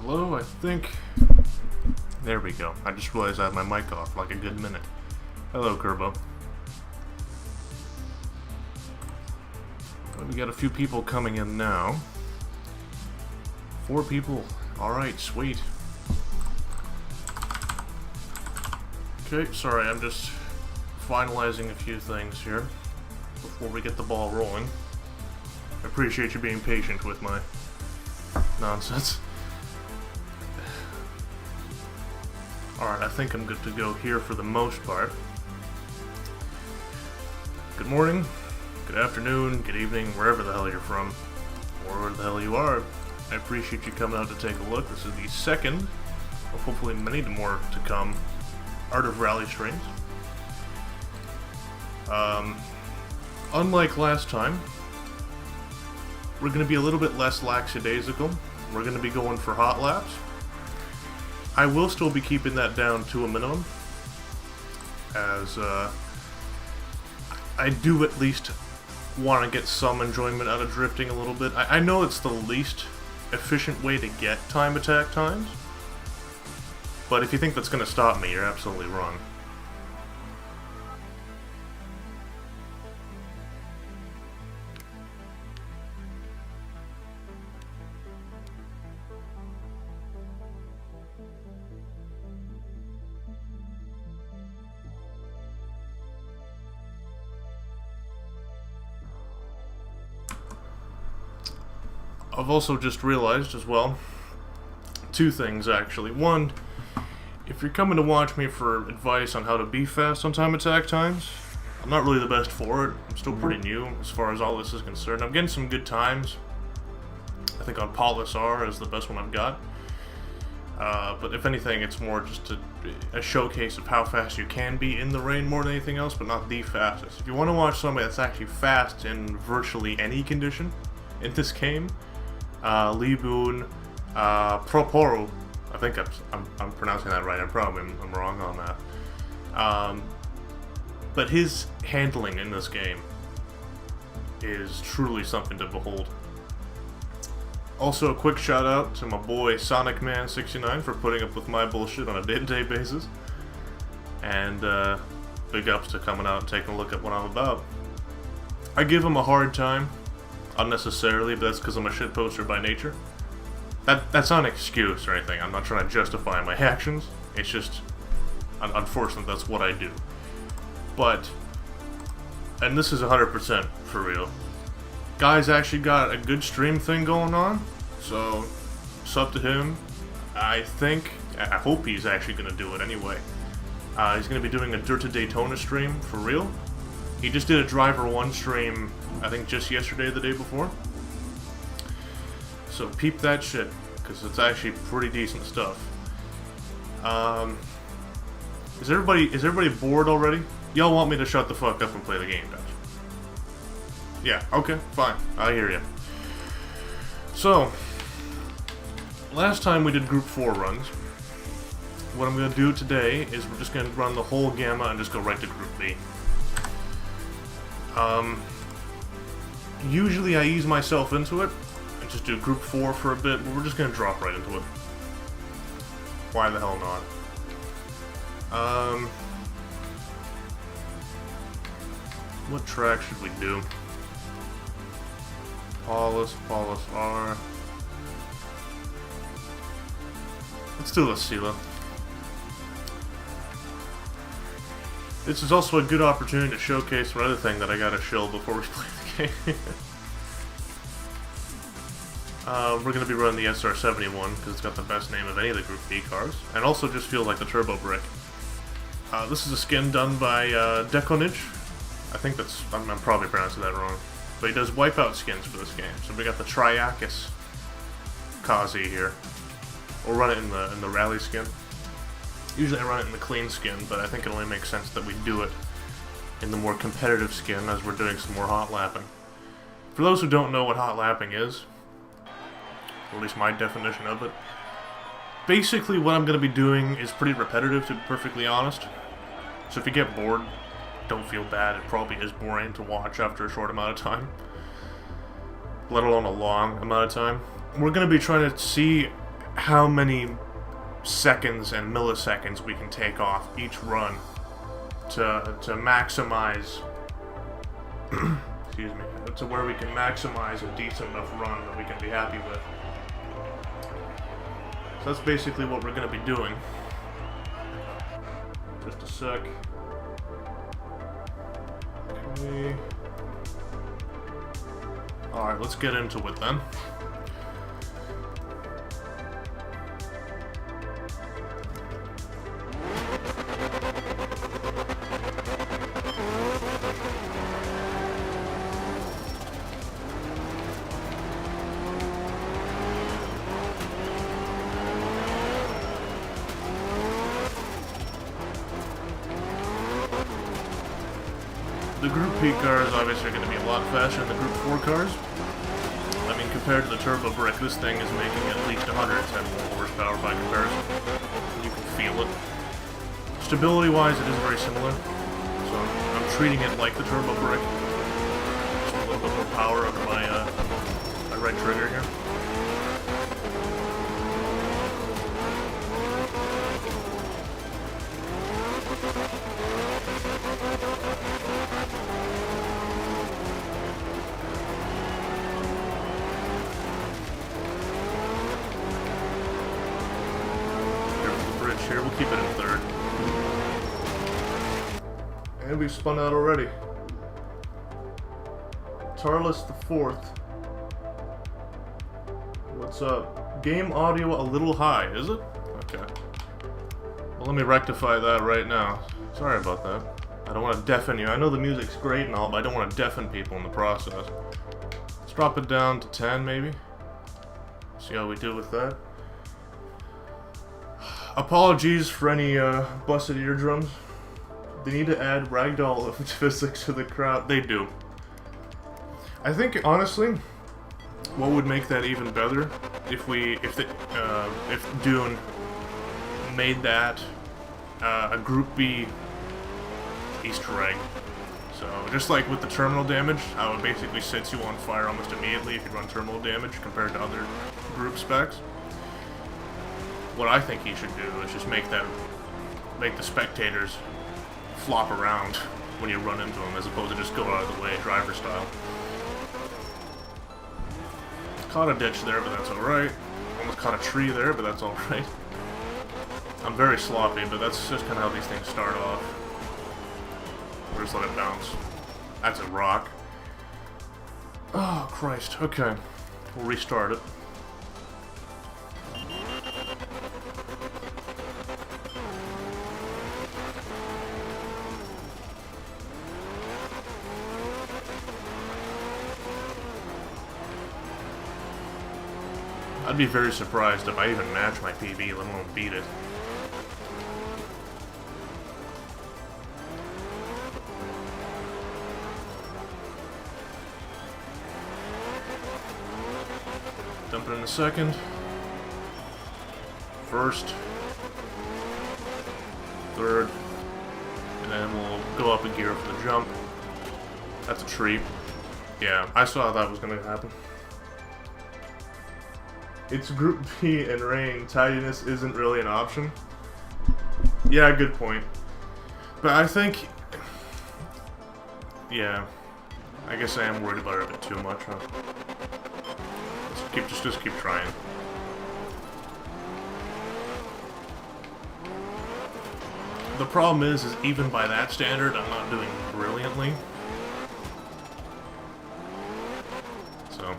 Hello, I think... There we go. I just realized I had my mic off like a good minute. Hello, Kerbo. We got a few people coming in now. 4 people. Alright, sweet. Okay, sorry, I'm just finalizing a few things here before we get the ball rolling. I appreciate you being patient with my nonsense. Alright, I think I'm good to go here for the most part. Good morning, good afternoon, good evening, wherever the hell you're from, or wherever the hell you are. I appreciate you coming out to take a look. This is the second, of hopefully many more to come, Art of Rally streams. Unlike last time, we're going to be a little bit less lackadaisical. We're going to be going for hot laps. I will still be keeping that down to a minimum, as I do at least want to get some enjoyment out of drifting a little bit. I know it's the least efficient way to get time attack times, but if you think that's going to stop me, you're absolutely wrong. I've also just realized as well, 2 things actually. One, if you're coming to watch me for advice on how to be fast on time attack times, I'm not really the best for it. I'm still pretty new as far as all this is concerned. I'm getting some good times. I think on Paulus R is the best one I've got. But if anything, it's more just a showcase of how fast you can be in the rain more than anything else, but not the fastest. If you want to watch somebody that's actually fast in virtually any condition in this game, Lee Boon, Proporu, I think I'm pronouncing that right. I'm wrong on that. But his handling in this game is truly something to behold. Also, a quick shout out to my boy SonicMan69 for putting up with my bullshit on a day-to-day basis, and big ups to coming out and taking a look at what I'm about. I give him a hard time. Unnecessarily, but that's because I'm a shit poster by nature. That's not an excuse or anything. I'm not trying to justify my actions. It's just, unfortunately, that's what I do. But, and this is 100% for real, guy's actually got a good stream thing going on, so sub to him. I hope he's actually going to do it anyway. He's going to be doing a Dirt to Daytona stream for real. He just did a Driver 1 stream, I think just yesterday or the day before. So peep that shit, because it's actually pretty decent stuff. Is everybody bored already? Y'all want me to shut the fuck up and play the game, don't you? Yeah, okay, fine. I hear you. So, last time we did Group 4 runs. What I'm going to do today is we're just going to run the whole gamma and just go right to Group B. Usually I ease myself into it and just do Group 4 for a bit, but we're just going to drop right into it. Why the hell not? What track should we do? Paulus R. Let's do La Sila. This is also a good opportunity to showcase another thing that I gotta shill before we play the game. We're gonna be running the SR-71 because it's got the best name of any of the Group B cars, and also just feels like the Turbo Brick. This is a skin done by Dekonij. I think that's, I'm probably pronouncing that wrong, but he does wipeout skins for this game. So we got the Triakis Kazi here. We'll run it in the rally skin. Usually I run it in the clean skin, but I think it only makes sense that we do it in the more competitive skin as we're doing some more hot lapping. For those who don't know what hot lapping is, or at least my definition of it, basically what I'm going to be doing is pretty repetitive, to be perfectly honest. So if you get bored, don't feel bad. It probably is boring to watch after a short amount of time, let alone a long amount of time. We're going to be trying to see how many seconds and milliseconds we can take off each run to maximize excuse me, to where we can maximize a decent enough run that we can be happy with. So that's basically what we're going to be doing. Just a sec. Okay. Alright, let's get into it then. The Group P cars obviously are going to be a lot faster than the Group 4 cars. I mean, compared to the Turbo Brick, this thing is making at least 110 more horsepower by comparison. You can feel it. Stability-wise, it is very similar. So I'm treating it like the Turbo Brick. Just a little bit more power under my right trigger here. Here, we'll keep it in third. And we've spun out already. Tarlis the Fourth. What's up? Game audio a little high, is it? Okay. Well, let me rectify that right now. Sorry about that. I don't want to deafen you. I know the music's great and all, but I don't want to deafen people in the process. Let's drop it down to 10, maybe. See how we do with that. Apologies for any busted eardrums. They need to add ragdoll physics to the crowd. They do. I think honestly, what would make that even better if Dune made that a Group B Easter egg. So just like with the terminal damage, how it basically sets you on fire almost immediately if you run terminal damage compared to other group specs. What I think he should do is just make the spectators flop around when you run into them, as opposed to just go out of the way, driver style. Caught a ditch there, but that's alright. Almost caught a tree there, but that's alright. I'm very sloppy, but that's just kind of how these things start off. We'll just let it bounce. That's a rock. Oh, Christ. Okay. We'll restart it. I'd be very surprised if I even match my PB, let alone beat it. in the second. First. Third. And then we'll go up a gear for the jump. That's a treat. Yeah, I saw that was going to happen. It's Group B and rain. Tidiness isn't really an option. Yeah, good point. But I think... Yeah. I guess I am worried about it a bit too much, huh? Just keep trying. The problem is even by that standard, I'm not doing brilliantly. So...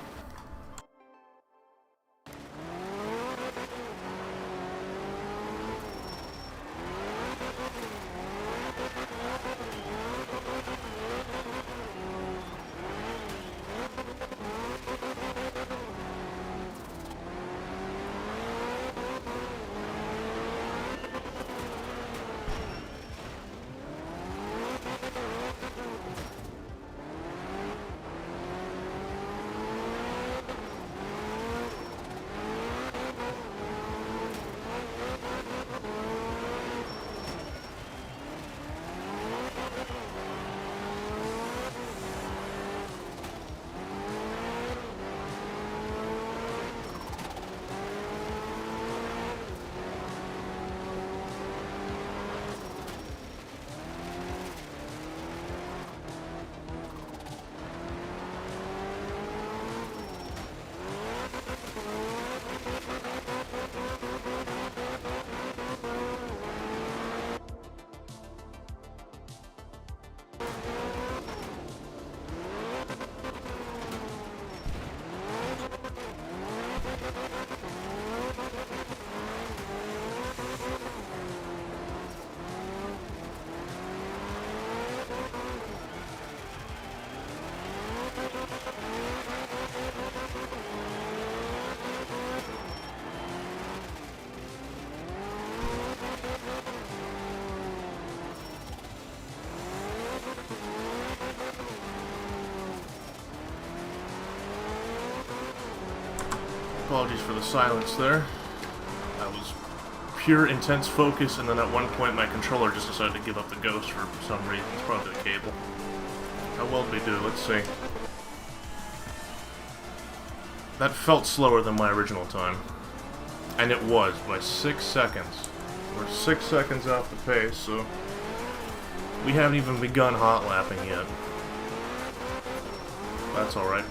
Apologies for the silence there. That was pure intense focus, and then at one point my controller just decided to give up the ghost for some reason. It's probably the cable. How well did we do? Let's see. That felt slower than my original time. And it was, by 6 seconds. We're 6 seconds off the pace, so... we haven't even begun hot lapping yet. That's alright.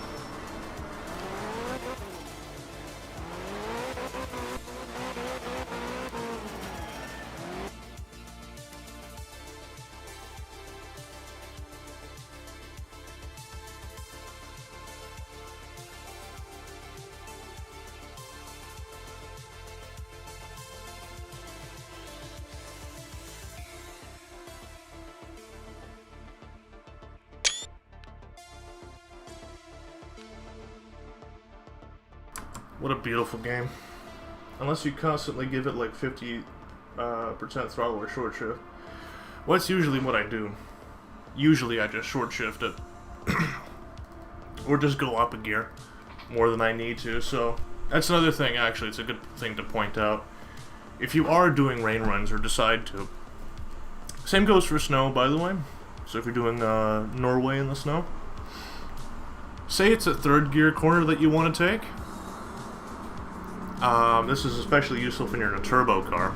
What a beautiful game. Unless you constantly give it like 50% throttle or short shift. Well, that's usually what I do. Usually I just short shift it. Or just go up a gear more than I need to. So that's another thing, actually. It's a good thing to point out. If you are doing rain runs or decide to. Same goes for snow, by the way. So if you're doing Norway in the snow. Say it's a third gear corner that you want to take. This is especially useful when you're in a turbo car.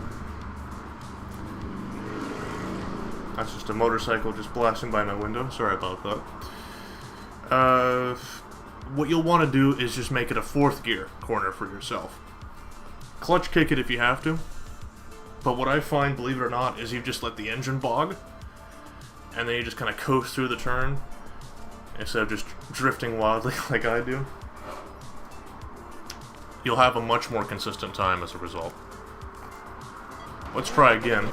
That's just a motorcycle just blasting by my window. Sorry about that. What you'll want to do is just make it a fourth gear corner for yourself. Clutch kick it if you have to. But what I find, believe it or not, is you just let the engine bog. And then you just kind of coast through the turn. Instead of just drifting wildly like I do. You'll have a much more consistent time as a result. Let's try again.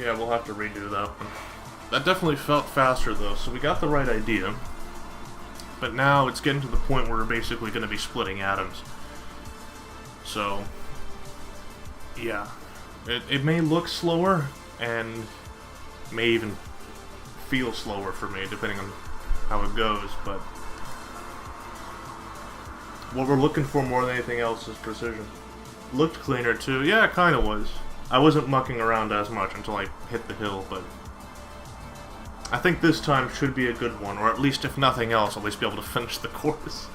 Yeah, we'll have to redo that one. That definitely felt faster, though, so we got the right idea. But now it's getting to the point where we're basically going to be splitting atoms. So, yeah. It may look slower, and may even feel slower for me, depending on how it goes, but what we're looking for more than anything else is precision. Looked cleaner, too. Yeah, it kind of was. I wasn't mucking around as much until I hit the hill, but I think this time should be a good one, or at least, if nothing else, at least be able to finish the course.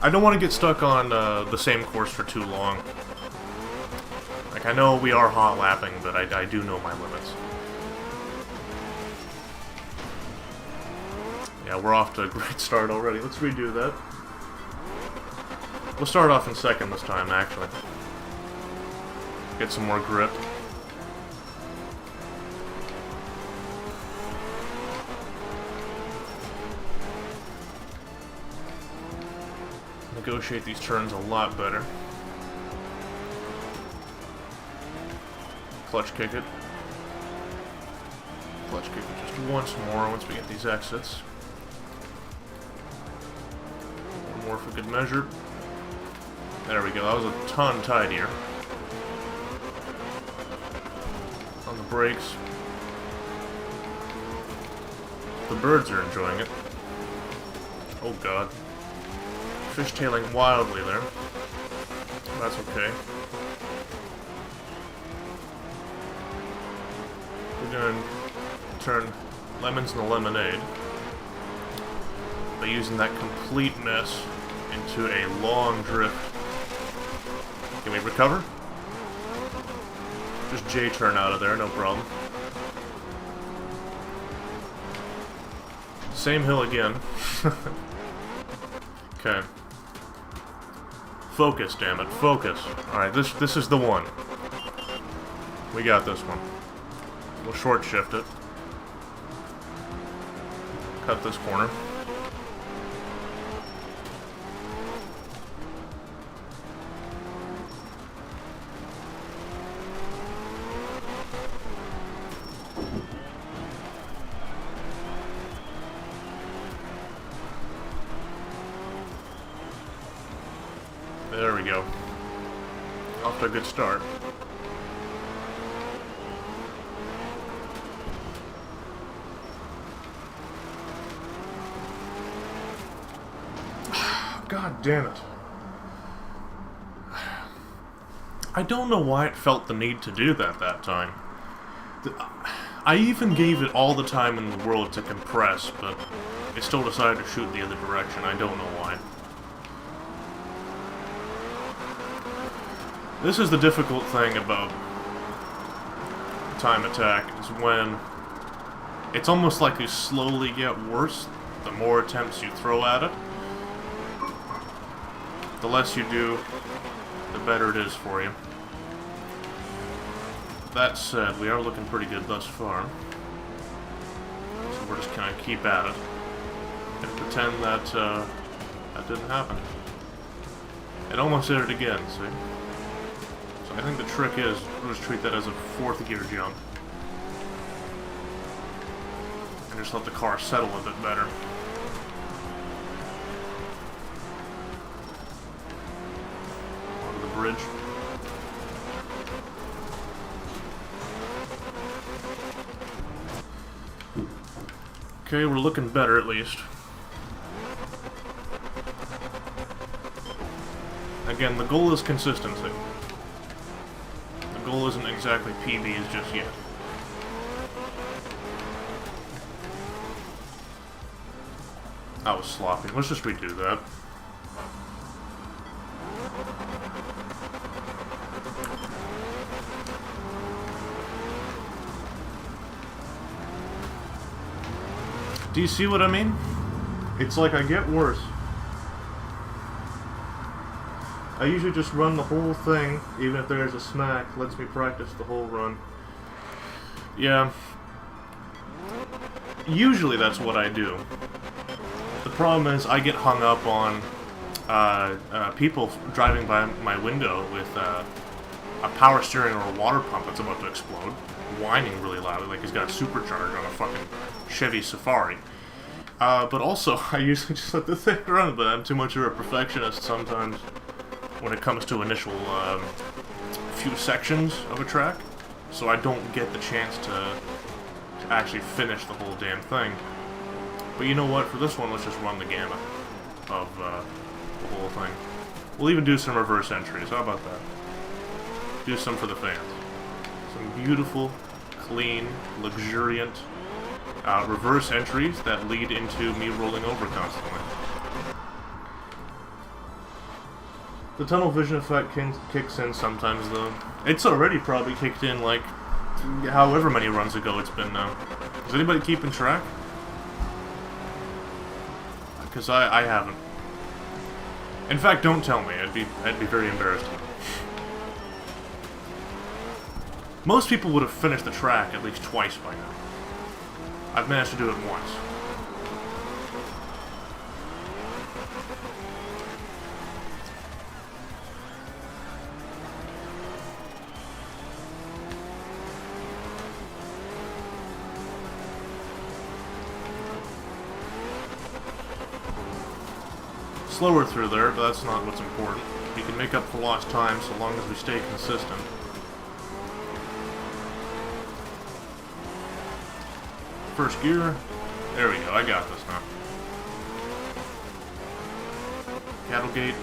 I don't want to get stuck on the same course for too long. Like, I know we are hot lapping, but I do know my limits. Yeah, we're off to a great start already. Let's redo that. We'll start off in second this time, actually. Get some more grip. Negotiate these turns a lot better. Clutch kick it. Clutch kick it just once more once we get these exits. One more for good measure. There we go, that was a ton tidier. On the brakes. The birds are enjoying it. Oh god. Fishtailing wildly there. That's okay. We're gonna turn lemons into lemonade by using that complete mess into a long drift. Can we recover? Just J-turn out of there, no problem. Same hill again. Okay. Focus, damn it. Focus. Alright, this is the one. We got this one. We'll short shift it. Cut this corner. There we go. Off to a good start. God damn it. I don't know why it felt the need to do that time. I even gave it all the time in the world to compress, but it still decided to shoot the other direction. I don't know why. This is the difficult thing about time attack, is when it's almost like you slowly get worse the more attempts you throw at it. The less you do, the better it is for you. That said, we are looking pretty good thus far. So we're just gonna keep at it and pretend that that didn't happen. It almost did it again, see? So I think the trick is just treat that as a fourth gear jump. And just let the car settle a bit better. Onto the bridge. Okay, we're looking better at least. Again, the goal is consistency. The goal isn't exactly PBs just yet. That was sloppy. Let's just redo that. Do you see what I mean? It's like I get worse. I usually just run the whole thing, even if there's a smack, lets me practice the whole run. Yeah. Usually that's what I do. The problem is I get hung up on people driving by my window with a power steering or a water pump that's about to explode, whining really loudly like he's got a supercharger on a fucking Chevy Safari. But also, I usually just let the thing run, but I'm too much of a perfectionist sometimes when it comes to initial few sections of a track, so I don't get the chance to actually finish the whole damn thing. But you know what, for this one, let's just run the gamut of the whole thing. We'll even do some reverse entries, how about that? Do some for the fans. Some beautiful, clean, luxuriant reverse entries that lead into me rolling over constantly. The tunnel vision effect kicks in sometimes, though. It's already probably kicked in, like, however many runs ago it's been now. Is anybody keeping track? Because I haven't. In fact, don't tell me. I'd be very embarrassed. Most people would have finished the track at least twice by now. I've managed to do it once. Slower through there, but that's not what's important. We can make up for lost time so long as we stay consistent. First gear. There we go, I got this now. Cattle gate,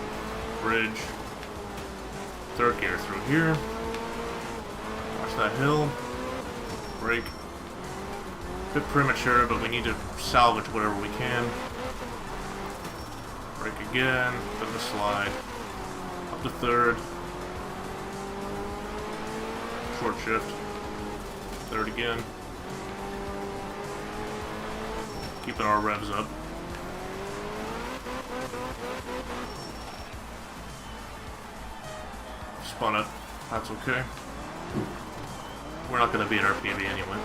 bridge. Third gear through here. Watch that hill. Brake. A bit premature, but we need to salvage whatever we can. Brake again, then the slide. Up to third. Short shift. Third again. Keeping our revs up. Spun it. That's okay. We're not going to beat our PB anyway.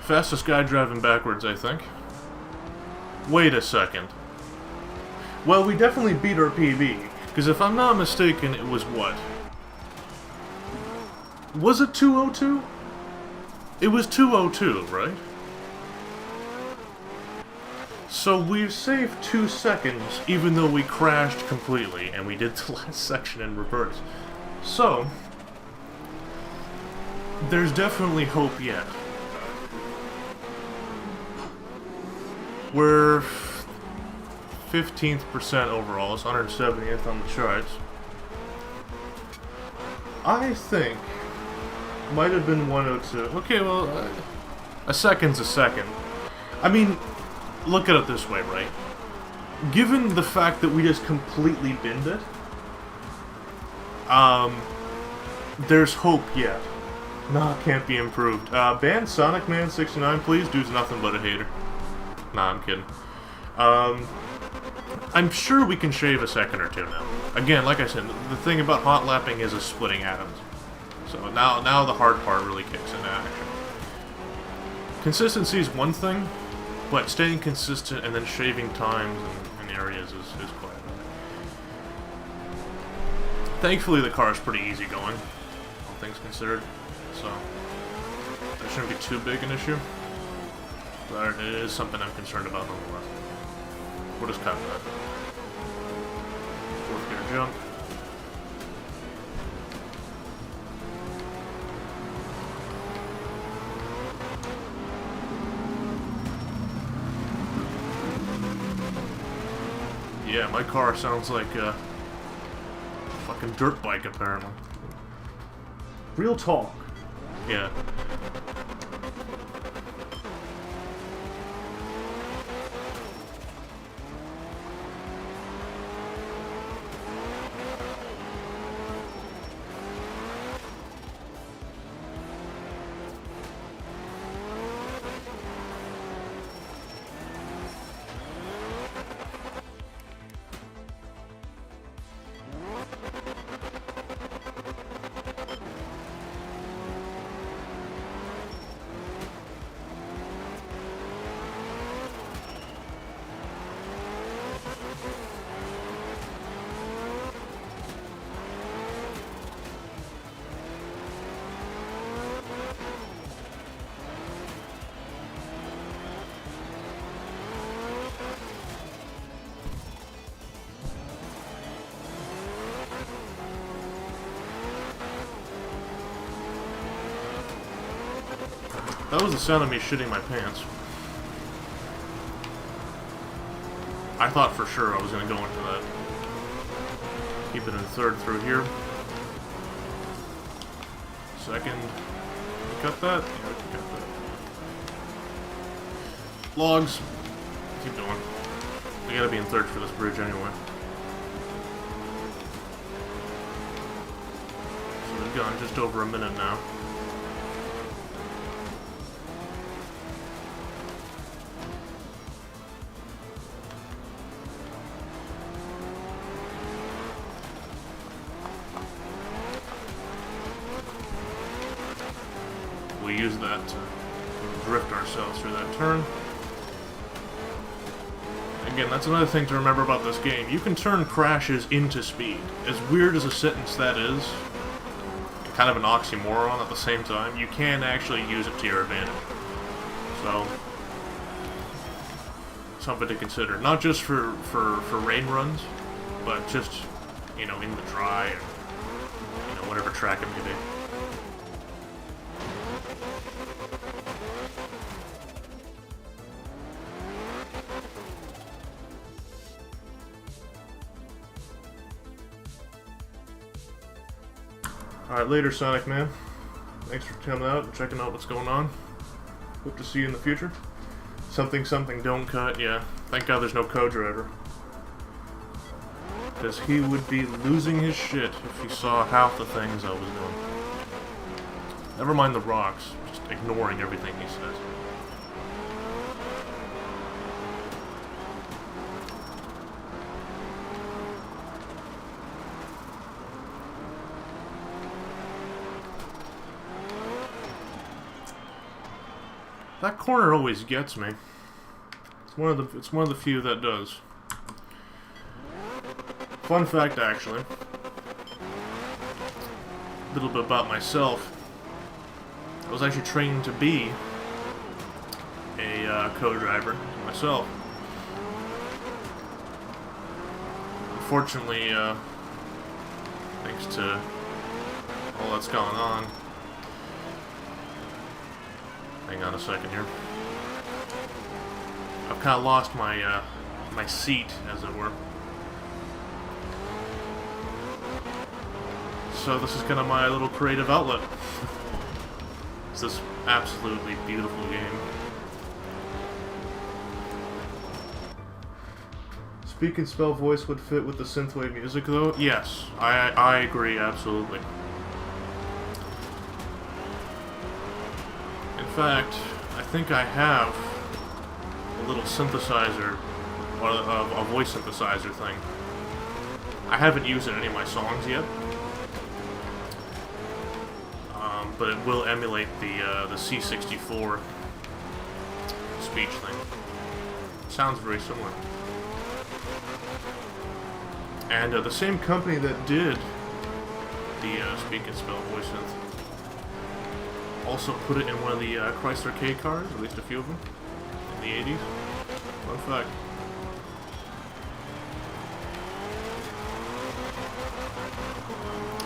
Fastest guy driving backwards, I think. Wait a second. Well, we definitely beat our PB, because if I'm not mistaken, it was what? Was it 2:02? It was 2:02, right? So we've saved 2 seconds, even though we crashed completely, and we did the last section in reverse. So, there's definitely hope yet. We're 15th% overall, it's 170th on the charts. I think might have been 102. Okay, well, a second's a second. I mean, look at it this way, right? Given the fact that we just completely binned it, there's hope yet. Nah, can't be improved. Ban Sonic Man 69, please. Dude's nothing but a hater. Nah, I'm kidding. I'm sure we can shave a second or two now. Again, like I said, the thing about hot lapping is splitting atoms. So now the hard part really kicks into action. Consistency is one thing, but staying consistent and then shaving times in areas is quite hard. Thankfully, the car is pretty easy going, all things considered. So that shouldn't be too big an issue. But it is something I'm concerned about nonetheless. We'll just cut that. Fourth gear jump. Yeah, my car sounds like a fucking dirt bike apparently. Real talk. Yeah. That was the sound of me shitting my pants. I thought for sure I was going to go into that. Keep it in third through here. Second. Cut that? Yeah, we can cut that. Logs. Keep going. We gotta be in third for this bridge anyway. So we've gone just over a minute now. We use that to drift ourselves through that turn. Again, that's another thing to remember about this game. You can turn crashes into speed. As weird as a sentence that is, and kind of an oxymoron at the same time, you can actually use it to your advantage. So, something to consider. Not just for rain runs, but just, you know, in the dry, and, you know, whatever track it may be. Alright, later, Sonic Man. Thanks for coming out and checking out what's going on. Hope to see you in the future. Something, don't cut, yeah. Thank God there's no co-driver. Because he would be losing his shit if he saw half the things I was doing. Never mind the rocks, just ignoring everything he says. That corner always gets me. It's one of the few that does. Fun fact, actually. A little bit about myself. I was actually trained to be a co-driver myself. Unfortunately, thanks to all that's going on. Hang on a second here. I've kind of lost my my seat, as it were. So this is kind of my little creative outlet. It's this absolutely beautiful game. Speak and spell voice would fit with the synthwave music, though? Yes, I agree, absolutely. In fact, I think I have a little synthesizer, or a voice synthesizer thing. I haven't used it in any of my songs yet, but it will emulate the C64 speech thing. Sounds very similar. And the same company that did the Speak and Spell voice synth also put it in one of the Chrysler K cars, at least a few of them, in the 80s. Fun fact.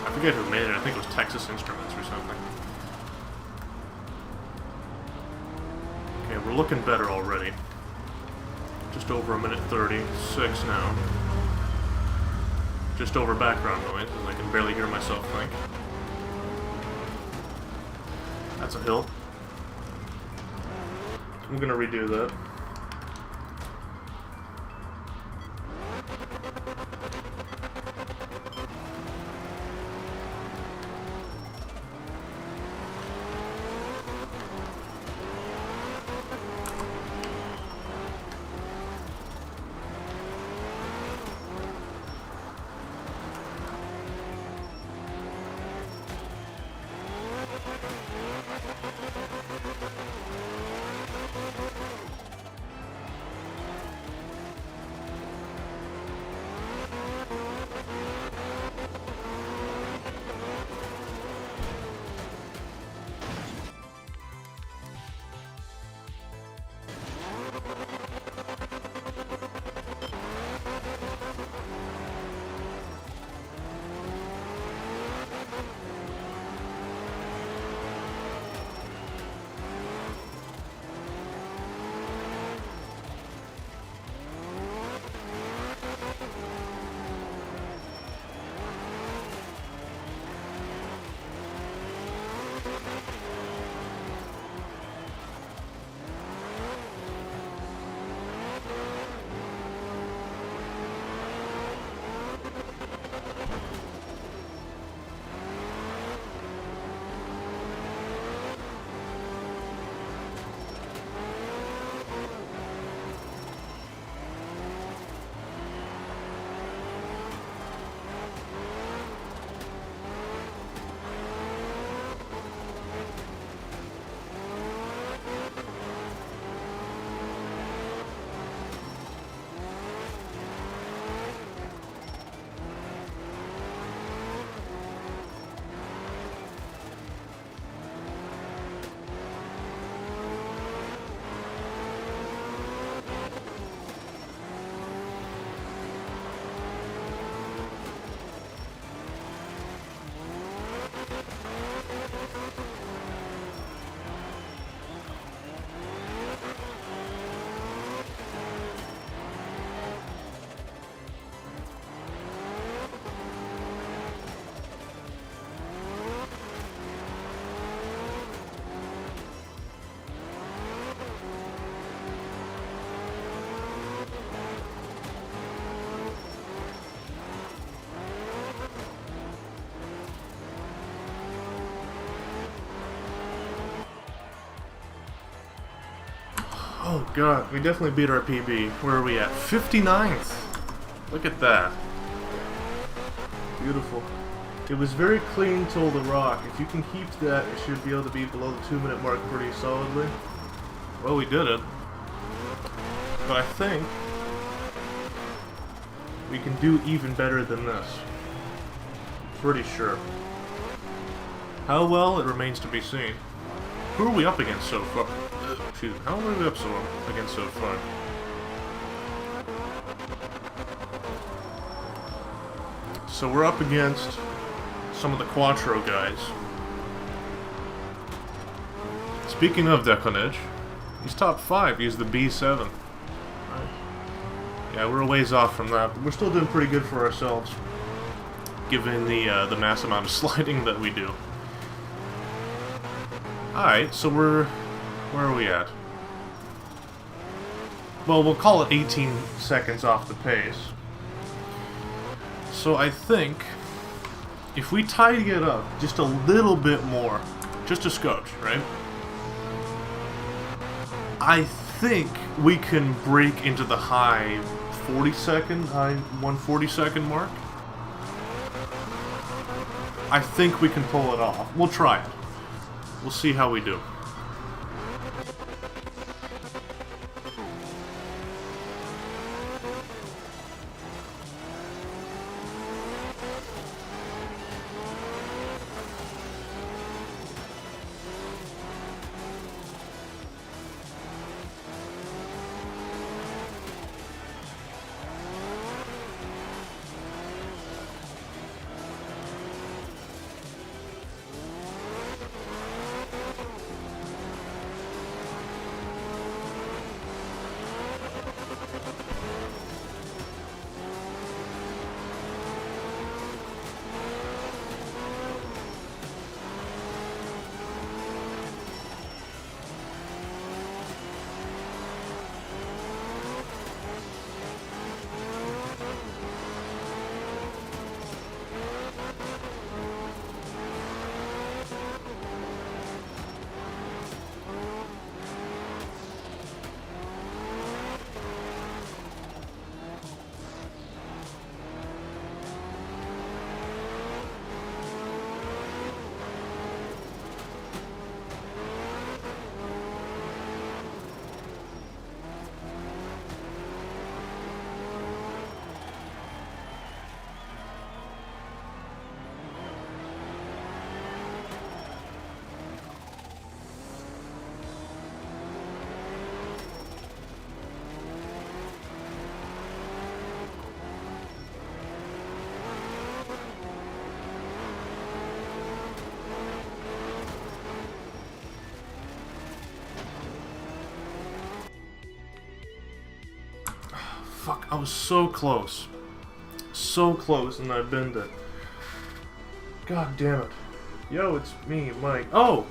I forget who made it, I think it was Texas Instruments or something. Okay, we're looking better already. Just over a minute 36 now. Just over background noise, as I can barely hear myself think. That's a hill. I'm gonna redo that. Oh god, we definitely beat our PB. Where are we at? 59th! Look at that. Beautiful. It was very clean till the rock. If you can keep that, it should be able to be below the 2-minute mark pretty solidly. Well, we did it. But I think we can do even better than this. Pretty sure. How well, it remains to be seen. Who are we up against so far? Excuse me, how are we up against so far? So we're up against some of the Quattro guys. Speaking of Declan Edge, he's top 5, he's the B7. Right. Yeah, we're a ways off from that, but we're still doing pretty good for ourselves, given the mass amount of sliding that we do. Alright, so where are we at? Well, we'll call it 18 seconds off the pace. So I think if we tidy it up just a little bit more, just a scotch, right? I think we can break into the high 140-second mark. I think we can pull it off. We'll try it. We'll see how we do. Fuck, I was so close. So close, and I binned it. God damn it. Yo, it's me, Mike. Oh!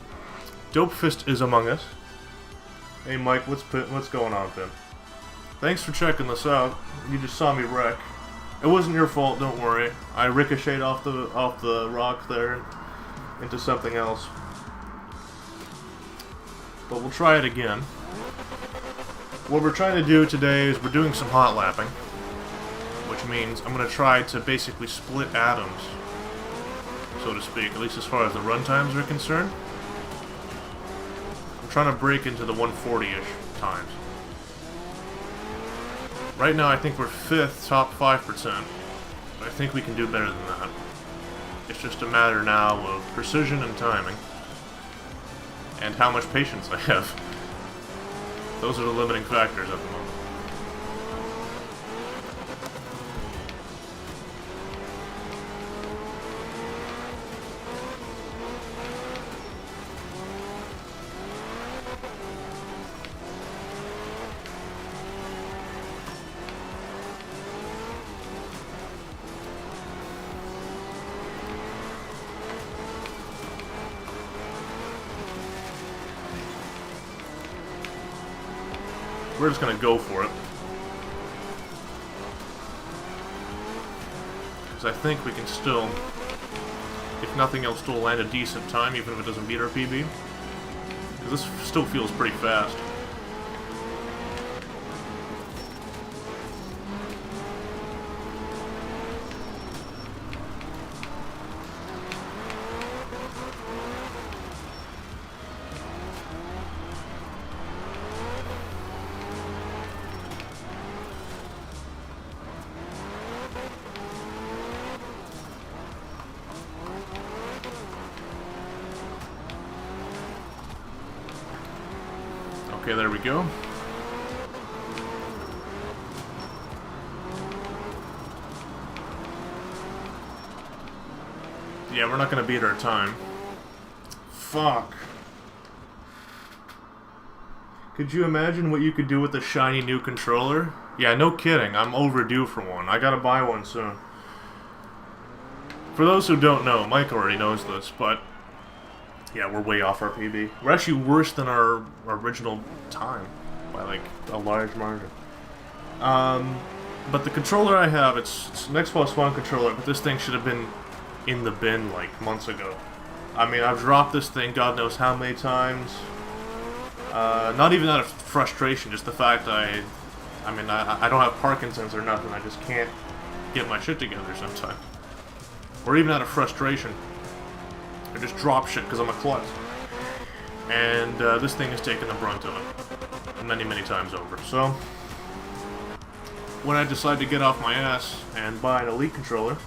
Dopefist is among us. Hey Mike, what's going on, Pim? Thanks for checking this out. You just saw me wreck. It wasn't your fault, don't worry. I ricocheted off the rock there into something else. But we'll try it again. What we're trying to do today is we're doing some hot lapping, which means I'm going to try to basically split atoms, so to speak, at least as far as the run times are concerned. I'm trying to break into the 140-ish times. Right now I think we're 5th, top 5%, but I think we can do better than that. It's just a matter now of precision and timing, and how much patience I have. Those are the limiting factors at the moment. We're just gonna go for it. Because I think we can still, if nothing else, still land a decent time, even if it doesn't beat our PB. Because this still feels pretty fast. Okay, there we go. Yeah, we're not gonna beat our time. Fuck. Could you imagine what you could do with a shiny new controller? Yeah, no kidding. I'm overdue for one. I gotta buy one soon. For those who don't know, Mike already knows this, but yeah, we're way off our PB. We're actually worse than our original time by like a large margin. But the controller I have, it's an Xbox One controller, but this thing should have been in the bin like months ago. I mean, I've dropped this thing God knows how many times. Not even out of frustration, just the fact I don't have Parkinson's or nothing. I just can't get my shit together sometimes. Or even out of frustration. I just drop shit because I'm a klutz. And this thing has taken the brunt of it many, many times over. So, when I decide to get off my ass and buy an Elite controller,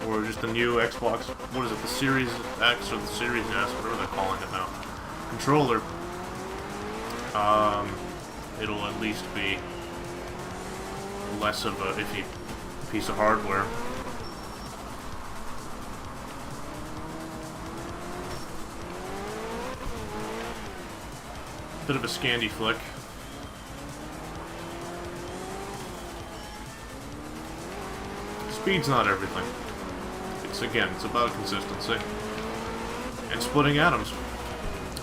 or just the new Xbox, what is it, the Series X or the Series S, whatever they're calling it now, controller, it'll at least be less of a iffy piece of hardware. Bit of a Scandi flick. Speed's not everything. It's about consistency. And splitting atoms.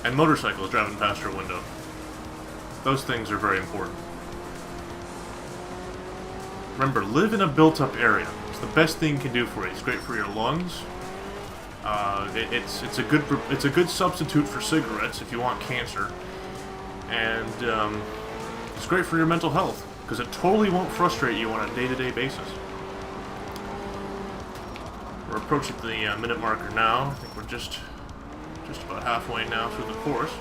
And motorcycles driving past your window. Those things are very important. Remember, live in a built-up area. It's the best thing you can do for you. It's great for your lungs. It's a good substitute for cigarettes if you want cancer. And it's great for your mental health because it totally won't frustrate you on a day-to-day basis. We're approaching the minute marker now. I think we're just about halfway now through the course.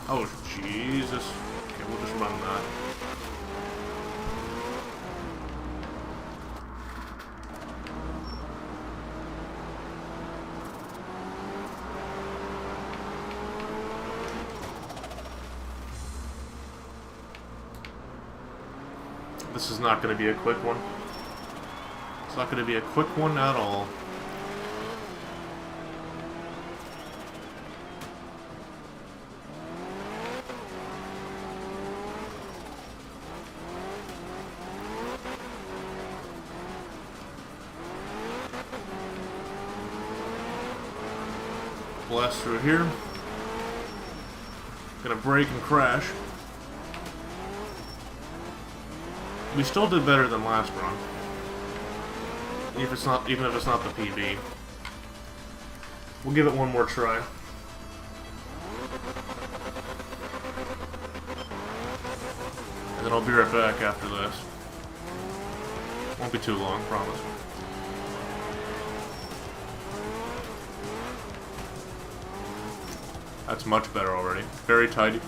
Oh, Jesus. Okay, we'll just run that. This is not going to be a quick one. It's not going to be a quick one at all. Blast through here. Gonna brake and crash. We still did better than last run. Even if it's not the PB. We'll give it one more try. And then I'll be right back after this. Won't be too long, promise. That's much better already. Very tidy.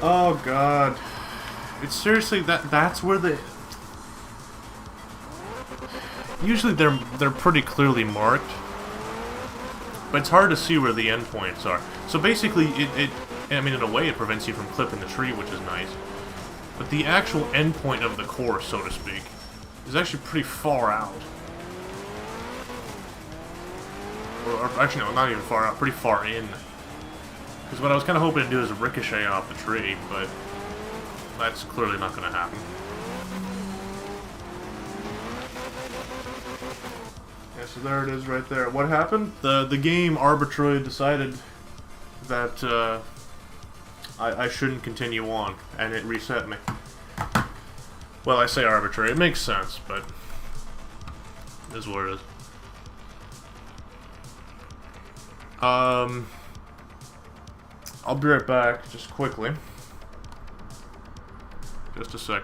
Oh god. It's seriously that's where the usually they're pretty clearly marked. But it's hard to see where the endpoints are. So basically I mean, in a way, it prevents you from clipping the tree, which is nice. But the actual endpoint of the course, so to speak, is actually pretty far out. Or actually, no, not even far out, pretty far in. Because what I was kind of hoping to do is ricochet off the tree, but that's clearly not going to happen. Yeah, so there it is right there. What happened? The game arbitrarily decided that I shouldn't continue on, and it reset me. Well, I say arbitrary. It makes sense, but it is what it is. I'll be right back, just quickly. Just a sec.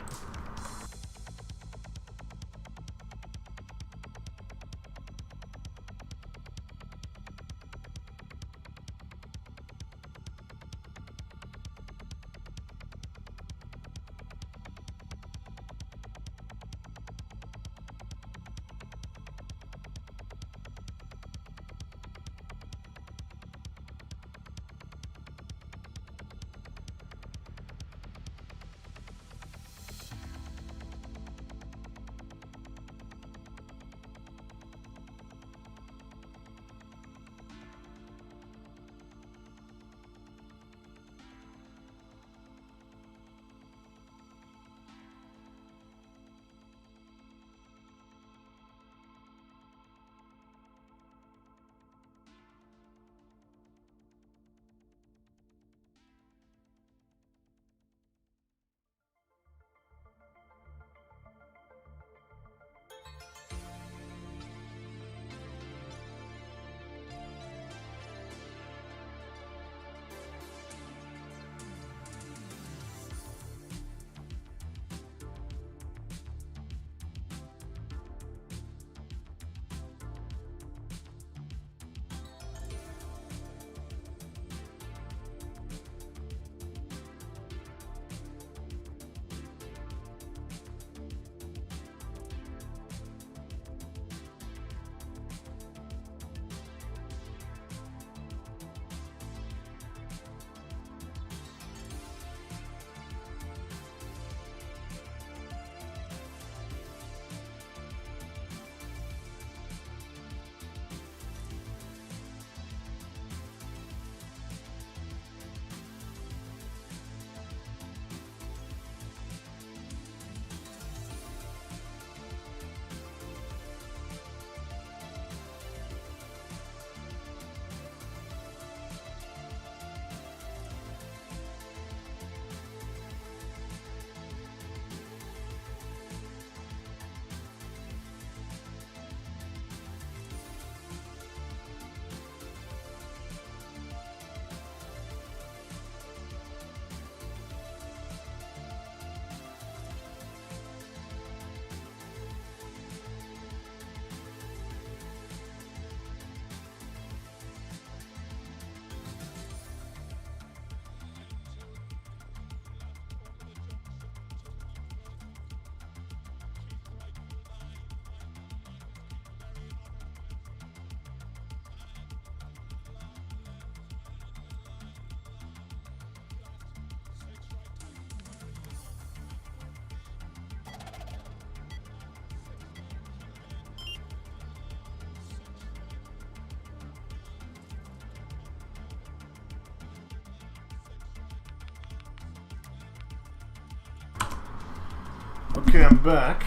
Okay, I'm back.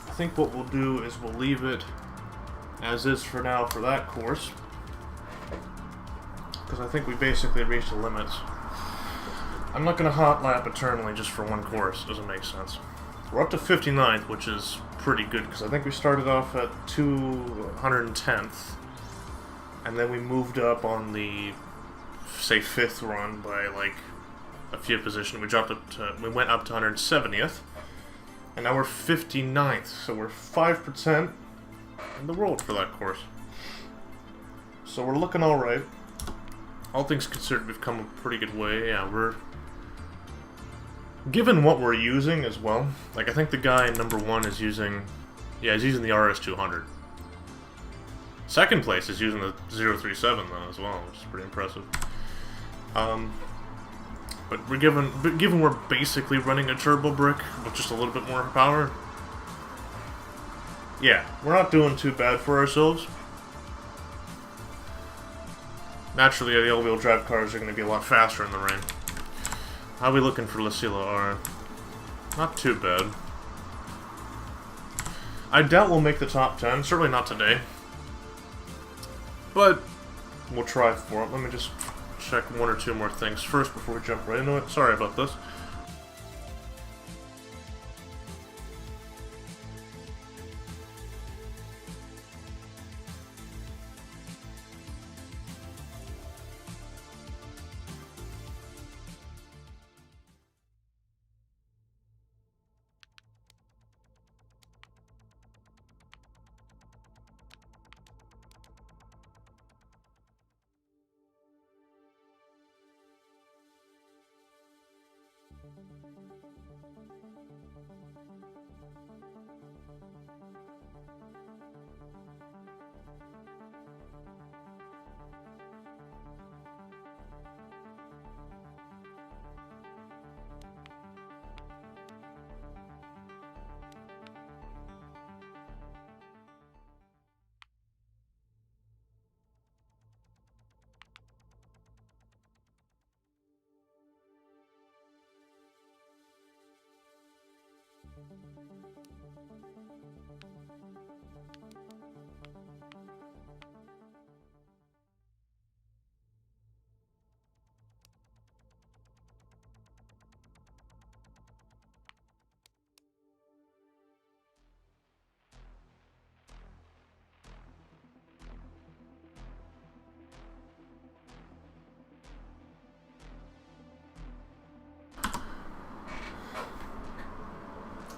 I think what we'll do is we'll leave it as is for now for that course, because I think we basically reached the limits. I'm not going to hot lap eternally just for one course. It doesn't make sense. We're up to 59th, which is pretty good, because I think we started off at 210th, and then we moved up on the, say, 5th run by, like, a few positions. We went up to 170th, and now we're 59th, so we're 5% in the world for that course. So we're looking alright. All things considered, we've come a pretty good way. Yeah, we're... Given what we're using as well, like, I think the guy in number 1 is using... Yeah, he's using the RS200. Second place is using the 037, though, as well, which is pretty impressive. But given we're basically running a turbo brick with just a little bit more power, yeah, we're not doing too bad for ourselves. Naturally, the all-wheel drive cars are going to be a lot faster in the rain. How are we looking for Lucilla R? Not too bad. I doubt we'll make the top 10, certainly not today. But we'll try for it. Let me just check one or two more things first before we jump right into it. Sorry about this.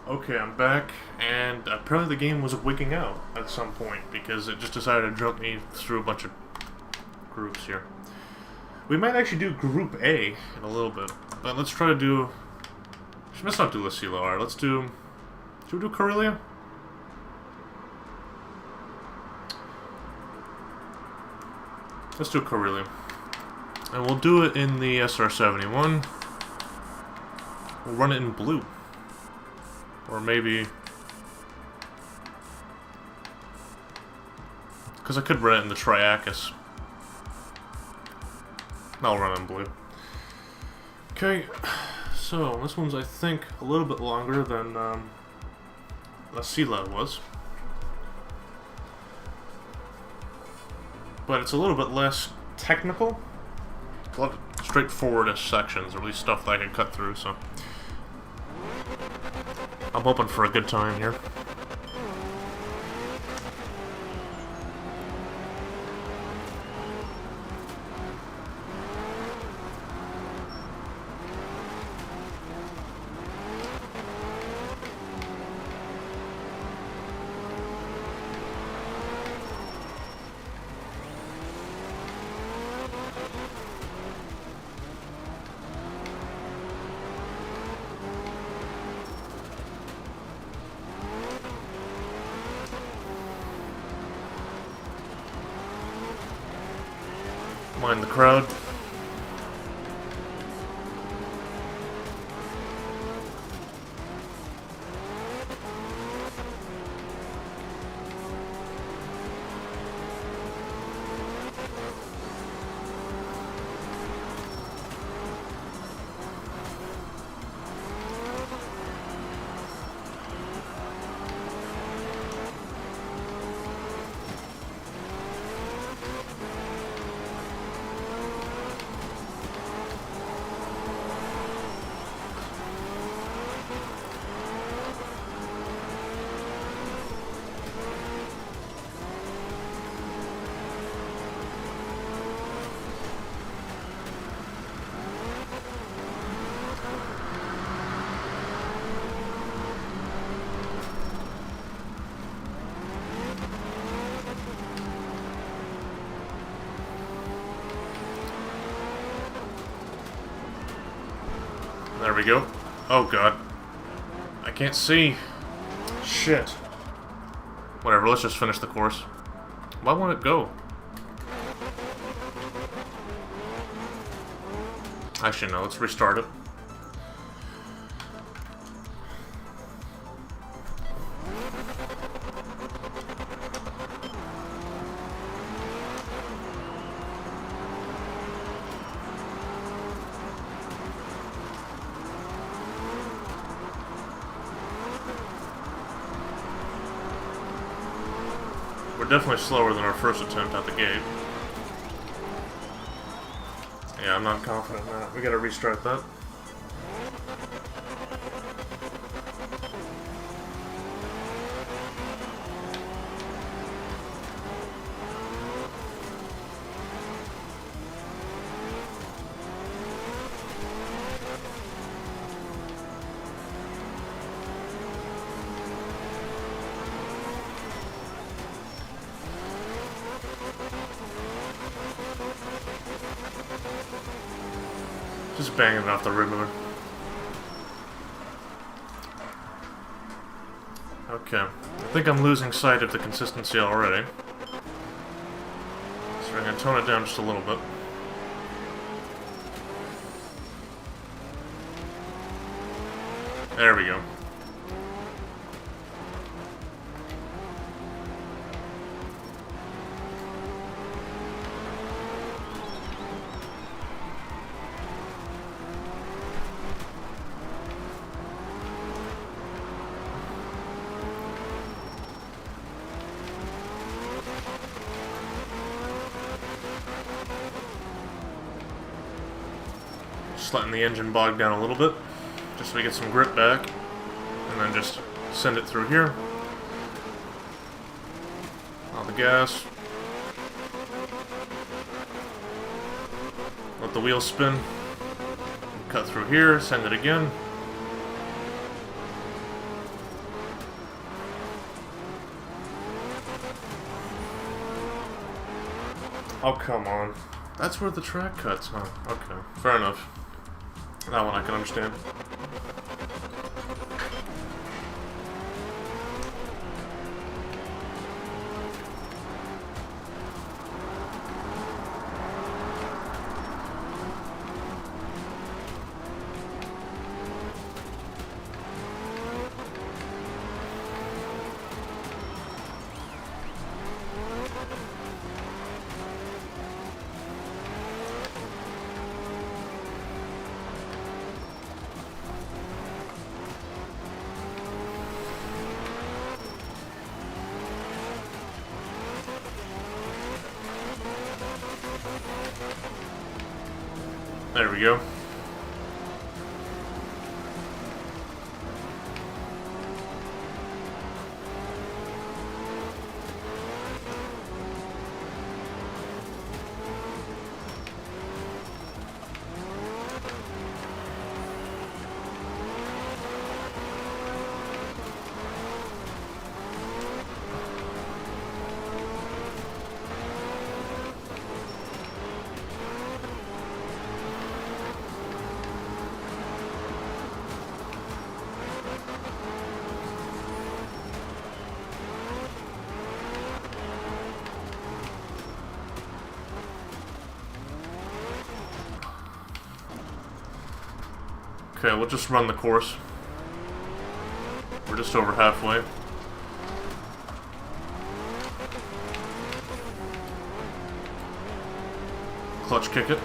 Okay, I'm back, and apparently the game was wigging out at some point, because it just decided to jump me through a bunch of groups here. We might actually do Group A in a little bit, but let's try to do... Let's not do Lucilla R, let's do... Should we do Corellia? Let's do Corellia. And we'll do it in the SR71. We'll run it in blue. Or maybe... Because I could run it in the Triacus. I'll run it in blue. Okay, so this one's, I think, a little bit longer than Lucilla was. But it's a little bit less technical. A lot of straightforward-ish sections, or at least stuff that I can cut through, so... I'm hoping for a good time here. Mind the crowd. There we go. Oh god. I can't see. Shit. Whatever, let's just finish the course. Why won't it go? Actually, no, let's restart it. We're definitely slower than our first attempt at the gate. Yeah, I'm not confident in that. We gotta restart that. Just banging it off the ribbon. Okay. I think I'm losing sight of the consistency already. So I'm going to tone it down just a little bit. There we go. Just letting the engine bog down a little bit, just so we get some grip back, and then just send it through here. On the gas. Let the wheels spin. Cut through here, send it again. Oh, come on. That's where the track cuts, huh? Okay, fair enough. That one I can understand. There we go. Okay, we'll just run the course. We're just over halfway. Clutch kick it.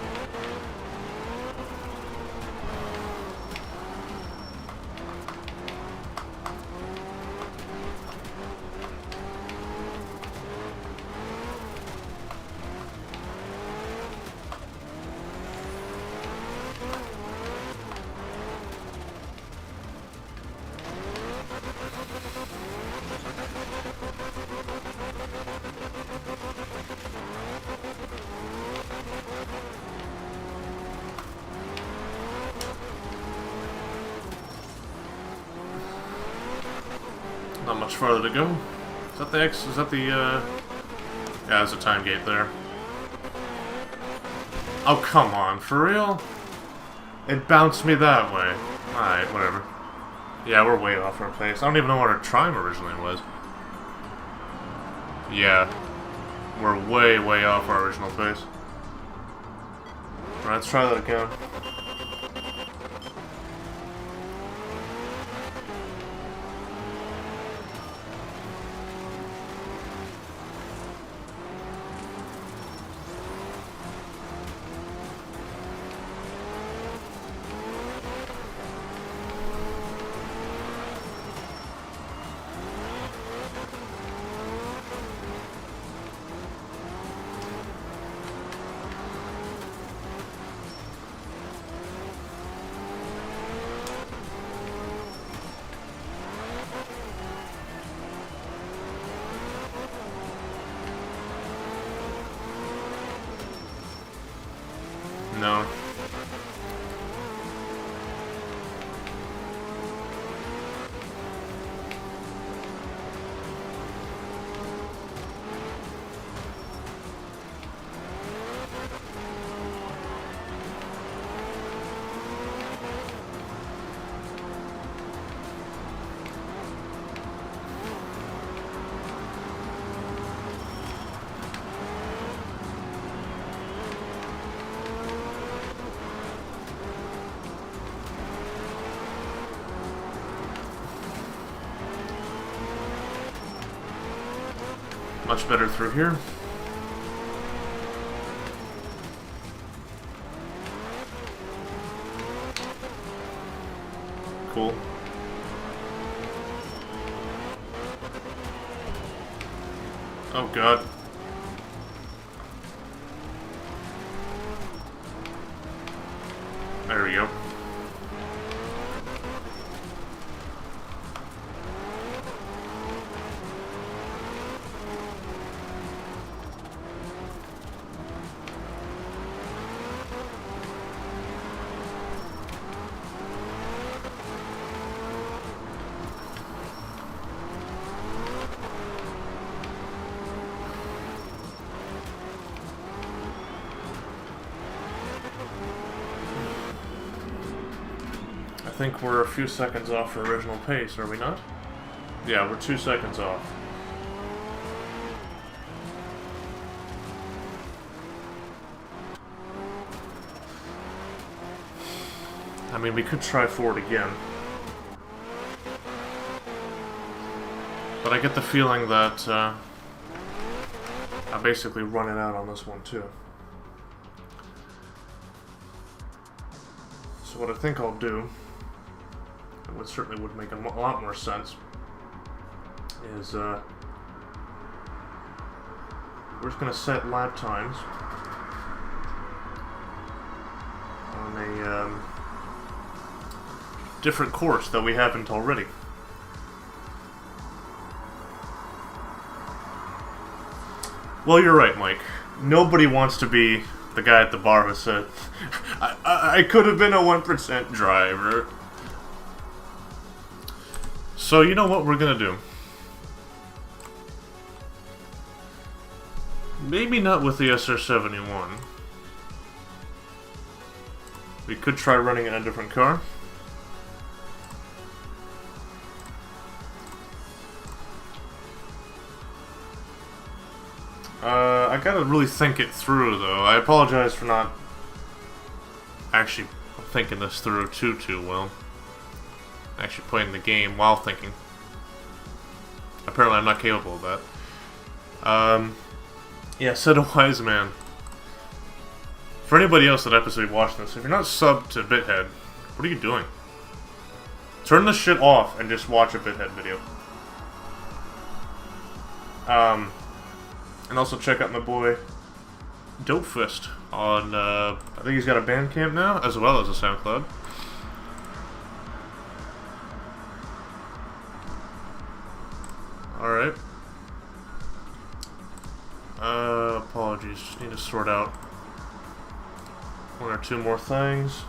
Not much farther to go. Is that the X? Is that the, Yeah, there's a time gate there. Oh, come on. For real? It bounced me that way. Alright, whatever. Yeah, we're way off our pace. I don't even know what our time originally was. Yeah. We're way, way off our original pace. Alright, let's try that again. No. Much better through here. Cool. Oh god. There we go. I think we're a few seconds off our original pace, are we not? Yeah, we're 2 seconds off. I mean, we could try forward again. But I get the feeling that I'm basically running out on this one too. So what I think I'll do, and what certainly would make a lot more sense, is we're just going to set lap times on a different course that we haven't already. Well, you're right, Mike. Nobody wants to be the guy at the bar who said, I could have been a 1% driver. So you know what we're gonna do? Maybe not with the SR-71. We could try running in a different car. I gotta really think it through, though. I apologize for not actually thinking this through too well. Actually playing the game while thinking. Apparently I'm not capable of that. Yeah, said a wise man. For anybody else that episode watching this, if you're not subbed to BitHead, what are you doing? Turn this shit off and just watch a BitHead video. And also check out my boy Dopefist on, I think he's got a Bandcamp now, as well as a SoundCloud. Alright. Apologies, just need to sort out one or two more things.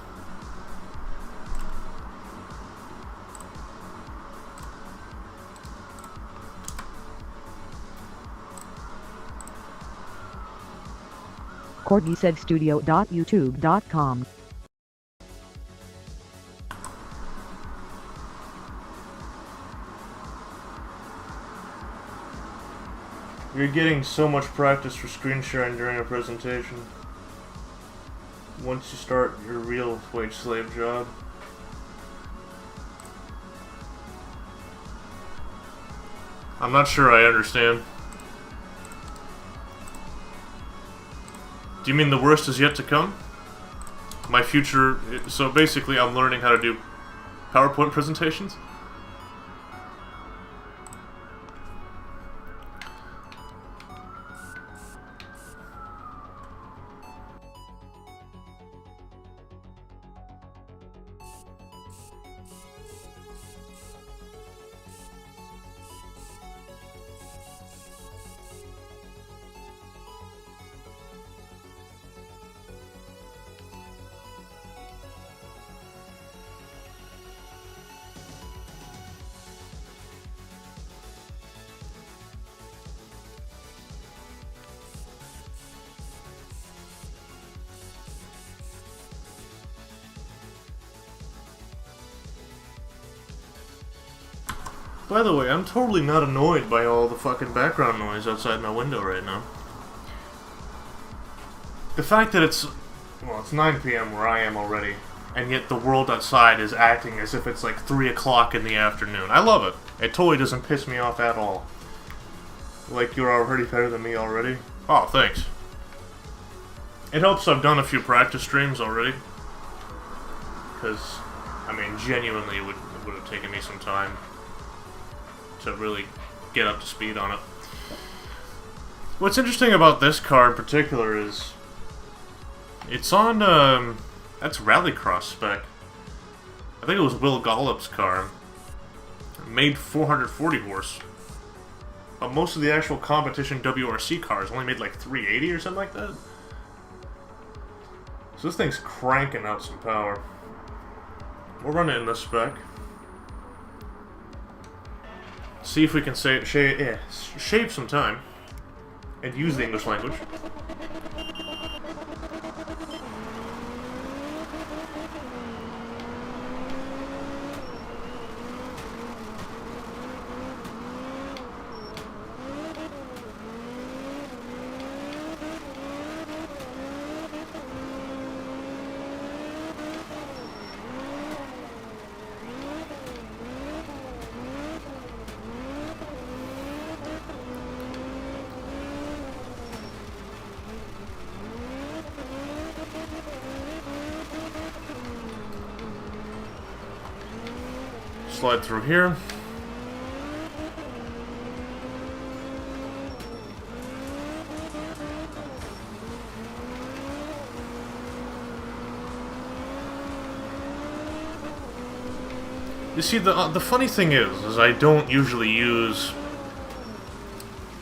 CorgiSevStudio.youtube.com You're getting so much practice for screen sharing during a presentation. Once you start your real wage slave job. I'm not sure I understand. Do you mean the worst is yet to come? My future... So basically I'm learning how to do PowerPoint presentations? By the way, I'm totally not annoyed by all the fucking background noise outside my window right now. The fact that it's 9 PM where I am already, and yet the world outside is acting as if it's like 3 o'clock in the afternoon. I love it. It totally doesn't piss me off at all. Like you're already better than me already? Oh, thanks. It helps I've done a few practice streams already. Because, I mean, genuinely it would have taken me some time to really get up to speed on it. What's interesting about this car in particular is it's on, that's Rallycross spec. I think it was Will Gollop's car. It made 440 horse. But most of the actual competition WRC cars only made like 380 or something like that. So this thing's cranking out some power. We'll run it in this spec. See if we can shave some time and use the English language. Slide through here. You see, the funny thing is I don't usually use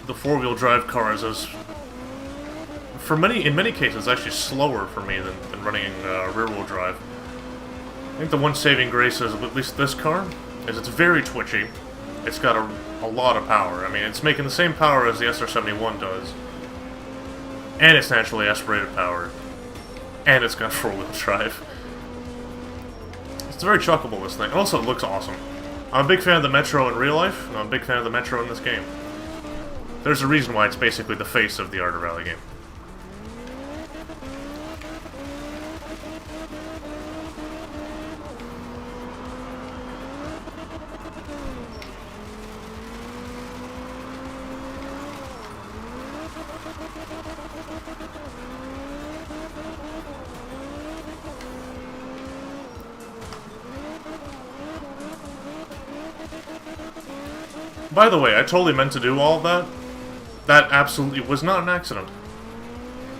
the four-wheel drive cars as, in many cases, actually slower for me than running rear-wheel drive. I think the one saving grace is, at least this car, is it's very twitchy. It's got a lot of power. I mean, it's making the same power as the SR-71 does. And it's naturally aspirated power. And it's got four-wheel drive. It's very chuckable, this thing. Also, it looks awesome. I'm a big fan of the Metro in real life, and I'm a big fan of the Metro in this game. There's a reason why it's basically the face of the Art of Rally game. By the way, I totally meant to do all of that. That absolutely was not an accident.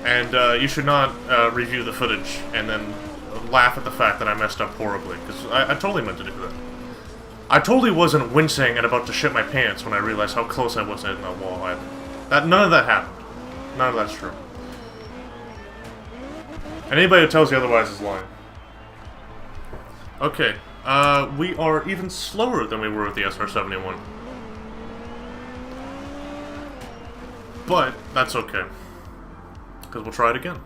And you should not review the footage and then laugh at the fact that I messed up horribly, because I totally meant to do that. I totally wasn't wincing and about to shit my pants when I realized how close I was to hitting that wall. None of that happened. None of that's true. And anybody who tells you otherwise is lying. Okay, we are even slower than we were with the SR-71. But, that's okay. Because we'll try it again.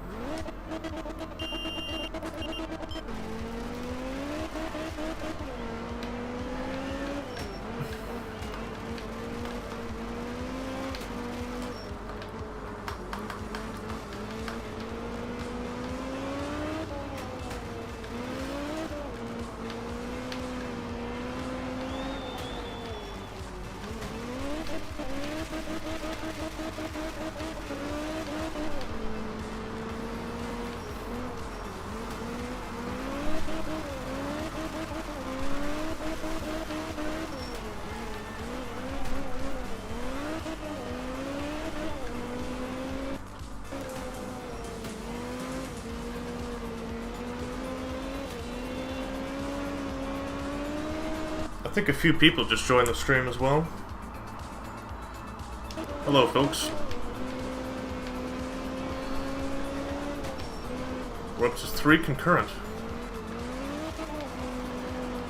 think a few people just joined the stream as well. Hello, folks. We're up to 3 concurrent.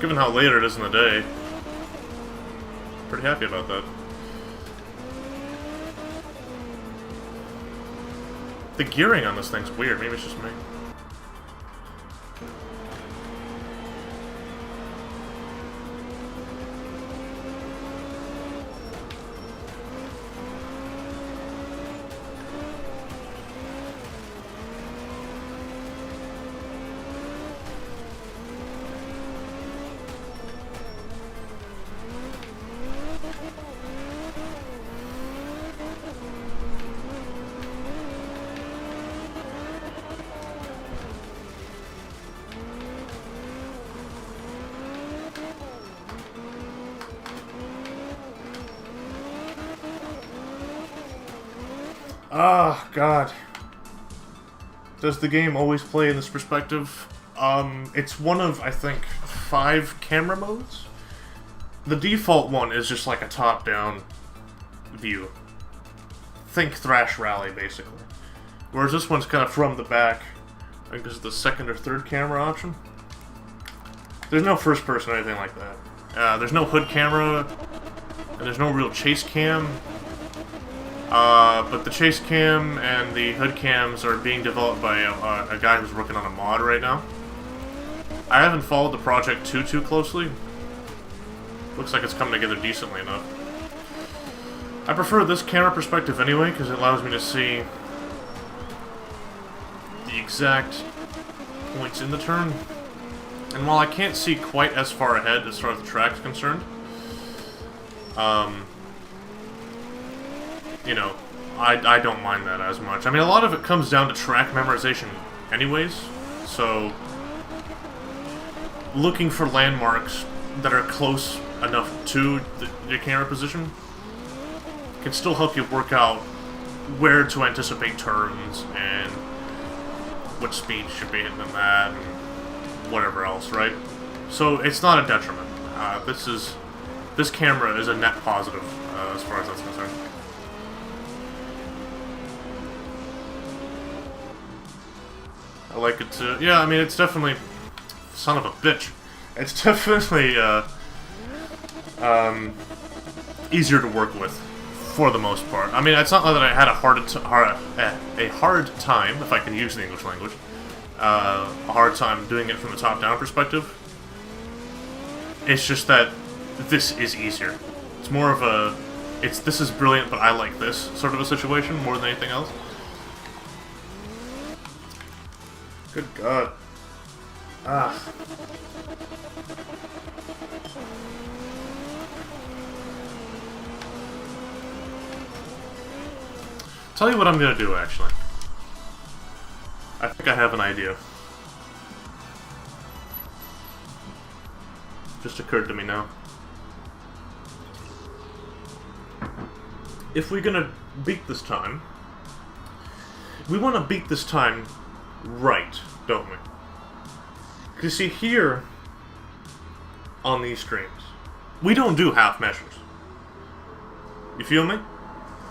Given how late it is in the day, pretty happy about that. The gearing on this thing's weird. Maybe it's just me. Ah, God. Does the game always play in this perspective? It's one of, I think, 5 camera modes. The default one is just like a top-down view. Think Thrash Rally, basically. Whereas this one's kind of from the back. I think this is the 2nd or 3rd camera option. There's no first person or anything like that. There's no hood camera, and there's no real chase cam. But the chase cam and the hood cams are being developed by a guy who's working on a mod right now. I haven't followed the project too closely. Looks like it's coming together decently enough. I prefer this camera perspective anyway, because it allows me to see the exact points in the turn. And while I can't see quite as far ahead as far as the track's concerned, you know, I don't mind that as much. I mean, a lot of it comes down to track memorization anyways, so looking for landmarks that are close enough to your camera position can still help you work out where to anticipate turns and what speed you should be hitting in that and whatever else, right? So it's not a detriment. This camera is a net positive as far as that's concerned. I like it too. Yeah, I mean, it's definitely... Son of a bitch. It's definitely, easier to work with, for the most part. I mean, it's not that I had a hard time, if I can use the English language, a hard time doing it from the top-down perspective. It's just that this is easier. It's more of a... this is brilliant, but I like this sort of a situation, more than anything else. Good God. Ah. Tell you what I'm gonna do, actually. I think I have an idea. Just occurred to me now. If we're gonna beat this time, we want to beat this time right, don't we? Because see, here, on these streams, we don't do half measures. You feel me?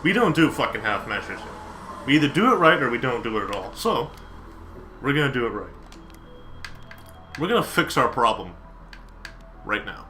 We don't do fucking half measures. We either do it right or we don't do it at all. So, we're gonna do it right. We're gonna fix our problem right now.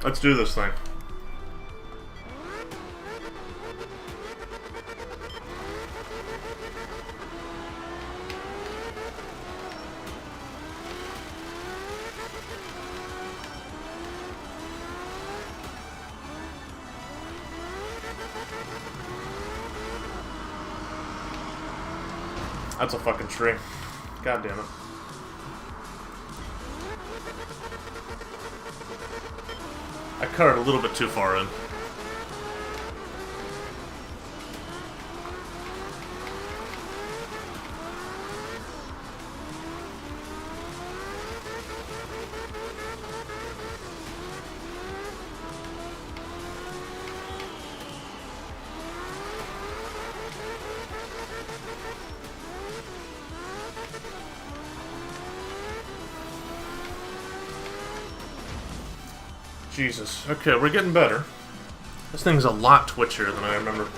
Let's do this thing. That's a fucking tree. God damn it. I cut it a little bit too far in. Jesus. Okay, we're getting better. This thing's a lot twitchier than I remember.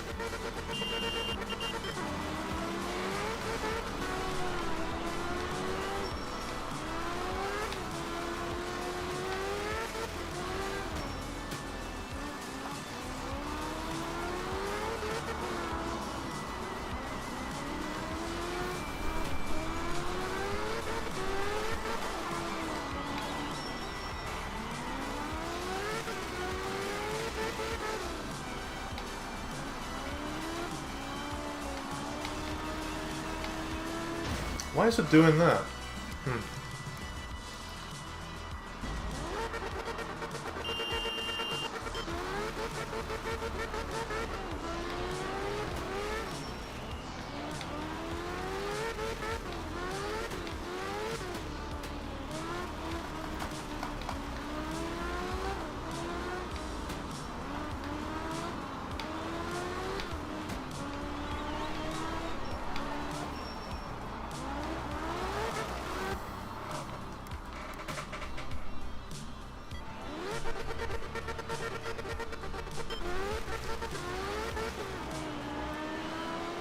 Why is it doing that?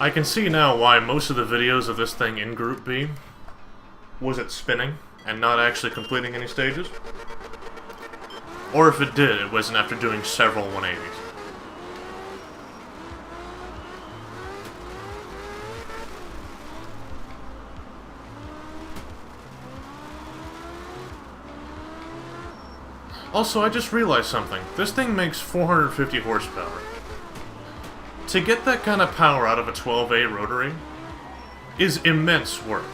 I can see now why most of the videos of this thing in Group B was it spinning and not actually completing any stages. Or if it did, it wasn't after doing several 180s. Also, I just realized something. This thing makes 450 horsepower. To get that kind of power out of a 12A rotary is immense work.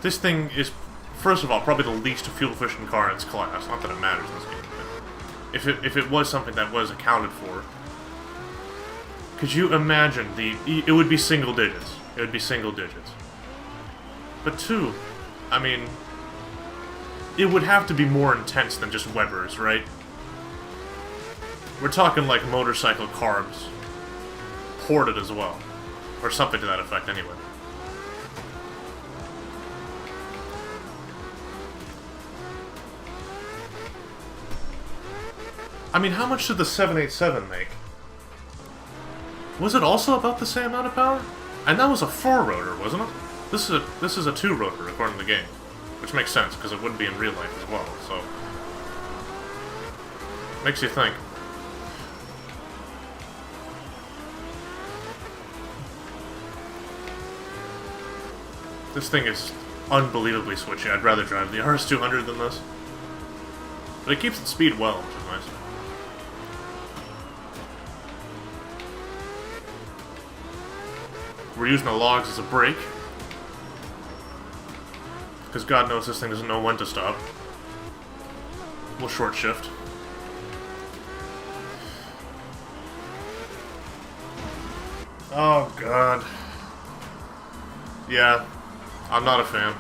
This thing is, first of all, probably the least fuel-efficient car in its class. Not that it matters in this game, but if it was something that was accounted for, could you imagine it would be single digits. It would be single digits. But two, I mean, it would have to be more intense than just Webers, right? We're talking like motorcycle carbs. Ported as well. Or something to that effect, anyway. I mean, how much did the 787 make? Was it also about the same amount of power? And that was a 4-rotor, wasn't it? This is a 2-rotor, according to the game. Which makes sense, because it wouldn't be in real life as well, so... Makes you think. This thing is unbelievably switchy. I'd rather drive the RS200 than this. But it keeps its speed well, which is nice. We're using the logs as a brake. Because God knows this thing doesn't know when to stop. We'll short shift. Oh, God. Yeah. I'm not a fan.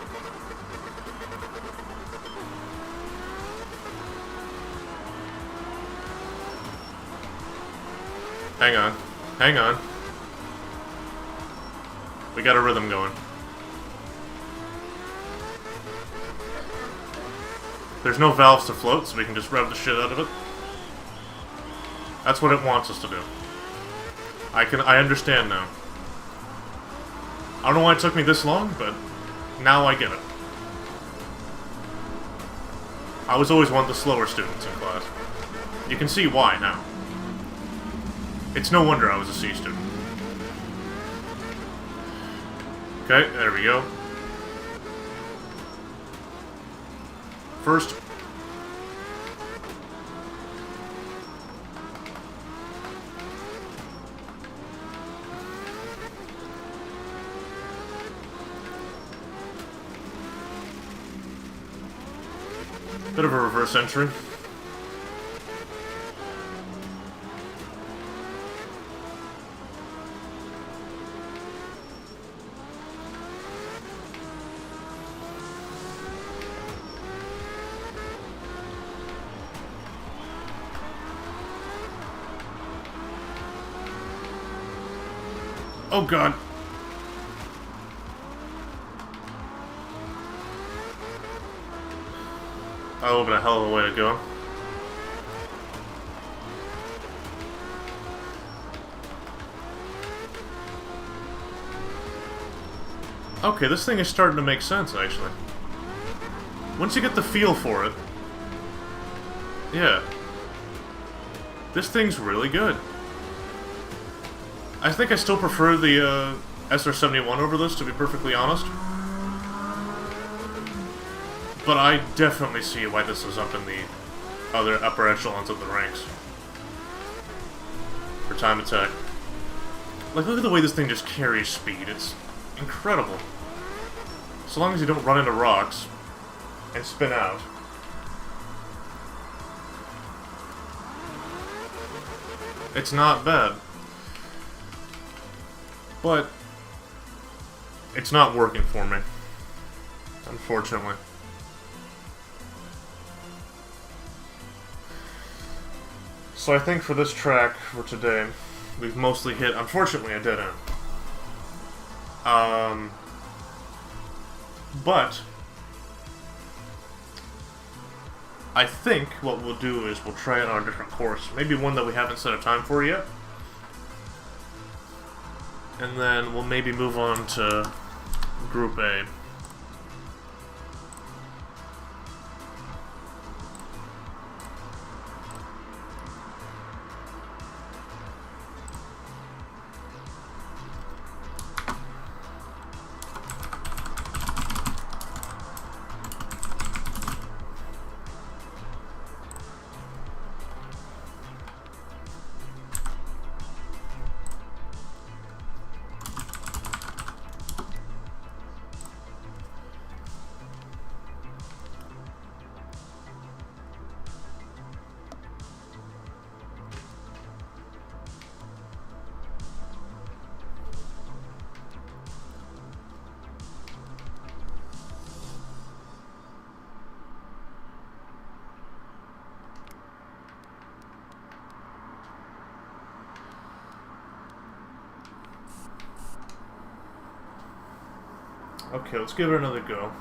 Hang on. Hang on. We got a rhythm going. There's no valves to float, so we can just rev the shit out of it. That's what it wants us to do. I understand now. I don't know why it took me this long, but now I get it. I was always one of the slower students in class. You can see why now. It's no wonder I was a C student. Okay, there we go. First. Bit of a reverse entry. Oh God. That would have been a hell of a way to go. Okay, this thing is starting to make sense, actually. Once you get the feel for it... Yeah. This thing's really good. I think I still prefer the SR-71 over this, to be perfectly honest. But I definitely see why this is up in the other upper echelons of the ranks. For time attack. Like, look at the way this thing just carries speed. It's incredible. So long as you don't run into rocks and spin out. It's not bad. But it's not working for me, unfortunately. So I think for this track for today, we've mostly hit, unfortunately, a dead end. But I think what we'll do is we'll try it on a different course. Maybe one that we haven't set a time for yet. And then we'll maybe move on to Group A. Okay, let's give it another go.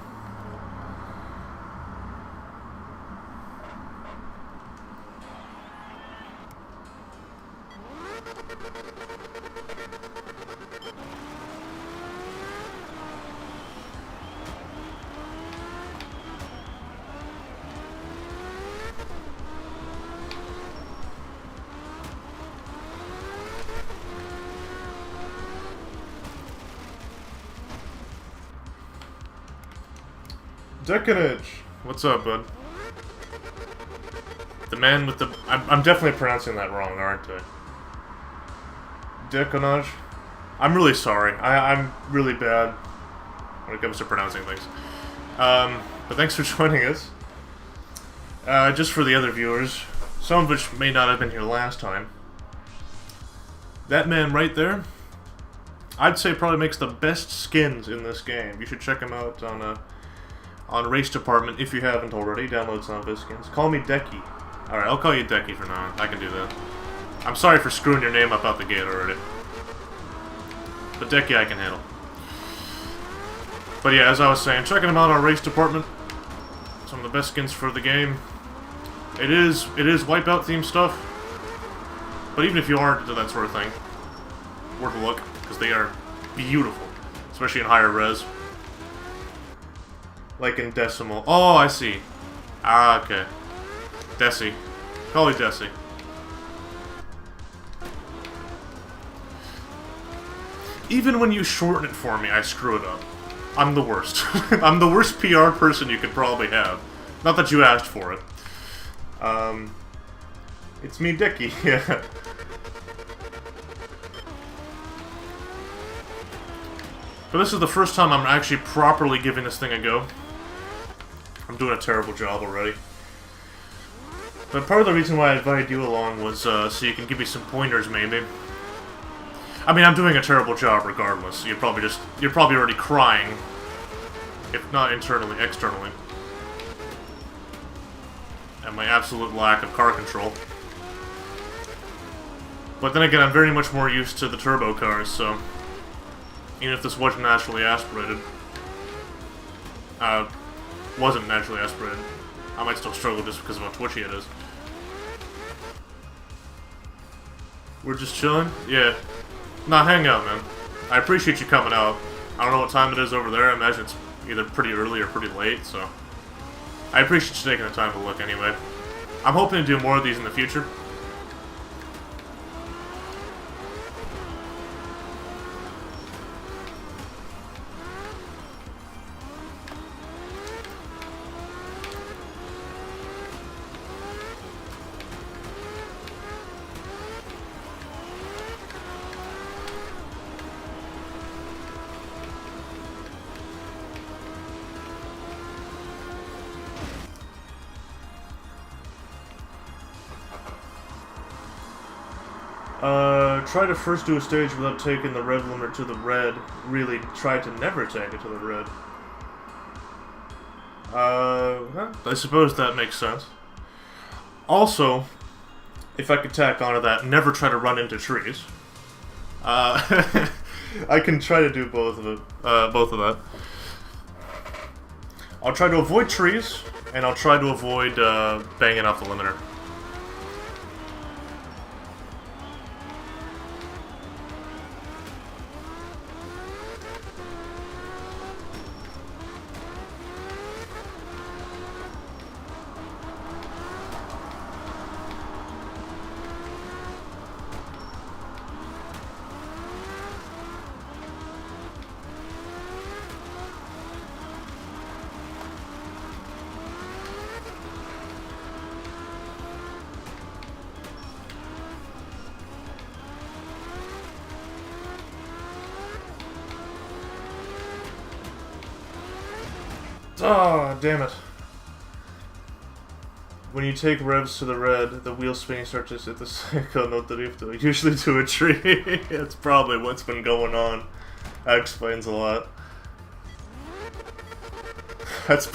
Decadage! What's up, bud? The man with the... I'm definitely pronouncing that wrong, aren't I? Deconage? I'm really sorry. I'm really bad when it comes to pronouncing things. But thanks for joining us. Just for the other viewers, some of which may not have been here last time. That man right there, I'd say probably makes the best skins in this game. You should check him out on Race Department if you haven't already. Download some of his skins. Call me Decky. Alright, I'll call you Decky for now. I can do that. I'm sorry for screwing your name up out the gate already. But Decky I can handle. But yeah, as I was saying, checking him out on Race Department. Some of the best skins for the game. It is Wipeout themed stuff. But even if you aren't into that sort of thing, worth a look, because they are beautiful. Especially in higher res. Like in Decimal. Oh, I see. Ah, okay. Desi. Call me Desi. Even when you shorten it for me, I screw it up. I'm the worst. I'm the worst PR person you could probably have. Not that you asked for it. It's me, Dickie. Yeah. But this is the first time I'm actually properly giving this thing a go. I'm doing a terrible job already. But part of the reason why I invited you along was so you can give me some pointers, maybe. I mean, I'm doing a terrible job regardless. You're probably already crying. If not internally, externally. At my absolute lack of car control. But then again, I'm very much more used to the turbo cars, so... Even if this wasn't naturally aspirated... wasn't naturally aspirated. I might still struggle just because of how twitchy it is. We're just chilling? Yeah. Nah, hang out, man. I appreciate you coming out. I don't know what time it is over there. I imagine it's either pretty early or pretty late, so I appreciate you taking the time to look anyway. I'm hoping to do more of these in the future. Try to first do a stage without taking the rev limiter to the red. Really try to never take it to the red. I suppose that makes sense. Also, if I could tack onto that, never try to run into trees. I can try to do both of it. Both of that. I'll try to avoid trees, and I'll try to avoid banging off the limiter. Oh, damn it. When you take revs to the red, the wheel spinning starts to hit the cycle, not the drifto. Usually to a tree. That's probably what's been going on. That explains a lot. That's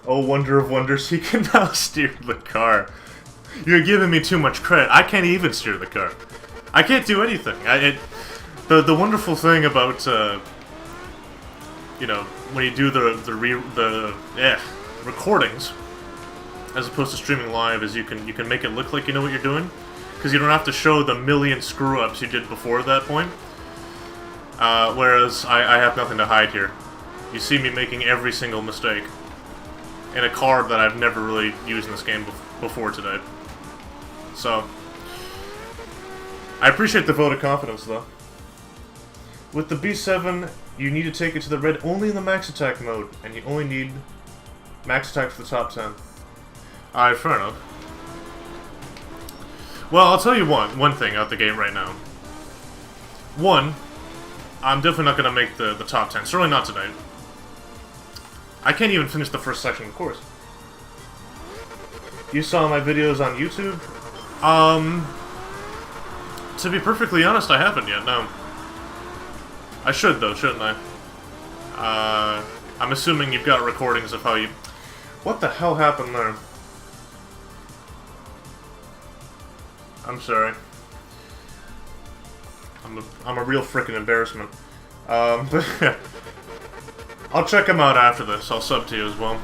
oh, wonder of wonders, he can now steer the car. You're giving me too much credit. I can't even steer the car. I can't do anything. The wonderful thing about, you know, when you do the recordings, as opposed to streaming live, is you can make it look like you know what you're doing, because you don't have to show the million screw-ups you did before that point. Whereas I have nothing to hide here. You see me making every single mistake in a card that I've never really used in this game before today. So, I appreciate the vote of confidence, though. With the B7, you need to take it to the red only in the max attack mode, and you only need max attack for the top 10. Alright, fair enough. Well, I'll tell you one thing out the gate right now. One, I'm definitely not going to make the top 10. Certainly not tonight. I can't even finish the first section of the course. You saw my videos on YouTube? To be perfectly honest, I haven't yet, no. I should, though, shouldn't I? I'm assuming you've got recordings of how you... What the hell happened there? I'm sorry. I'm a real frickin' embarrassment. But I'll check them out after this. I'll sub to you as well.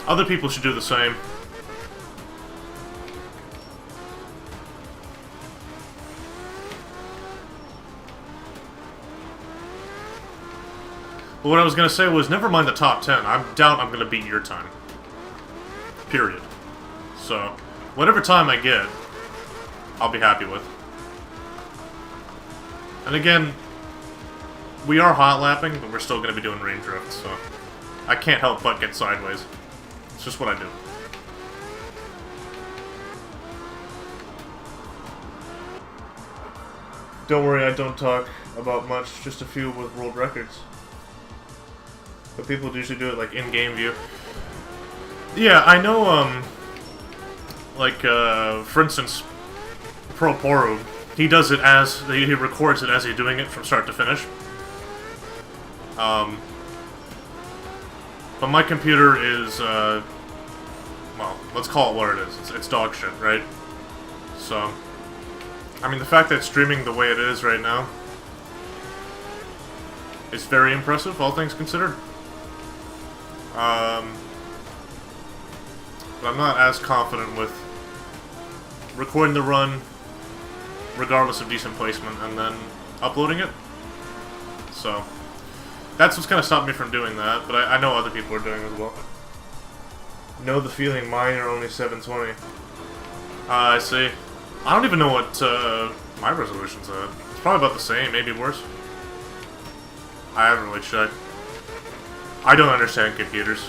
Other people should do the same. But what I was going to say was, never mind the top 10. I doubt I'm going to beat your time. Period. So, whatever time I get, I'll be happy with. And again, we are hot lapping, but we're still going to be doing rain drift, so I can't help but get sideways. It's just what I do. Don't worry, I don't talk about much, just a few with world records. But people usually do it like in-game view. Yeah, I know, for instance, Pro Poru, he does it as, he records it as he's doing it from start to finish. But my computer is, well, let's call it what it is. It's dog shit, right? So, I mean, the fact that it's streaming the way it is right now is very impressive, all things considered. But I'm not as confident with recording the run, regardless of decent placement, and then uploading it. So, that's what's kind of stopped me from doing that, but I know other people are doing it as well. Know the feeling, mine are only 720. I see. I don't even know what my resolution's at. It's probably about the same, maybe worse. I haven't really checked. I don't understand computers.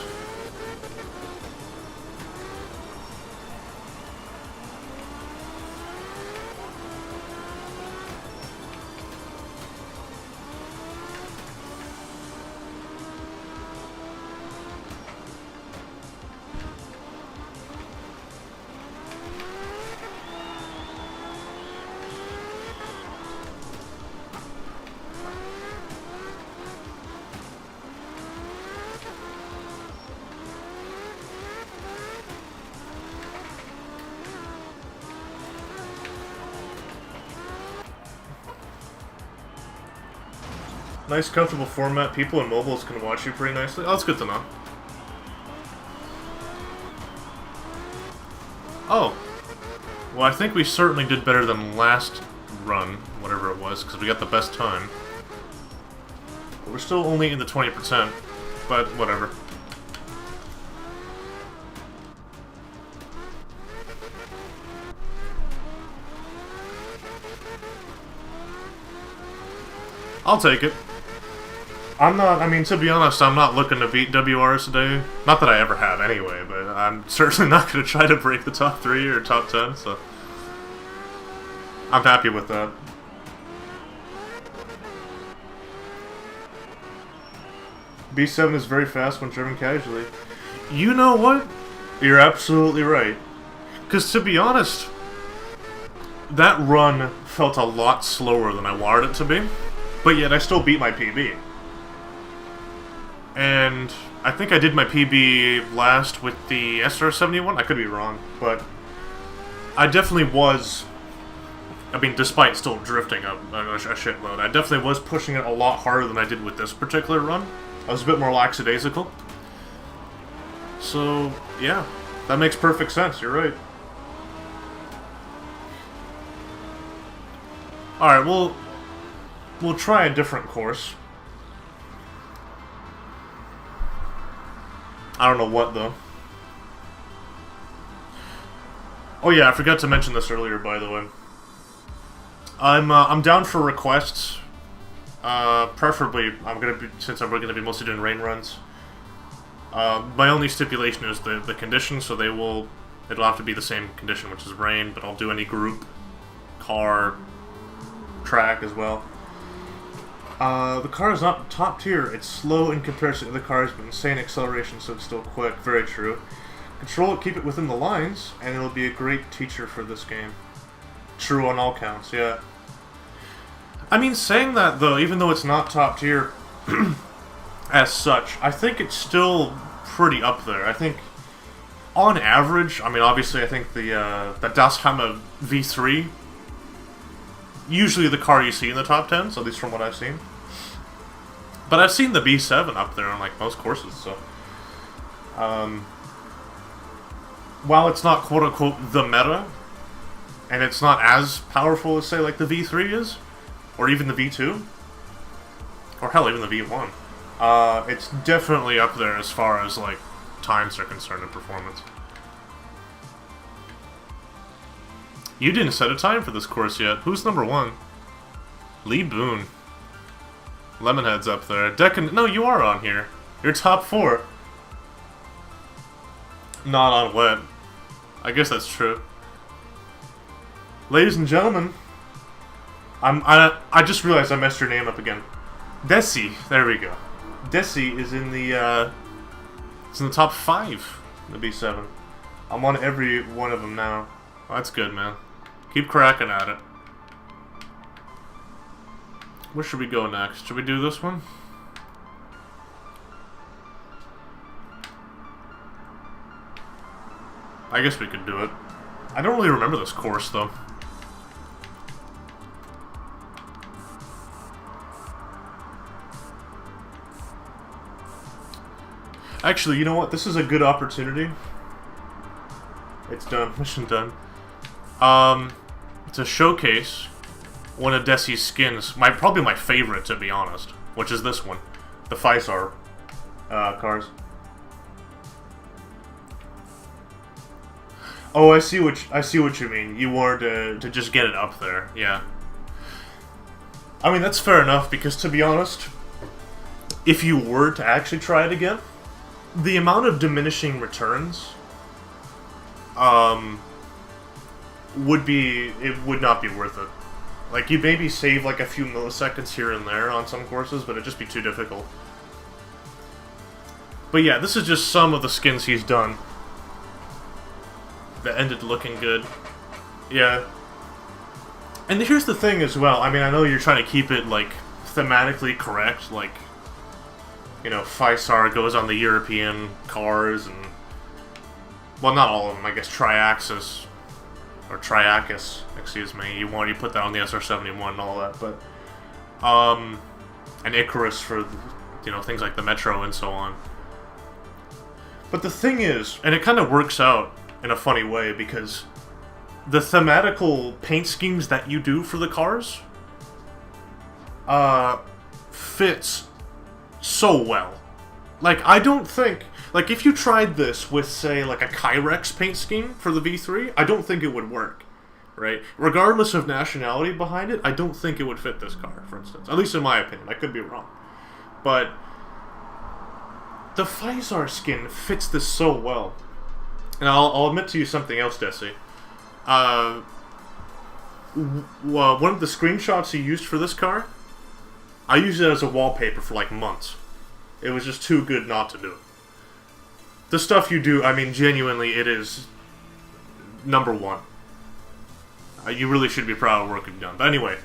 Nice, comfortable format. People in mobiles can watch you pretty nicely. Oh, that's good to know. Oh. Well, I think we certainly did better than last run, whatever it was, because we got the best time. But we're still only in the 20%, but whatever. I'll take it. I mean, to be honest, I'm not looking to beat WRs today. Not that I ever have anyway, but I'm certainly not going to try to break the top 3 or top 10, so I'm happy with that. B7 is very fast when driven casually. You know what? You're absolutely right. Because to be honest, that run felt a lot slower than I wanted it to be, but yet I still beat my PB. And I think I did my PB last with the SR-71. I could be wrong, but I definitely was, I mean, despite still drifting a shitload, I definitely was pushing it a lot harder than I did with this particular run. I was a bit more lackadaisical. So, yeah, that makes perfect sense. You're right. Alright, we'll try a different course. I don't know what, though. Oh yeah, I forgot to mention this earlier, by the way. I'm down for requests. Preferably, since I'm gonna be mostly doing rain runs. My only stipulation is the condition, so it'll have to be the same condition, which is rain, but I'll do any group, car, track as well. The car is not top tier. It's slow in comparison to the cars, but insane acceleration, so it's still quick. Very true. Control it, keep it within the lines, and it'll be a great teacher for this game. True on all counts, yeah. I mean, saying that, though, even though it's not top tier as such, I think it's still pretty up there. I think, on average, I mean, obviously, I think the Das Hammer V3, usually the car you see in the top 10s, at least from what I've seen. But I've seen the B7 up there on, like, most courses, so... while it's not quote-unquote the meta, and it's not as powerful as, say, like the V3 is, or even the V2, or hell, even the V1, it's definitely up there as far as, like, times are concerned and performance. You didn't set a time for this course yet. Who's number 1? Lee Boone. Lemonhead's up there. No, you are on here. You're top 4. Not on wet. I guess that's true. Ladies and gentlemen, I just realized I messed your name up again. Desi. There we go. Desi is in the it's in the top 5 in the B7. I'm on every one of them now. Well, that's good, man. Keep cracking at it. Where should we go next? Should we do this one? I guess we could do it. I don't really remember this course, though. Actually, you know what? This is a good opportunity. It's done. Mission done. To showcase one of Desi's skins. Probably my favorite, to be honest. Which is this one. The Phisar cars. Oh, I see what you mean. You wanted to just get it up there, yeah. I mean, that's fair enough, because to be honest, if you were to actually try it again, the amount of diminishing returns, would not be worth it. Like, you'd maybe save like a few milliseconds here and there on some courses, but it'd just be too difficult. But yeah, this is just some of the skins he's done that ended looking good. Yeah. And here's the thing as well. I mean, I know you're trying to keep it, like, thematically correct. Like, you know, Phisar goes on the European cars and... Well, not all of them. I guess Triaxis. Or Triacus, excuse me. You put that on the SR-71 and all that, but... and Icarus for, you know, things like the Metro and so on. But the thing is, and it kind of works out in a funny way, because the thematical paint schemes that you do for the cars fits so well. Like, I don't think... Like, if you tried this with, say, like a Kyrex paint scheme for the V3, I don't think it would work, right? Regardless of nationality behind it, I don't think it would fit this car, for instance. At least in my opinion. I could be wrong. But the Phisar skin fits this so well. And I'll admit to you something else, Desi. One of the screenshots he used for this car, I used it as a wallpaper for like months. It was just too good not to do it. The stuff you do, I mean, genuinely, it is number one. You really should be proud of work you've done. But anyway,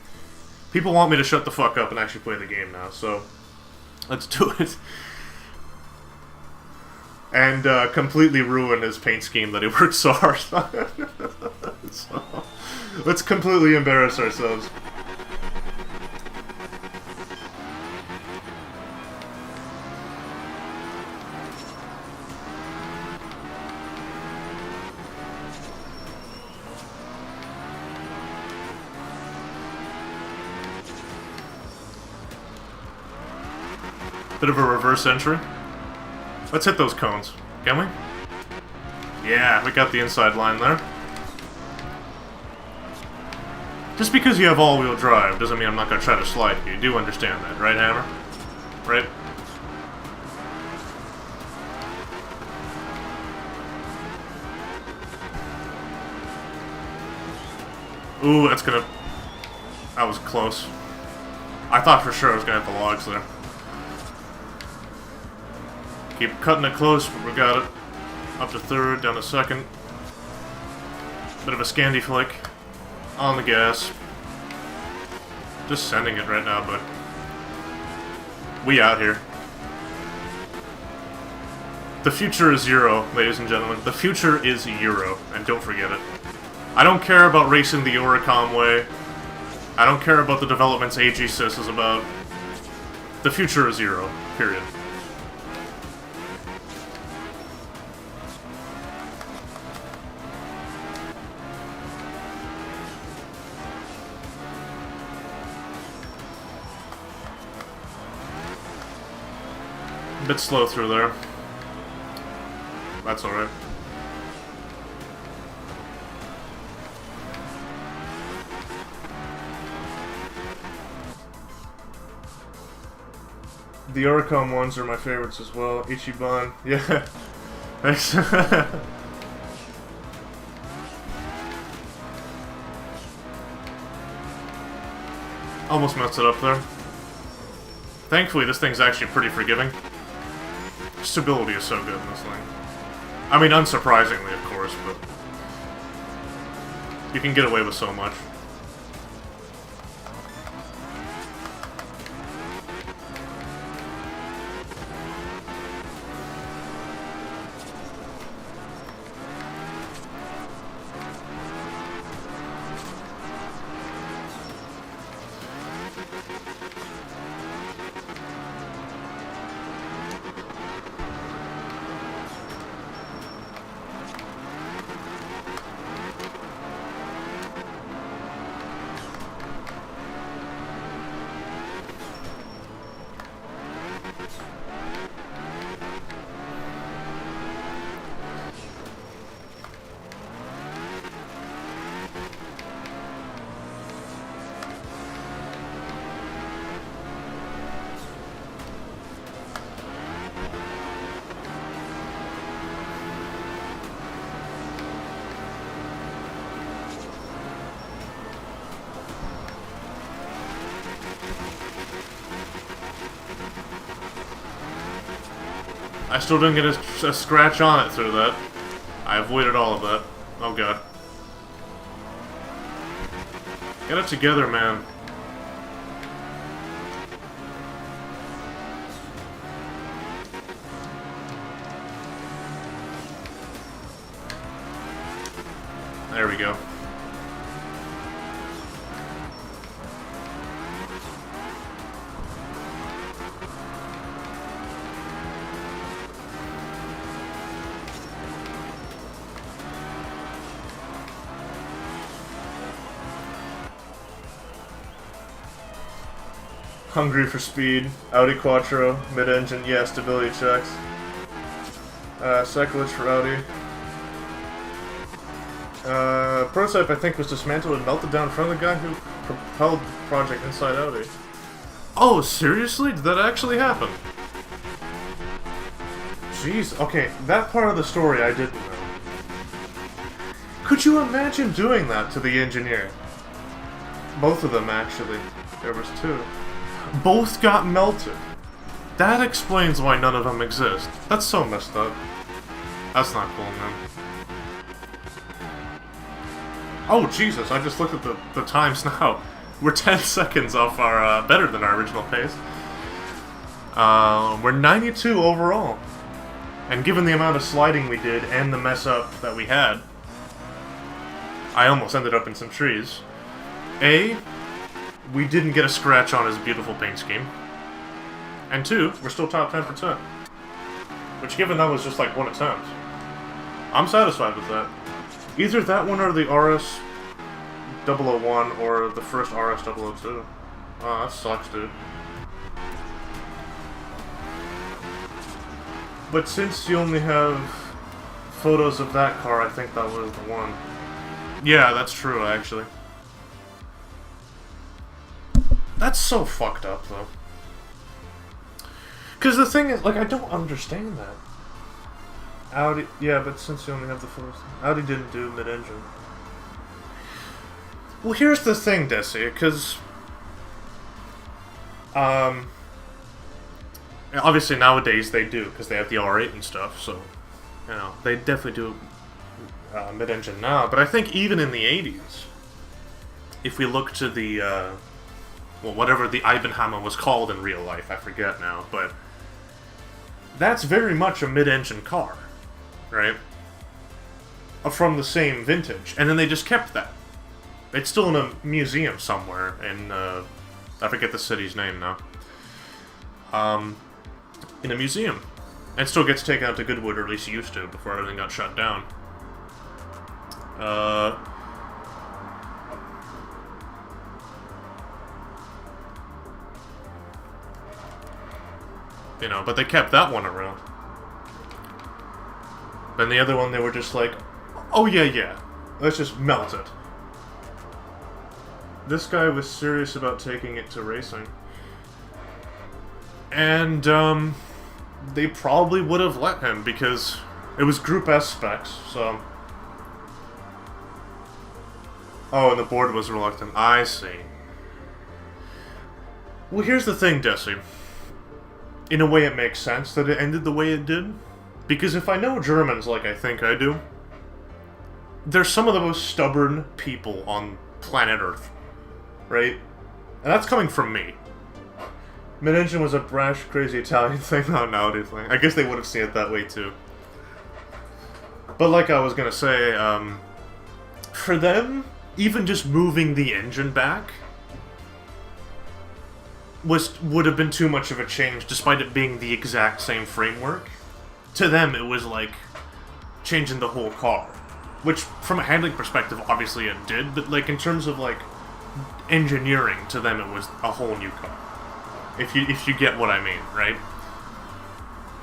people want me to shut the fuck up and actually play the game now, so let's do it. And completely ruin his paint scheme that he worked so hard on. So, let's completely embarrass ourselves. Bit of a reverse entry. Let's hit those cones, can we? Yeah, we got the inside line there. Just because you have all-wheel drive doesn't mean I'm not going to try to slide you. You do understand that, right, Hammer? Right? Ooh, that's gonna... That was close. I thought for sure I was going to hit the logs there. Keep cutting it close, but we got it. Up to third, down to second. Bit of a Scandi flick. On the gas. Just sending it right now, but we out here. The future is Euro, ladies and gentlemen. The future is Euro, and don't forget it. I don't care about racing the Oricom way. I don't care about the developments AGSys is about. The future is Euro, period. A bit slow through there. That's alright. The Oricom ones are my favorites as well. Ichiban. Yeah. Thanks. Almost messed it up there. Thankfully, this thing's actually pretty forgiving. Stability is so good in this thing. I mean, unsurprisingly, of course, but you can get away with so much. I still didn't get a scratch on it through that. I avoided all of that. Oh god. Get it together, man. There we go. Hungry for speed. Audi Quattro. Mid-engine, yeah, stability checks. Cyclage for Audi. Prototype, I think, was dismantled and melted down in front of the guy who propelled the project inside Audi. Oh, seriously? Did that actually happen? Jeez, okay, that part of the story I didn't know. Could you imagine doing that to the engineer? Both of them, actually. There was two. Both got melted. That explains why none of them exist. That's so messed up. That's not cool, man. Oh, Jesus, I just looked at the times now. We're 10 seconds off our, better than our original pace. We're 92 overall. And given the amount of sliding we did and the mess up that we had, I almost ended up in some trees. We didn't get a scratch on his beautiful paint scheme. And 2, we're still top 10%. Which, given that was just like one attempt, I'm satisfied with that. Either that one or the RS-001 or the first RS-002. Oh, that sucks, dude. But since you only have photos of that car, I think that was the one. Yeah, that's true, actually. That's so fucked up, though. Because the thing is, like, I don't understand that. Audi, yeah, but since you only have the photos, Audi didn't do mid-engine. Well, here's the thing, Desi, because obviously nowadays they do, because they have the R8 and stuff, so, you know, they definitely do mid-engine now. But I think even in the 80s, if we look to the, well, whatever the Ibenhammer was called in real life, I forget now, but that's very much a mid-engine car, right? From the same vintage, and then they just kept that. It's still in a museum somewhere in, I forget the city's name now. In a museum. And still gets taken out to Goodwood, or at least used to, before everything got shut down. You know, but they kept that one around. Then the other one, they were just like, oh yeah, let's just melt it. This guy was serious about taking it to racing. And, they probably would have let him, because it was Group S specs, so... Oh, and the board was reluctant. I see. Well, here's the thing, Desi. In a way, it makes sense that it ended the way it did. Because if I know Germans like I think I do, they're some of the most stubborn people on planet Earth. Right? And that's coming from me. Mid-engine was a brash, crazy Italian thing, not an Audi thing. I guess they would have seen it that way too. But like I was gonna say, for them, even just moving the engine back would have been too much of a change, despite it being the exact same framework. To them, it was like changing the whole car. Which, from a handling perspective, obviously it did, but like in terms of like engineering, to them it was a whole new car. If you get what I mean, right?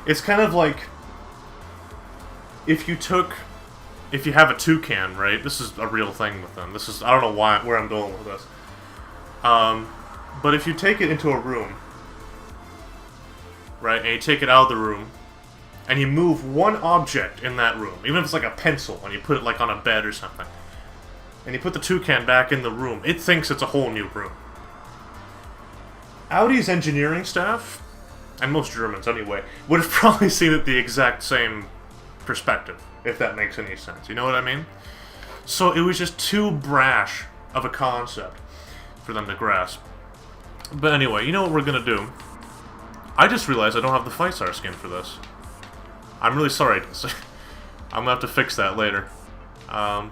It's kind of like if you have a Toucan, right? This is a real thing with them. This is, I don't know where I'm going with this. But if you take it into a room, right, and you take it out of the room, and you move one object in that room, even if it's like a pencil, and you put it like on a bed or something, and you put the Toucan back in the room, it thinks it's a whole new room. Audi's engineering staff and most Germans anyway, would have probably seen it the exact same perspective, if that makes any sense. You know what I mean? So it was just too brash of a concept for them to grasp. But anyway, you know what we're gonna do? I just realized I don't have the Physaur skin for this. I'm really sorry. I'm gonna have to fix that later. But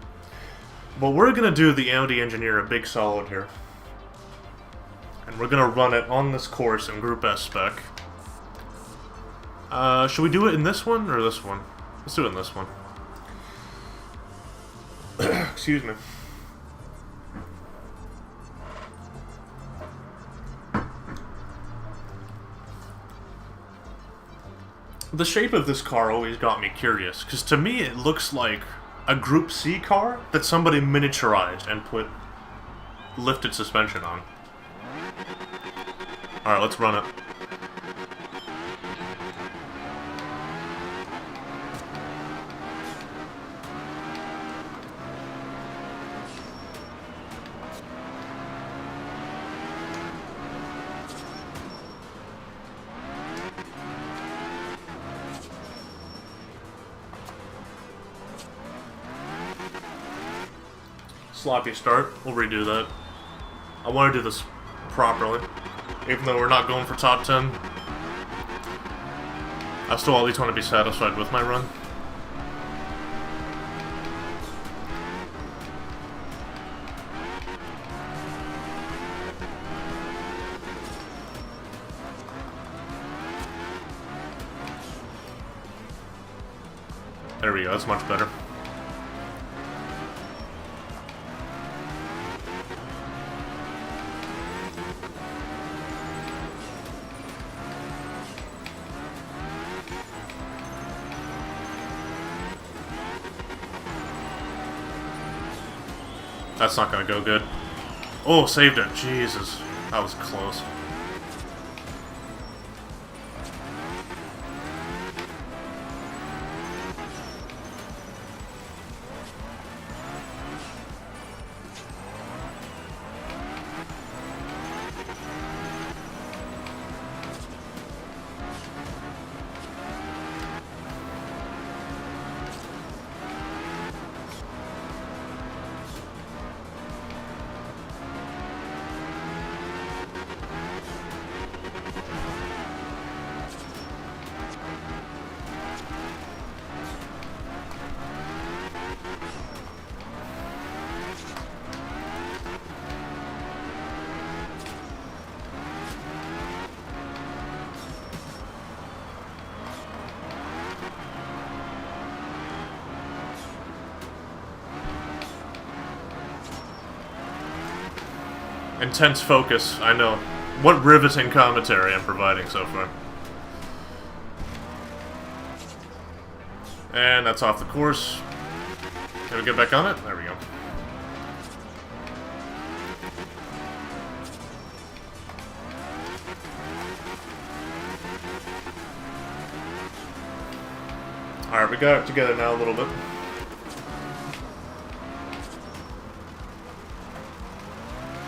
we're gonna do the Audi Engineer a big solid here. And we're gonna run it on this course in Group S spec. Should we do it in this one or this one? Let's do it in this one. Excuse me. The shape of this car always got me curious, because to me it looks like a Group C car that somebody miniaturized and put lifted suspension on. Alright, let's run it. Sloppy start. We'll redo that. I want to do this properly. Even though we're not going for top 10. I still at least want to be satisfied with my run. There we go, that's much better. That's not gonna go good. Oh, saved it. Jesus. That was close. Intense focus, I know. What riveting commentary I'm providing so far. And that's off the course. Can we get back on it? There we go. Alright, we got it together now a little bit.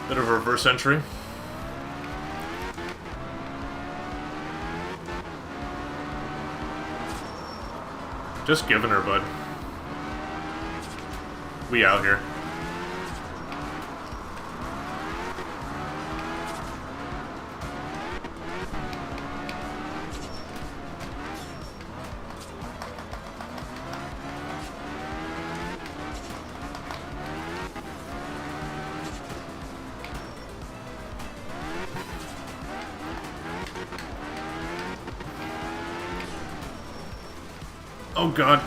Bit of a reverse entry. Just giving her, bud. We out here. Oh god.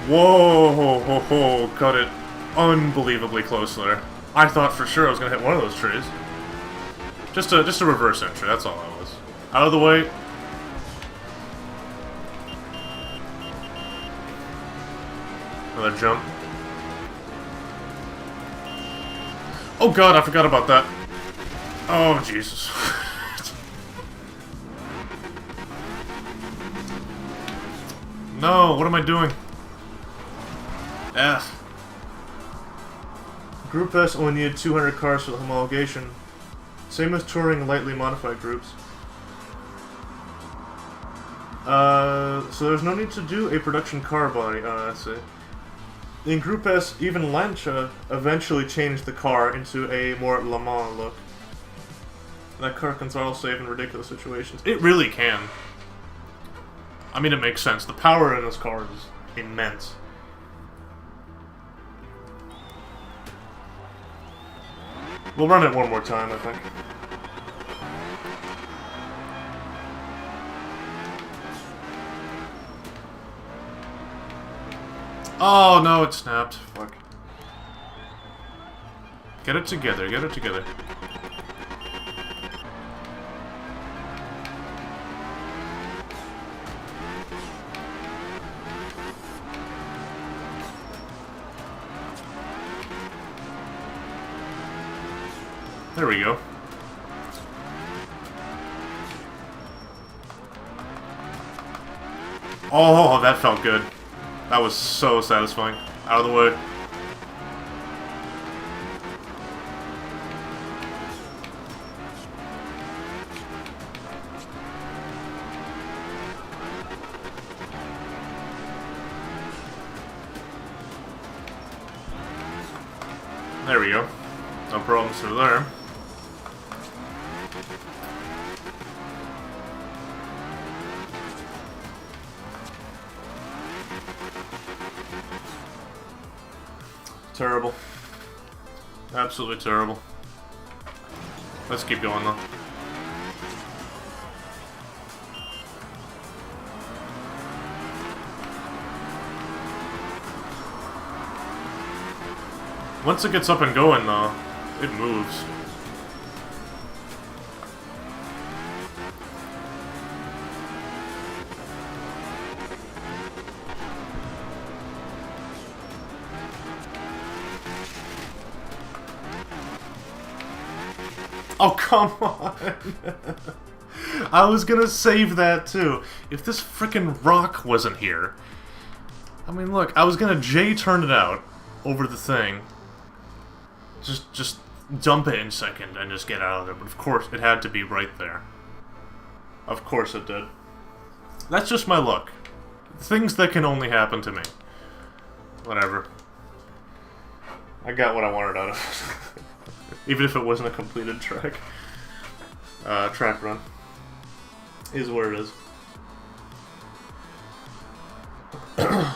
Whoa, ho, ho, ho, cut it unbelievably close there. I thought for sure I was gonna hit one of those trees. Just a reverse entry, that's all that was. Out of the way. Another jump. Oh god, I forgot about that. Oh Jesus. No, what am I doing? F. Group S only needed 200 cars for the homologation. Same as touring lightly modified groups. So there's no need to do a production car body, that's it. In Group S, even Lancia eventually changed the car into a more Le Mans look. That car can throttle safe in ridiculous situations. It really can. I mean, it makes sense. The power in this car is immense. We'll run it one more time, I think. Oh, no, it snapped. Fuck. Get it together, get it together. There we go. Oh, that felt good. That was so satisfying. Out of the way. There we go. No problems through there. Terrible. Absolutely terrible. Let's keep going though. Once it gets up and going though, it moves. Oh, come on! I was gonna save that, too. If this frickin' rock wasn't here... I mean, look, I was gonna J-turn it out over the thing. Just dump it in second and just get out of there. But of course, it had to be right there. Of course it did. That's just my luck. Things that can only happen to me. Whatever. I got what I wanted out of it. Even if it wasn't a completed track. Track run. Is where it is. I'll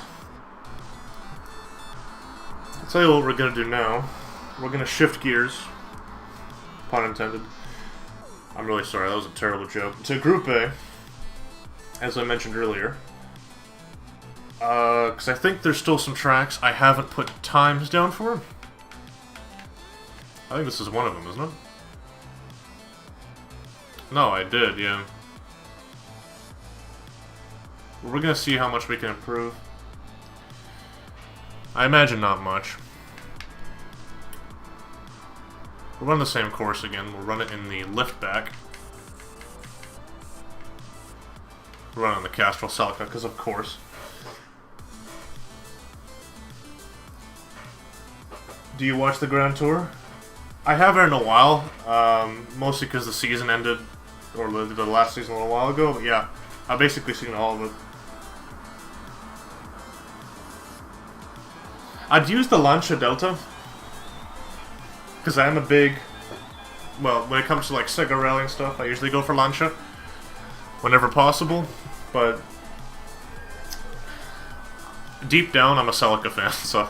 tell you what we're gonna do now. We're gonna shift gears. Pun intended. I'm really sorry, that was a terrible joke. To Group A. As I mentioned earlier. Because I think there's still some tracks I haven't put times down for. I think this is one of them, isn't it? No, I did, yeah. We're gonna see how much we can improve. I imagine not much. We'll run the same course again. We'll run it in the lift back. We'll run on the Castrol Salca, because of course. Do you watch the Grand Tour? I haven't in a while, mostly because the season ended, or the last season a little while ago, but yeah, I've basically seen all of it. I'd use the Lancia Delta, because I'm a big, well, when it comes to like Sega Rally and stuff, I usually go for Lancia, whenever possible, but deep down I'm a Celica fan, so...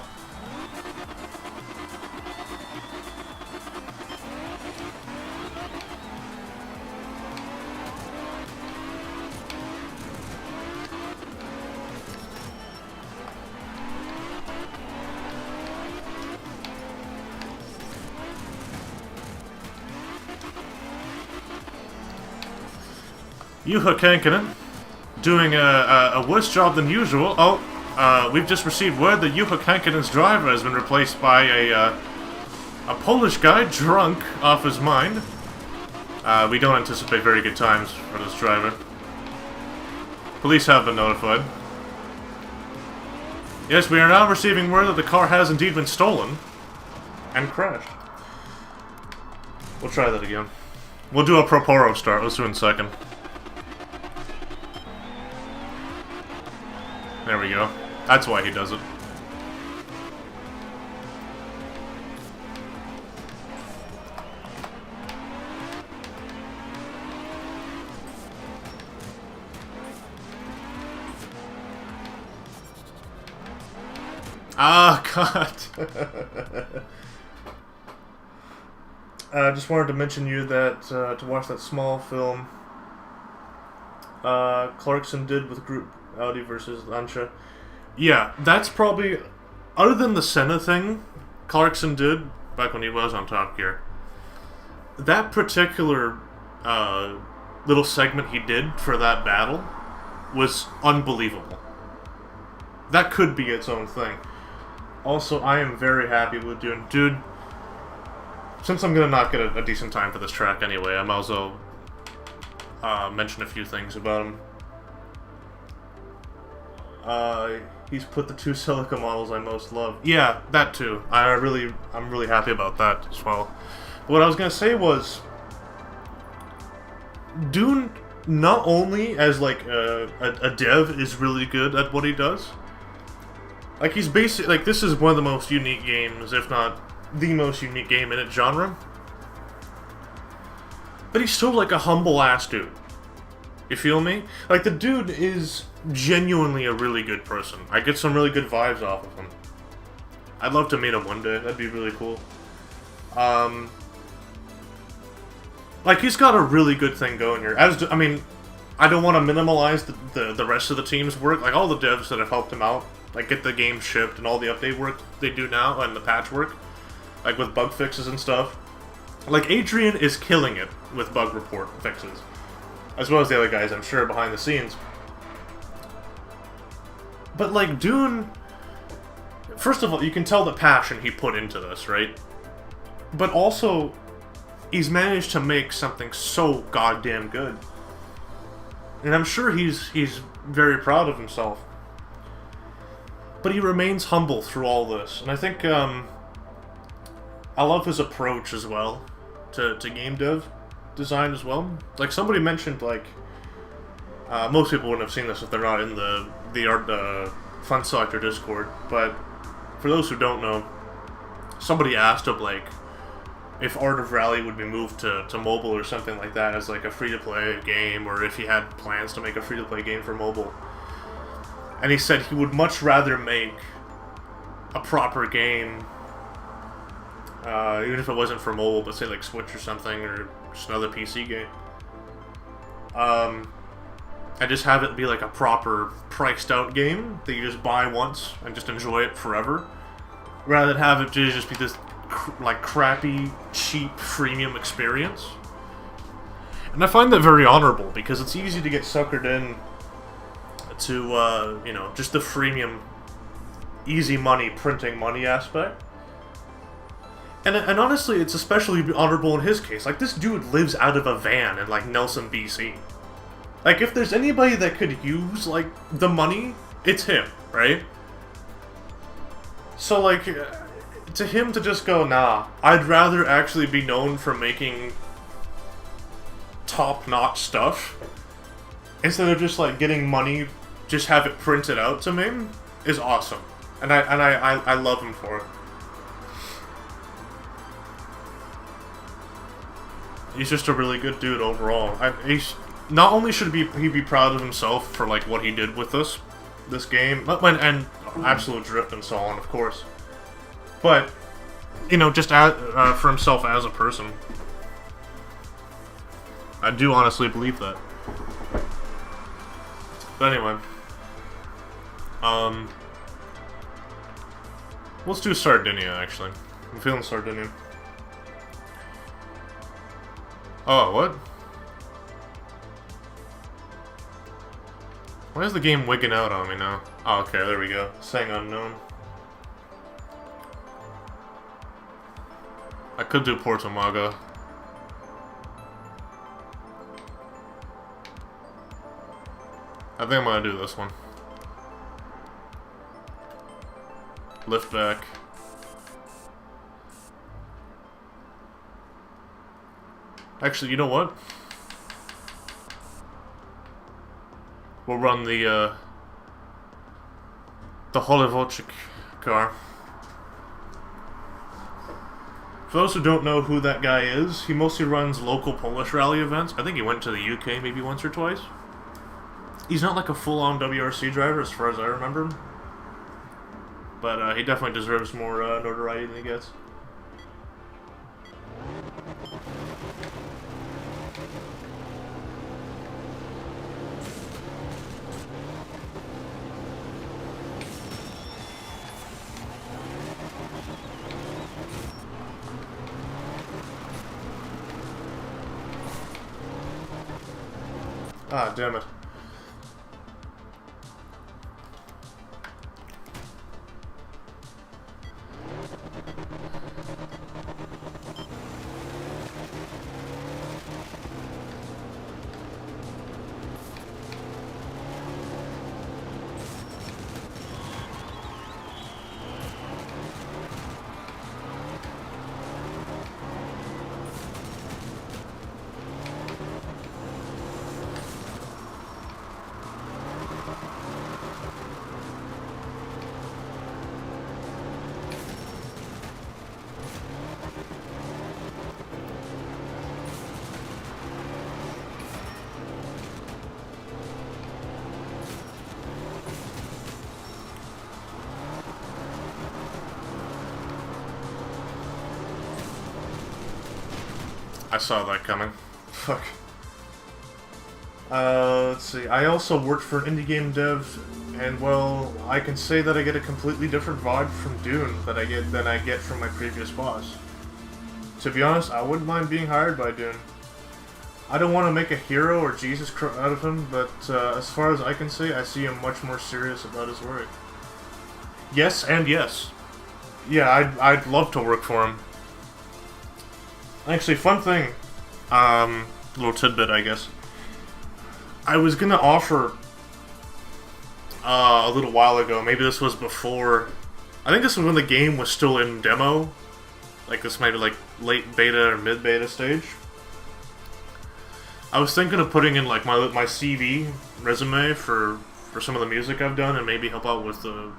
Juha Kankkunen, doing a worse job than usual. Oh, we've just received word that Juha Kankkunen's driver has been replaced by a Polish guy drunk off his mind. We don't anticipate very good times for this driver. Police have been notified. Yes, we are now receiving word that the car has indeed been stolen and crashed. We'll try that again. We'll do a Proporo start. Let's do it in second. There we go. That's why he does it. Ah, God. I just wanted to mention you that to watch that small film Clarkson did with Group Audi versus Lancia. Yeah, that's probably, other than the Senna thing Clarkson did back when he was on Top Gear, that particular little segment he did for that battle was unbelievable. That could be its own thing. Also, I am very happy with Dune. Dude, since I'm gonna not get a decent time for this track anyway, I might as well mention a few things about him. He's put the 2 Celica models I most love. Yeah, that too. I'm really happy about that as well. But what I was gonna say was, Dune, not only as like a dev, is really good at what he does. Like, he's basically, like, this is one of the most unique games, if not the most unique game in its genre. But he's still, like, a humble-ass dude. You feel me? Like, the dude is genuinely a really good person. I get some really good vibes off of him. I'd love to meet him one day. That'd be really cool. Like, he's got a really good thing going here. I mean, I don't want to minimize the rest of the team's work. Like, all the devs that have helped him out, like, get the game shipped and all the update work they do now and the patch work, like with bug fixes and stuff. Like, Adrian is killing it with bug report fixes, as well as the other guys, I'm sure, behind the scenes. But, like, Dune, first of all, you can tell the passion he put into this, right? But also, he's managed to make something so goddamn good. And I'm sure he's very proud of himself. But he remains humble through all this. And I think, I love his approach as well to game dev design as well. Like, somebody mentioned, like, most people wouldn't have seen this if they're not in the Art Fun Selector Discord, but for those who don't know, somebody asked him, like, if Art of Rally would be moved to mobile or something like that as, like, a free-to-play game, or if he had plans to make a free-to-play game for mobile. And he said he would much rather make a proper game, even if it wasn't for mobile, but say like Switch or something, or just another PC game. And just have it be like a proper priced out game that you just buy once and just enjoy it forever, rather than have it just be this like crappy, cheap, freemium experience. And I find that very honorable, because it's easy to get suckered in to, you know, just the freemium, easy money, printing money aspect. And honestly, it's especially honorable in his case. Like, this dude lives out of a van in, like, Nelson, BC. Like, if there's anybody that could use, like, the money, it's him, right? So, like, to him to just go, nah, I'd rather actually be known for making top-notch stuff, instead of just, like, getting money, just have it printed out to me, is awesome. And I love him for it. He's just a really good dude overall. He's, not only should he be proud of himself for, like, what he did with this game, and Absolute Drift and so on, of course, but, you know, just for himself as a person. I do honestly believe that. But anyway, let's do Sardinia, actually. I'm feeling Sardinia. Oh, what? Why is the game wigging out on me now? Oh, okay, there we go. Saying unknown. I could do Portomaga. I think I'm gonna do this one. Lift back. Actually, you know what? We'll run the the Holovolchik car. For those who don't know who that guy is, he mostly runs local Polish rally events. I think he went to the UK maybe once or twice. He's not like a full-on WRC driver as far as I remember. But he definitely deserves more notoriety than he gets. Ah, damn it. I saw that coming. Fuck. Let's see. I also worked for an indie game dev, and well, I can say that I get a completely different vibe from Dune than I get from my previous boss. To be honest, I wouldn't mind being hired by Dune. I don't want to make a hero or Jesus out of him, but as far as I can say, I see him much more serious about his work. Yes, and yes. Yeah, I'd love to work for him. Actually, fun thing, little tidbit, I guess. I was gonna offer, a little while ago, maybe this was before, I think this was when the game was still in demo, like this might be like late beta or mid beta stage. I was thinking of putting in like my CV resume for some of the music I've done and maybe help out with the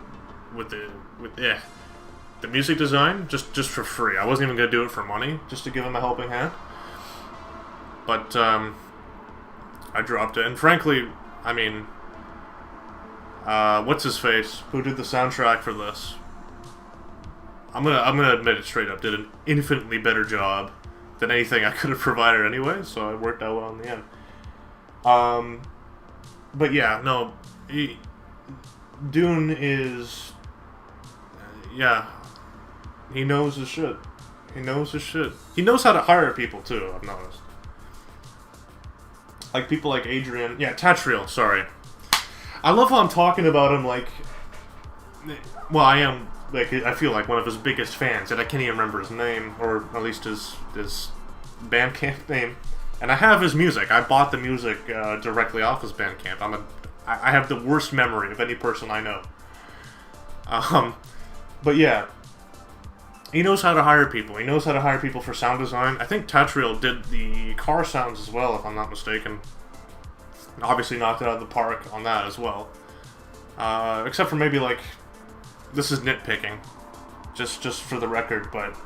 music design, just for free. I wasn't even going to do it for money, just to give him a helping hand. But, I dropped it. And frankly, I mean, what's-his-face, who did the soundtrack for this? I'm gonna admit it straight up, did an infinitely better job than anything I could have provided anyway, so it worked out well in the end. But yeah, no, Dune is... yeah. He knows his shit. He knows his shit. He knows how to hire people, too, I've noticed. Like, people like Adrian... yeah, Tatriel, sorry. I love how I'm talking about him like... well, I am, like, I feel like one of his biggest fans, and I can't even remember his name, or at least his Bandcamp name. And I have his music. I bought the music directly off his Bandcamp. I have the worst memory of any person I know. But yeah... he knows how to hire people. He knows how to hire people for sound design. I think Tatriel did the car sounds as well, if I'm not mistaken. Obviously knocked it out of the park on that as well. Except for maybe, like... this is nitpicking. Just for the record, but...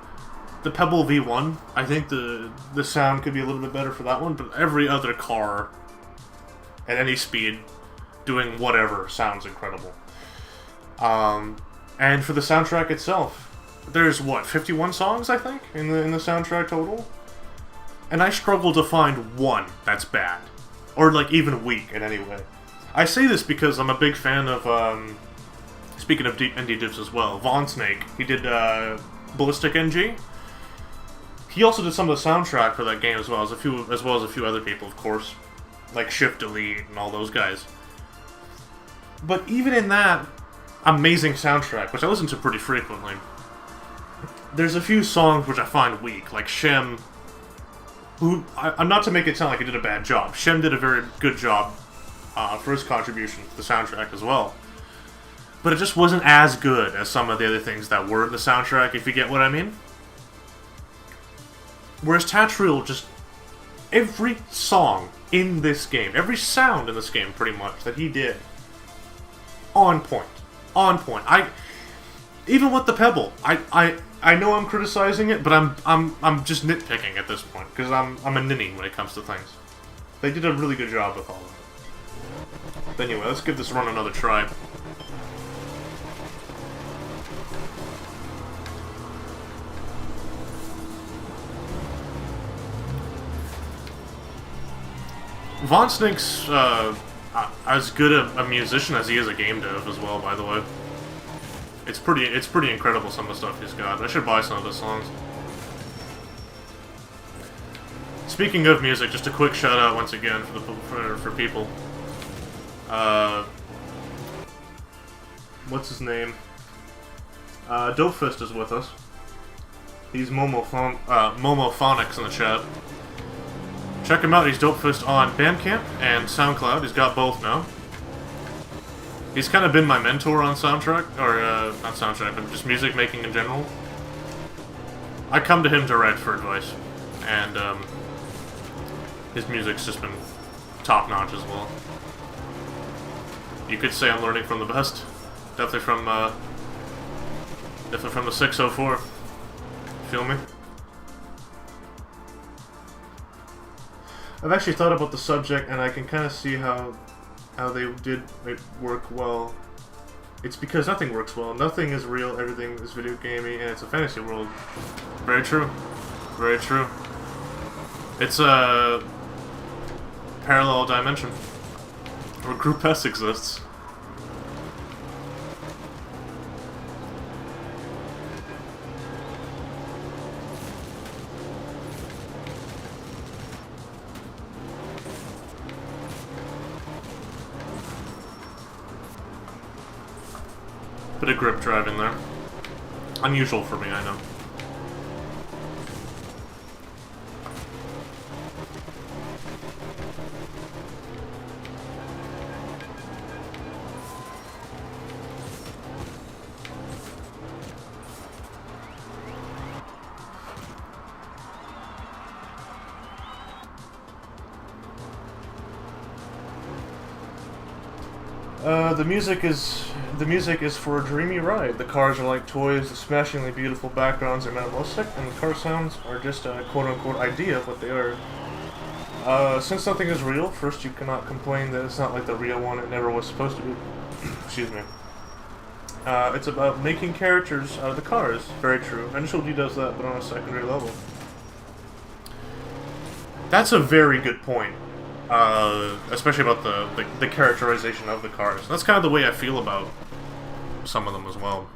the Pebble V1, I think the sound could be a little bit better for that one, but every other car at any speed doing whatever sounds incredible. And for the soundtrack itself... there's, what, 51 songs, I think, in the soundtrack total? And I struggle to find one that's bad. Or, like, even weak in any way. I say this because I'm a big fan of, speaking of indie divs as well, Von Snake. He did, Ballistic NG. He also did some of the soundtrack for that game as well as a few other people, of course. Like Shift Delete and all those guys. But even in that amazing soundtrack, which I listen to pretty frequently, there's a few songs which I find weak, like Shem, who, I'm not to make it sound like he did a bad job. Shem did a very good job for his contribution to the soundtrack as well. But it just wasn't as good as some of the other things that were in the soundtrack, if you get what I mean. Whereas Tatriel, just every song in this game, every sound in this game, pretty much, that he did, on point. on point. Even with the Pebble, I know I'm criticizing it, but I'm just nitpicking at this point because I'm a ninny when it comes to things. They did a really good job with all of it. But anyway, let's give this run another try. Von Snake's as good a musician as he is a game dev as well, by the way. It's pretty incredible, some of the stuff he's got. I should buy some of his songs. Speaking of music, just a quick shout out once again for people. What's his name? Dopefist is with us. He's Momophonics in the chat. Check him out. He's Dopefist on Bandcamp and SoundCloud. He's got both now. He's kind of been my mentor on soundtrack, or not soundtrack, but just music making in general. I come to him direct for advice, and his music's just been top notch as well. You could say I'm learning from the best. Definitely from the 604. Feel me? I've actually thought about the subject, and I can kind of see how they did it work well. It's because nothing works well. Nothing is real. Everything is video gamey, and it's a fantasy world. Very true. Very true. It's a parallel dimension where Group S exists. Bit of grip driving there. Unusual for me, I know. The music is for a dreamy ride. The cars are like toys, the smashingly beautiful backgrounds are minimalistic, and the car sounds are just a quote-unquote idea of what they are. Since nothing is real, first you cannot complain that it's not like the real one, it never was supposed to be. Excuse me. It's about making characters out of the cars. Very true. Initial D does that, but on a secondary level. That's a very good point. Especially about the characterization of the cars. That's kind of the way I feel about some of them as well.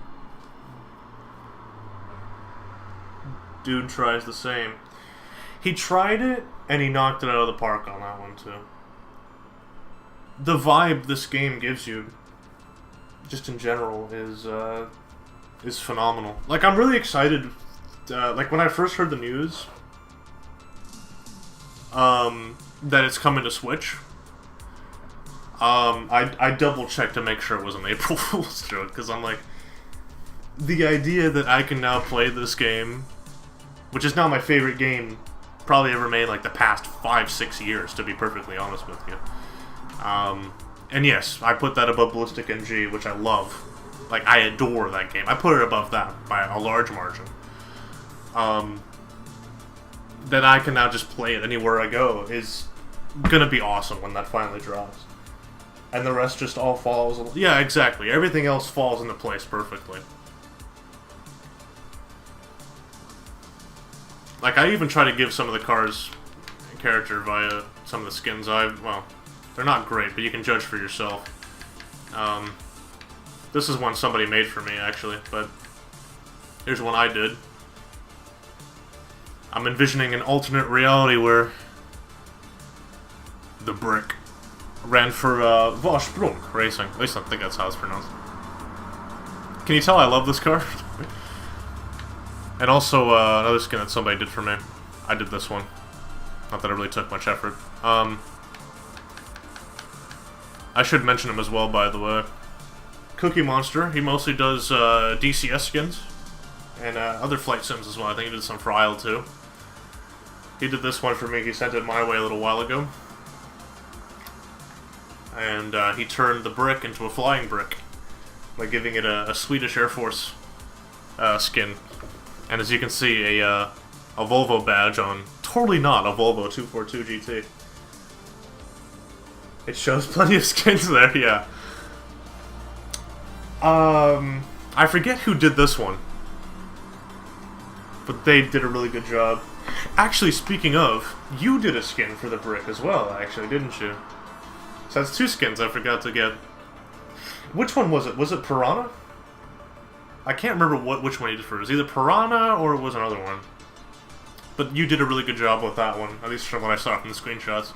Dude tries the same. He tried it, and he knocked it out of the park on that one, too. The vibe this game gives you, just in general, is phenomenal. Like, I'm really excited. Like, when I first heard the news, that it's coming to Switch, I double-checked to make sure it was an April Fool's joke, because I'm like, the idea that I can now play this game, which is now my favorite game probably ever made, like, the past 5-6 years, to be perfectly honest with you. And yes, I put that above Ballistic NG, which I love. Like, I adore that game. I put it above that by a large margin. That I can now just play it anywhere I go is gonna be awesome when that finally drops. And the rest just all falls... Yeah, exactly. Everything else falls into place perfectly. Like, I even try to give some of the cars character via some of the skins well, they're not great, but you can judge for yourself. This is one somebody made for me, actually, but here's one I did. I'm envisioning an alternate reality where the Brick ran for Vorsprung Racing. At least I think that's how it's pronounced. Can you tell I love this car? And also another skin that somebody did for me. I did this one. Not that it really took much effort. I should mention him as well, by the way. Cookie Monster. He mostly does DCS skins. And other flight sims as well. I think he did some for Isle too. He did this one for me. He sent it my way a little while ago. And he turned the Brick into a flying brick. by giving it a Swedish Air Force skin. And as you can see, a Volvo badge on totally not a Volvo 242 GT. It shows plenty of skins there, yeah. I forget who did this one, but they did a really good job. Actually, speaking of, you did a skin for the brick as well, actually, didn't you? So that's 2 skins I forgot to get. Which one was it? Was it Piranha? I can't remember which one you did for. It was either Piranha or it was another one. But you did a really good job with that one, at least from what I saw from the screenshots.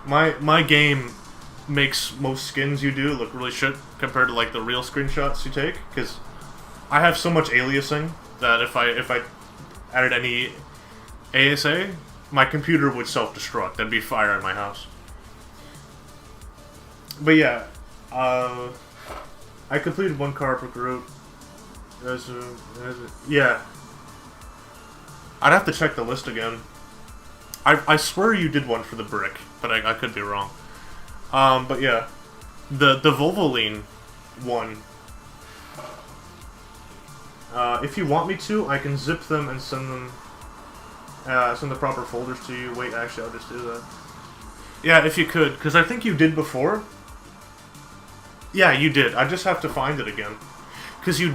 My game makes most skins you do look really shit compared to like the real screenshots you take, because I have so much aliasing that if I added any ASA, my computer would self-destruct. There'd be fire in my house. But yeah, I completed 1 car per group. Yeah. I'd have to check the list again. I swear you did one for the brick, but I could be wrong. But yeah, the Volvoline one. If you want me to, I can zip them and send them, send the proper folders to you. Wait, actually, I'll just do that. Yeah, if you could, because I think you did before. Yeah, you did. I just have to find it again. Because you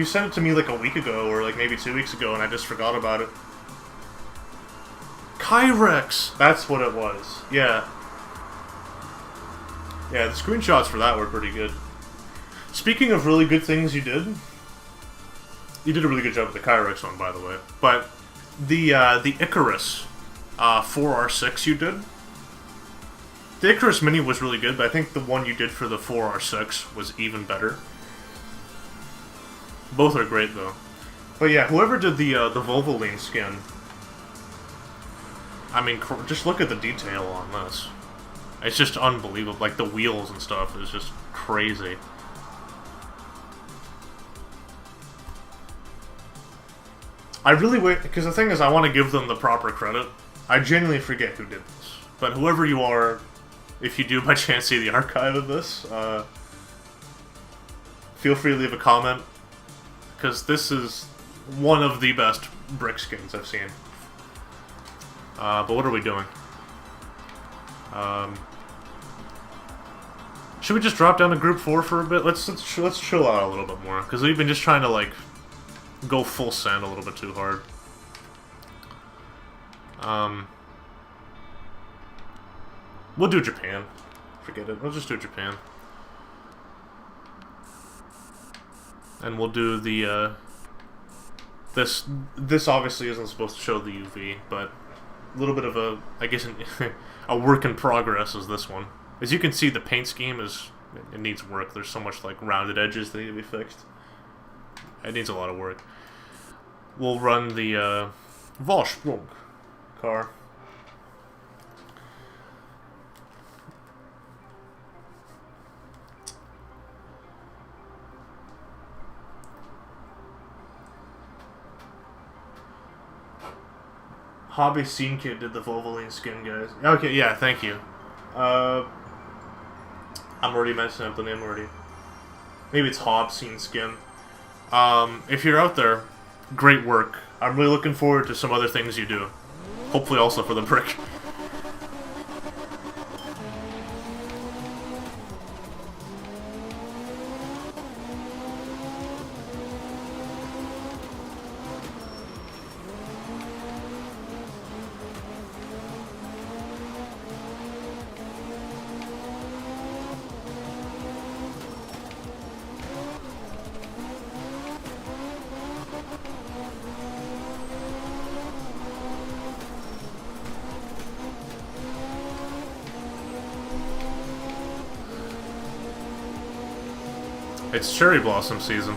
sent it to me like a week ago, or like maybe 2 weeks ago, and I just forgot about it. Kyrex! That's what it was. Yeah. Yeah, the screenshots for that were pretty good. Speaking of really good things you did a really good job with the Kyrex one, by the way. But the Icarus 4R6 you did, the Icarus Mini was really good, but I think the one you did for the 4R6 was even better. Both are great, though. But yeah, whoever did the Volvoline skin, I mean, just look at the detail on this. It's just unbelievable. Like, the wheels and stuff is just crazy. I really wait, because the thing is, I want to give them the proper credit. I genuinely forget who did this. But whoever you are, if you do by chance see the archive of this, feel free to leave a comment, because this is one of the best brick skins I've seen. But what are we doing? Should we just drop down to Group 4 for a bit? Let's chill out a little bit more, because we've been just trying to, like, go full send a little bit too hard. We'll do Japan. Forget it. We'll just do Japan. And we'll do the, This obviously isn't supposed to show the UV, but a little bit of a, I guess, a work in progress is this one. As you can see, the paint scheme it needs work. There's so much, like, rounded edges that need to be fixed. It needs a lot of work. We'll run the, Vollsprung car. Hobby Scene Kid did the Volvoline skin, guys. Okay, yeah, thank you. I'm already messing up the name already. Maybe it's Hob Scene Skin. If you're out there, great work. I'm really looking forward to some other things you do. Hopefully also for the brick. It's cherry blossom season.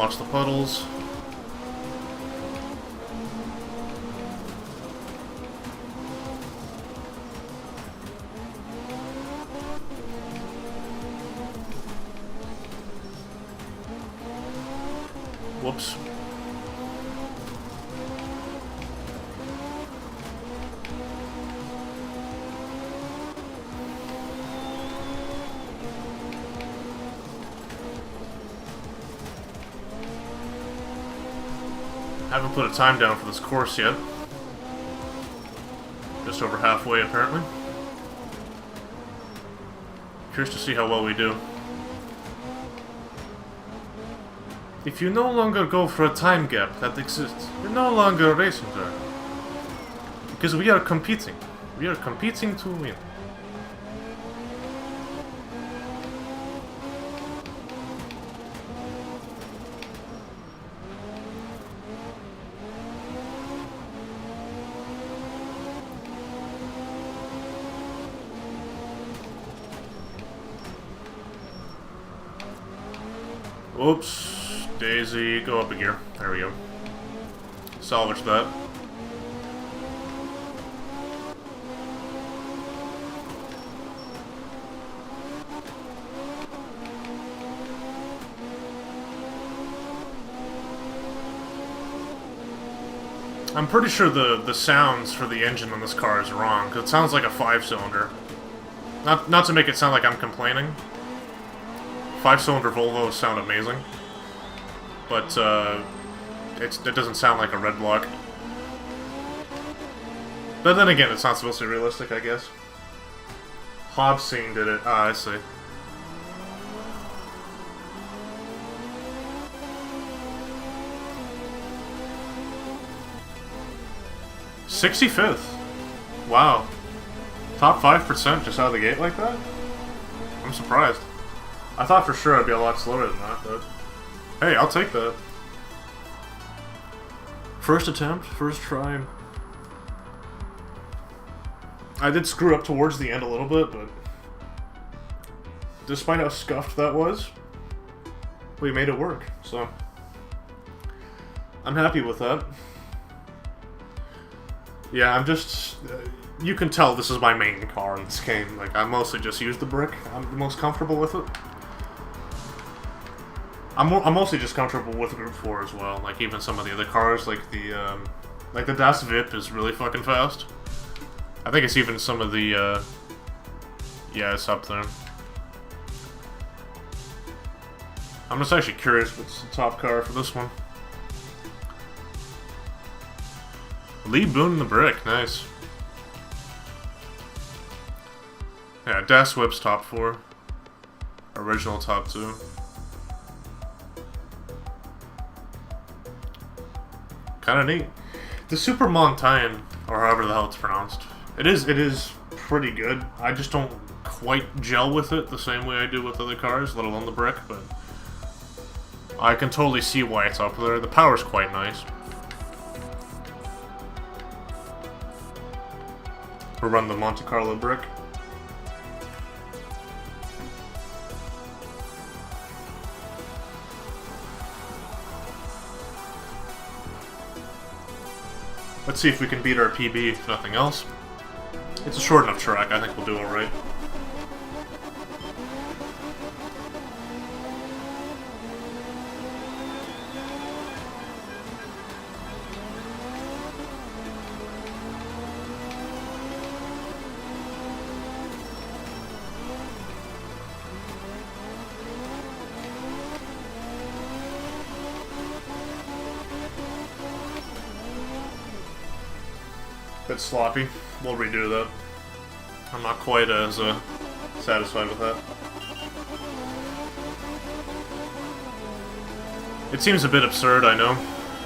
Watch the puddles. Whoops. Haven't put a time down for this course yet. Just over halfway, apparently. Curious to see how well we do. If you no longer go for a time gap that exists, you're no longer a racing driver. Because we are competing. We are competing to win. Oops, Daisy, go up a gear. There we go. Salvage that. I'm pretty sure the sounds for the engine on this car is wrong, because it sounds like a 5-cylinder. Not to make it sound like I'm complaining. 5-cylinder Volvos sound amazing, but it doesn't sound like a red block. But then again, it's not supposed to be realistic, I guess. Hobbsine did it. Ah, I see. '65th. Wow. Top 5% just out of the gate like that? I'm surprised. I thought for sure I'd be a lot slower than that, but... Hey, I'll take that. First attempt, first try. I did screw up towards the end a little bit, but... despite how scuffed that was, we made it work, so... I'm happy with that. Yeah, I'm just... you can tell this is my main car in this game. Like, I mostly just use the brick. I'm the most comfortable with it. I'm mostly just comfortable with Group 4 as well. Like, even some of the other cars, like the Das VIP is really fucking fast. I think it's even some of the, yeah, it's up there. I'm just actually curious what's the top car for this one. Lee Boone the brick, nice. Yeah, Das Whip's top 4. Original top 2. Kinda neat. The Super Montagne, or however the hell it's pronounced, it is pretty good. I just don't quite gel with it the same way I do with other cars, let alone the brick, but I can totally see why it's up there. The power's quite nice. We'll run the Monte Carlo brick. Let's see if we can beat our PB, if nothing else. It's a short enough track, I think we'll do alright. Bit sloppy. We'll redo that. I'm not quite as satisfied with that. It seems a bit absurd, I know,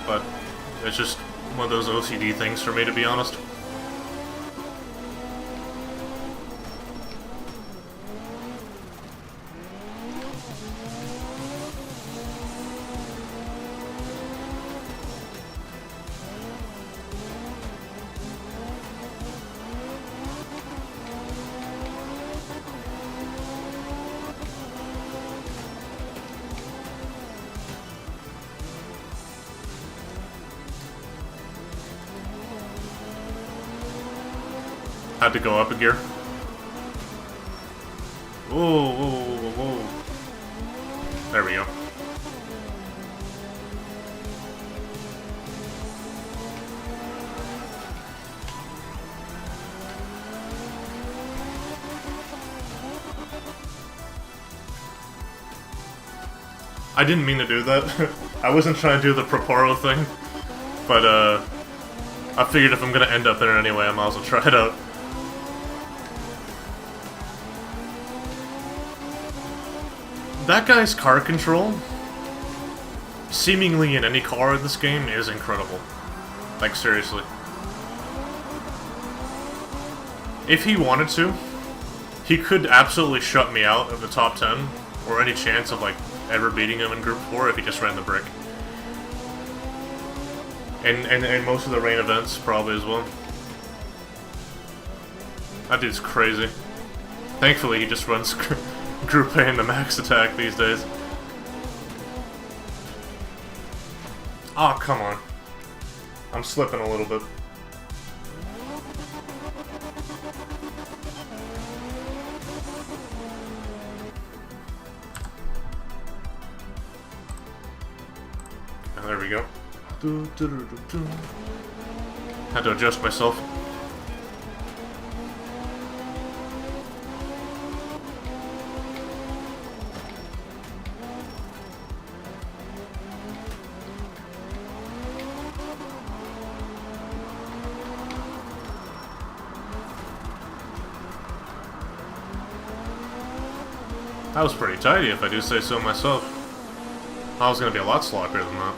but it's just one of those OCD things for me, to be honest. Had to go up a gear. Whoa, whoa, whoa, whoa. There we go. I didn't mean to do that. I wasn't trying to do the Proporo thing. But, I figured if I'm gonna end up there anyway, I might as well try it out. That guy's car control, seemingly in any car in this game, is incredible. Like, seriously. If he wanted to, he could absolutely shut me out of the top 10, or any chance of, like, ever beating him in Group 4 if he just ran the brick. And most of the rain events, probably, as well. That dude's crazy. Thankfully, he just runs Group A in the max attack these days. Aw, oh, come on. I'm slipping a little bit. Oh, there we go. Had to adjust myself. That was pretty tidy, if I do say so myself. I was gonna be a lot sloppier than that.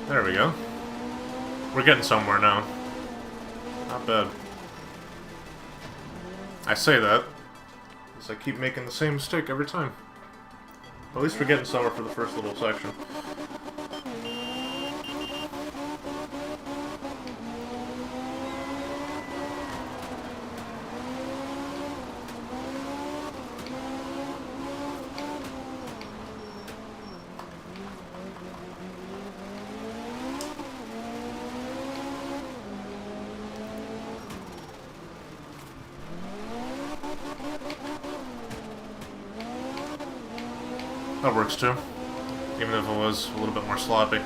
There we go. We're getting somewhere now. Not bad. I say that, because I keep making the same mistake every time. At least we're getting somewhere for the first little section. That works too, even if it was a little bit more sloppy.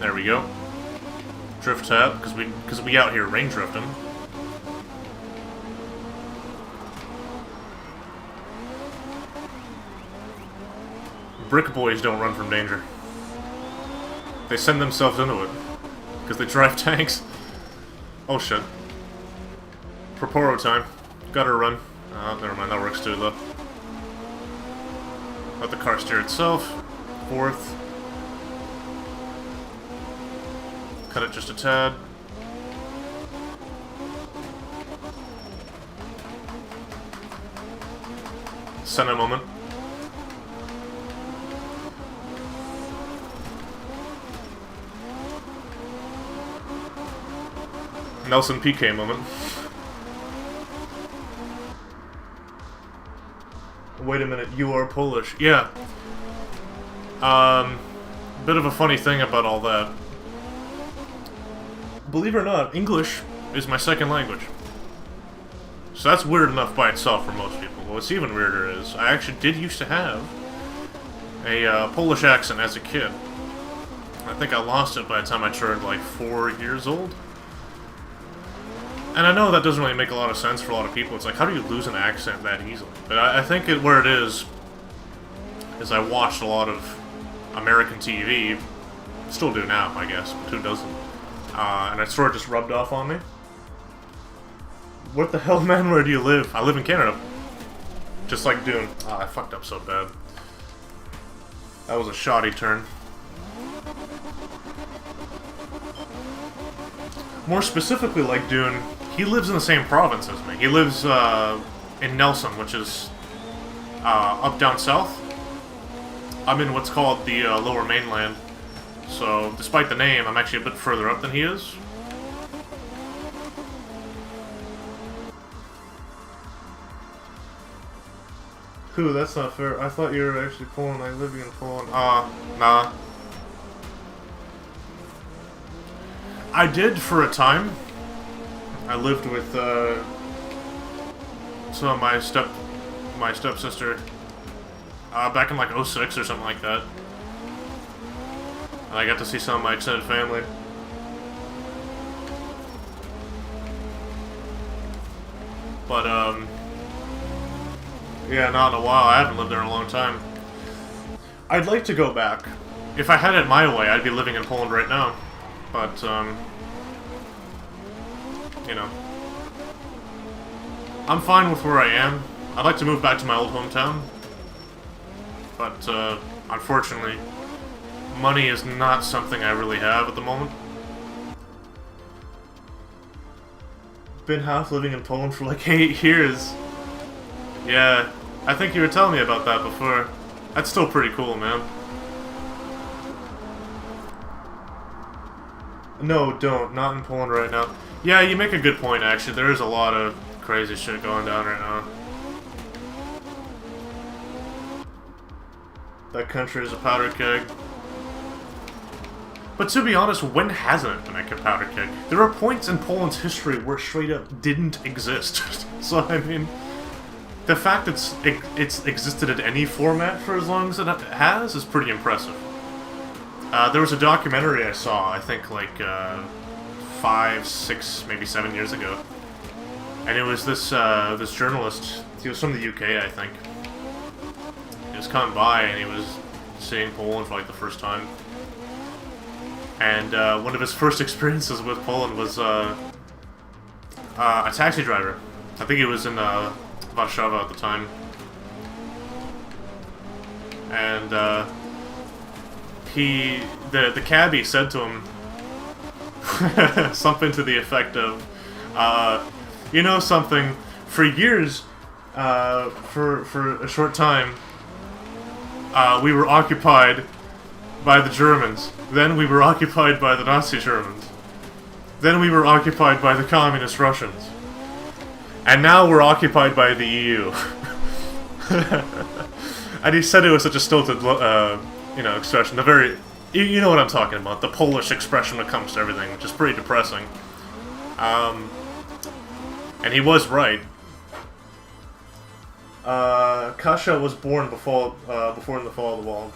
There we go. Drift tab, because we out here rain drifting. Brick boys don't run from danger. They send themselves into it. Because they drive tanks. Oh shit. Proporo time. Gotta run. Never mind, that works too though. Let the car steer itself. Fourth. Cut it just a tad. Senna moment. Nelson PK moment. Wait a minute, you are Polish. Yeah. Bit of a funny thing about all that. Believe it or not, English is my second language. So that's weird enough by itself for most people. What's even weirder is, I actually did used to have a Polish accent as a kid. I think I lost it by the time I turned like 4 years old. And I know that doesn't really make a lot of sense for a lot of people. It's like, how do you lose an accent that easily? But I think where it is I watched a lot of American TV. Still do now, I guess, but who doesn't? And it sort of just rubbed off on me. What the hell, man? Where do you live? I live in Canada. Just like Dune. Oh, I fucked up so bad. That was a shoddy turn. More specifically, like Dune, he lives in the same province as me. He lives in Nelson, which is up down south. I'm in what's called the Lower Mainland. So, despite the name, I'm actually a bit further up than he is. Who? That's not fair. I thought you were actually Poland. I live in Poland. Nah. I did for a time. I lived with some of my stepsister back in like '06 or something like that. And I got to see some of my extended family. But yeah, not in a while. I haven't lived there in a long time. I'd like to go back. If I had it my way, I'd be living in Poland right now. But, you know. I'm fine with where I am. I'd like to move back to my old hometown. But, unfortunately, money is not something I really have at the moment. Been half living in Poland for like 8 years. Yeah, I think you were telling me about that before. That's still pretty cool, man. No, don't. Not in Poland right now. Yeah, you make a good point, actually. There is a lot of crazy shit going down right now. That country is a powder keg. But to be honest, when hasn't it been a powder keg? There are points in Poland's history where straight up didn't exist. So, I mean, the fact it's existed in any format for as long as it has is pretty impressive. There was a documentary I saw, I think like 5, 6, maybe 7 years ago. And it was this this journalist, he was from the UK, I think. He was coming by and he was seeing Poland for like the first time. And one of his first experiences with Poland was a taxi driver. I think he was in Warszawa at the time. And the cabbie said to him something to the effect of, you know something, for years, for a short time, we were occupied by the Germans. Then we were occupied by the Nazi Germans. Then we were occupied by the Communist Russians. And now we're occupied by the EU. And he said it was such a stilted, you know, expression. The very, you know what I'm talking about. The Polish expression when it comes to everything, which is pretty depressing. And he was right. Kasia was born before in the fall of the wall.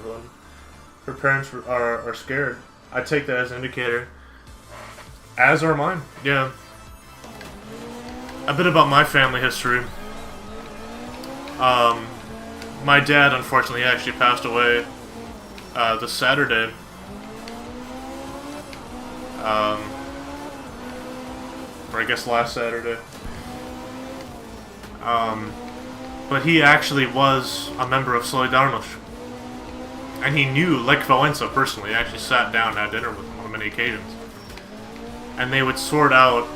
Her parents are scared. I take that as an indicator. As are mine. Yeah. A bit about my family history. My dad, unfortunately, actually passed away this Saturday. Or I guess last Saturday. But he actually was a member of Solidarność. And he knew Lech Wałęsa personally. He actually sat down and had dinner with him on many occasions. And they would sort out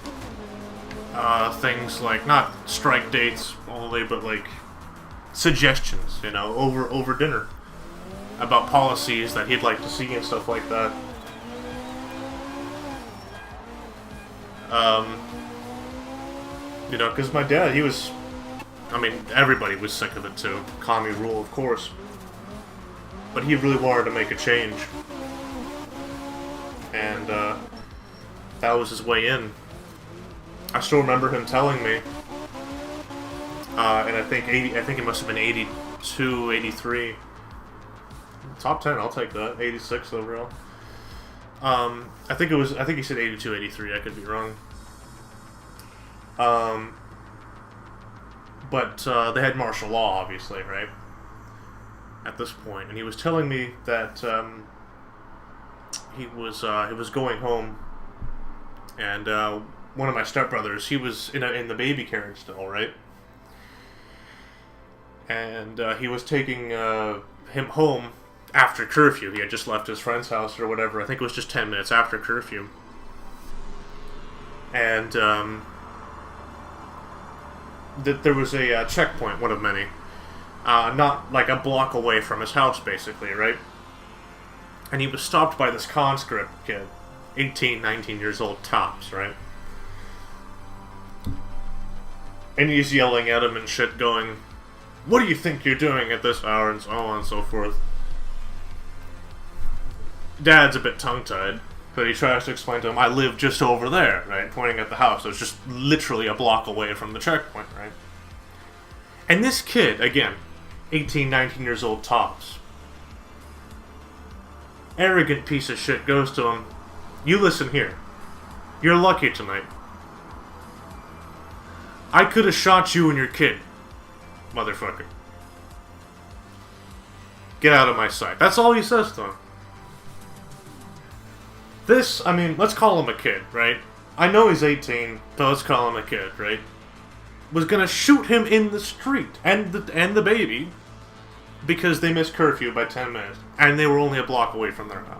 things like, not strike dates only, but like suggestions, you know, over dinner. About policies that he'd like to see and stuff like that. You know, because my dad, he was... I mean, everybody was sick of it too. Commie rule, of course. But he really wanted to make a change. And, that was his way in. I still remember him telling me, and I think it must have been 82, 83. Top 10, I'll take that. 86 overall. I think he said 82, 83, I could be wrong. But they had martial law, obviously, right? At this point, and he was telling me that he was going home, and one of my stepbrothers, he was in the baby carriage still, right? And he was taking him home after curfew. He had just left his friend's house or whatever. I think it was just 10 minutes after curfew. And that there was a checkpoint, one of many. Not like a block away from his house, basically, right? And he was stopped by this conscript kid, 18, 19 years old tops, right? And he's yelling at him and shit, going, What do you think you're doing at this hour, and so on and so forth. Dad's a bit tongue-tied, but he tries to explain to him, I live just over there, right? Pointing at the house. It's just literally a block away from the checkpoint, right? And this kid, again, 18, 19 years old tops, arrogant piece of shit, goes to him, you listen here. You're lucky tonight. I could have shot you and your kid, motherfucker. Get out of my sight. That's all he says to him. This, I mean, let's call him a kid, right? I know he's 18, but let's call him a kid, right? Was gonna shoot him in the street, and the baby, because they missed curfew by 10 minutes, and they were only a block away from their house.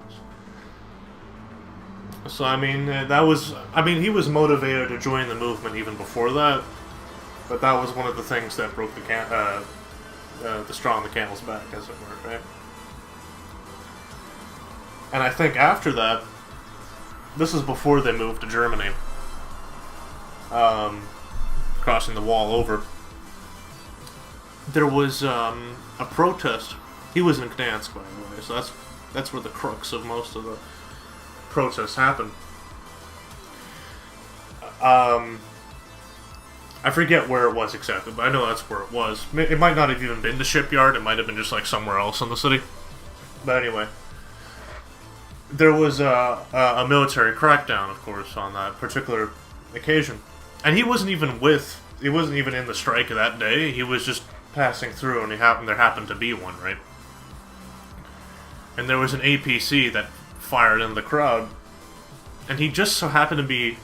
So, I mean, he was motivated to join the movement even before that, but that was one of the things that broke the straw on the camel's back, as it were, right? And I think after that, this is before they moved to Germany, crossing the wall over, there was a protest. He was in Gdansk, by the way, so that's where the crux of most of the protests happened. I forget where it was exactly, but I know that's where it was. It might not have even been the shipyard, it might have been just like somewhere else in the city. But anyway, there was a military crackdown, of course, on that particular occasion. And he wasn't even in the strike of that day, he was just passing through, and there happened to be one, right? And there was an APC that fired in the crowd, and he just so happened to be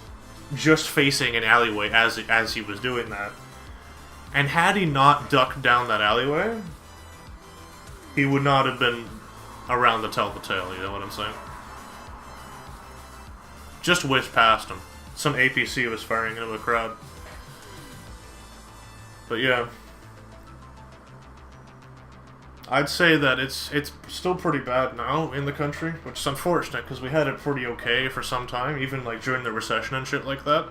just facing an alleyway as he was doing that. And had he not ducked down that alleyway, he would not have been around to tell the tale, you know what I'm saying? Just whizzed past him. Some APC was firing into the crowd. But yeah, I'd say that it's still pretty bad now in the country, which is unfortunate because we had it pretty okay for some time, even like during the recession and shit like that.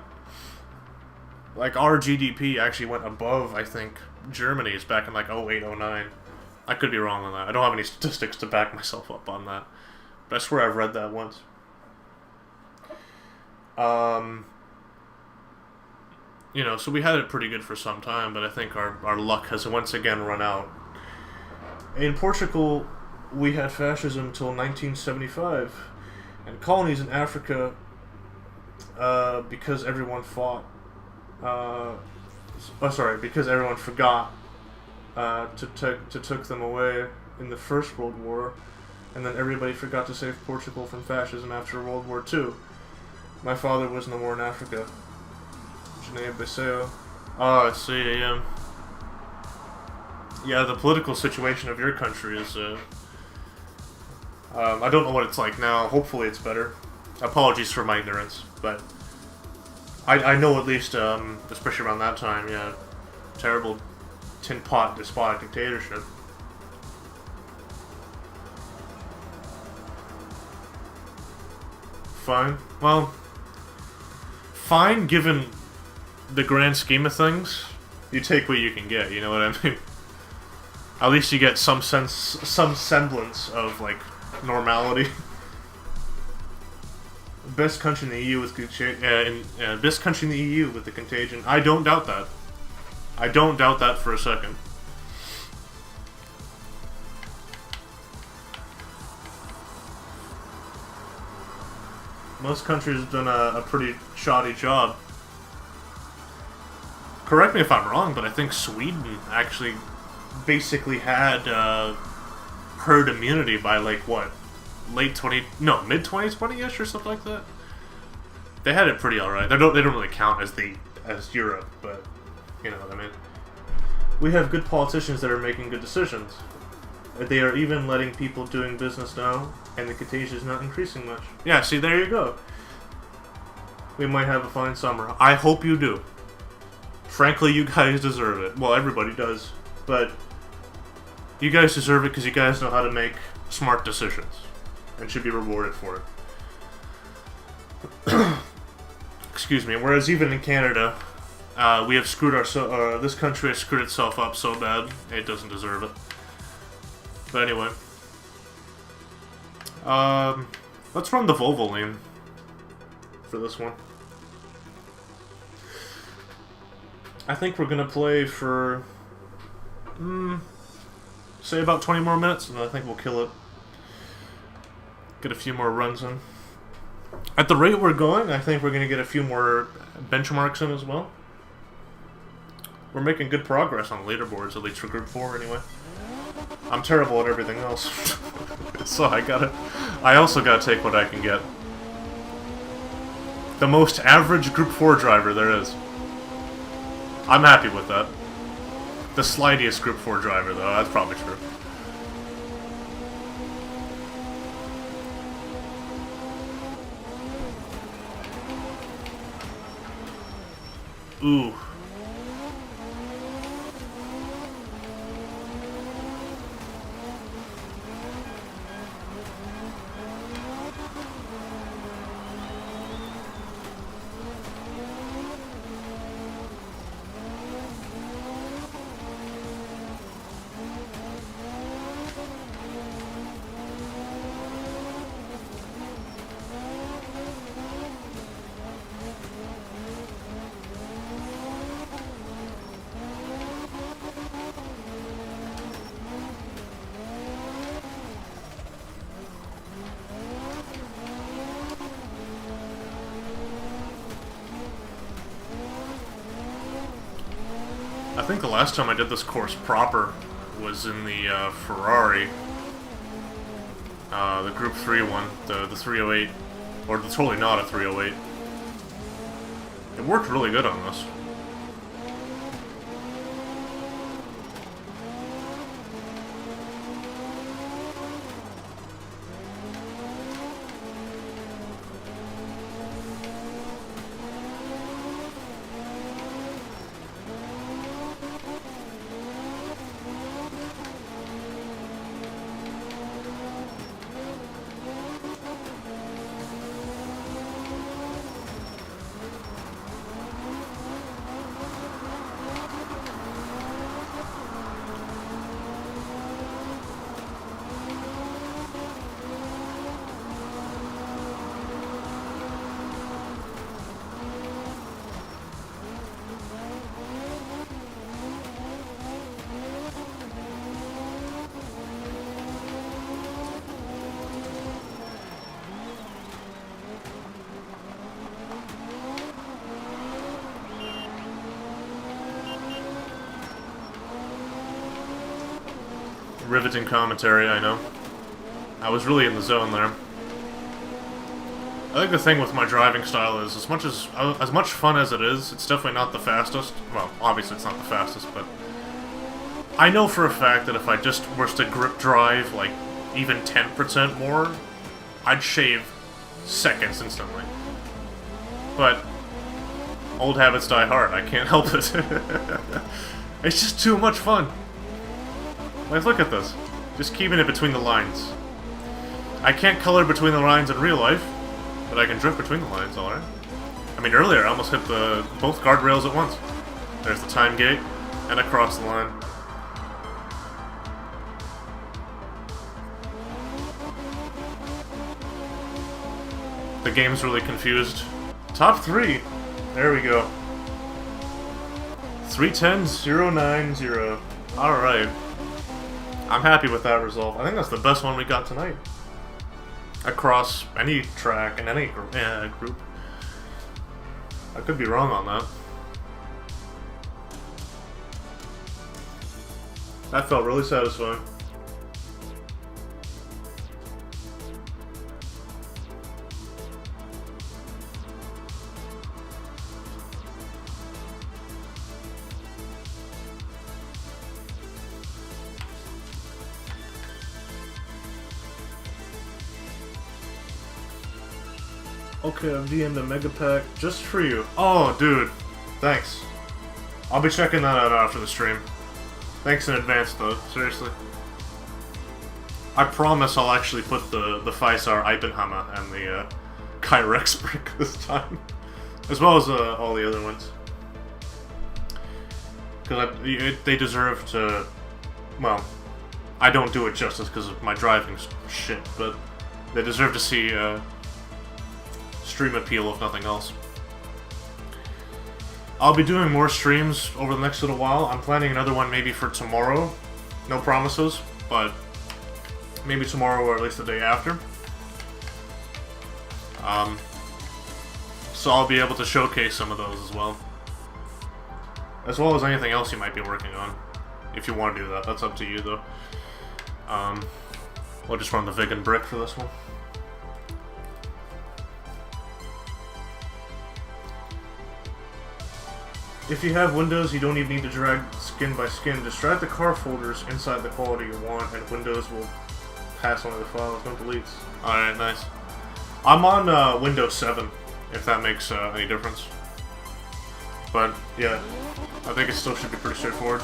Like our GDP actually went above, I think, Germany's back in like 08, 09. I could be wrong on that. I don't have any statistics to back myself up on that, but I swear I've read that once. You know, so we had it pretty good for some time, but I think our luck has once again run out. In Portugal, we had fascism until 1975, and colonies in Africa, because everyone fought, because everyone forgot to took them away in the First World War, and then everybody forgot to save Portugal from fascism after World War II. My father was no more in Africa. Guinea-Bissau. Oh, I see, yeah. Yeah, the political situation of your country is, I don't know what it's like now. Hopefully it's better. Apologies for my ignorance, but I know at least, especially around that time, yeah, terrible tin pot despotic dictatorship. Fine. Well, fine given the grand scheme of things. You take what you can get, you know what I mean? At least you get some semblance of, like, normality. Best country in the EU with best country in the EU with the contagion. I don't doubt that. I don't doubt that for a second. Most countries have done a pretty shoddy job. Correct me if I'm wrong, but I think Sweden actually basically had herd immunity by like what, mid 2020ish or something like that. They had it pretty alright. They don't really count as Europe, but you know what I mean. We have good politicians that are making good decisions. They are even letting people doing business now, and the contagion is not increasing much. Yeah, see, there you go. We might have a fine summer. I hope you do. Frankly, you guys deserve it. Well, everybody does, but you guys deserve it because you guys know how to make smart decisions and should be rewarded for it. Excuse me. Whereas even in Canada, We have screwed this country has screwed itself up so bad, it doesn't deserve it. But anyway. Let's run the Volvo lane for this one. I think we're gonna play for, say about 20 more minutes, and then I think we'll kill it. Get a few more runs in. At the rate we're going, I think we're gonna get a few more benchmarks in as well. We're making good progress on leaderboards, at least for Group 4 anyway. I'm terrible at everything else. So I also gotta take what I can get. The most average Group 4 driver there is. I'm happy with that. The slightiest Group 4 driver, though, that's probably true. Ooh. I think the last time I did this course proper was in the Ferrari, the Group 3 one, the 308, or the totally not a 308. It worked really good on this. Riveting commentary, I know. I was really in the zone there. I think the thing with my driving style is, as much fun as it is, it's definitely not the fastest. Well, obviously it's not the fastest, but I know for a fact that if I just was to grip drive, like, even 10% more, I'd shave seconds instantly. But old habits die hard, I can't help it. It's just too much fun. Like, look at this. Just keeping it between the lines. I can't color between the lines in real life, but I can drift between the lines, alright? I mean, earlier I almost hit both guardrails at once. There's the time gate, and across the line. The game's really confused. Top 3! There we go. 310-090. Alright. I'm happy with that result. I think that's the best one we got tonight. Across any track and any group. I could be wrong on that. That felt really satisfying. Okay, I'm DM'd the Mega Pack just for you. Oh, dude. Thanks. I'll be checking that out after the stream. Thanks in advance, though. Seriously. I promise I'll actually put the Faisar Eibenhammer and the Kyrex brick this time. As well as all the other ones. because they deserve to. Well, I don't do it justice because my driving's shit, but they deserve to see stream appeal if nothing else. I'll be doing more streams over the next little while. I'm planning another one maybe for tomorrow. No promises, but maybe tomorrow or at least the day after. So I'll be able to showcase some of those as well. As well as anything else you might be working on. If you want to do that, that's up to you though. We'll just run the Vig and Brick for this one. If you have Windows, you don't even need to drag skin by skin. Just drag the car folders inside the quality you want, and Windows will pass on the files, no deletes. Alright, nice. I'm on Windows 7, if that makes any difference. But, yeah, I think it still should be pretty straightforward.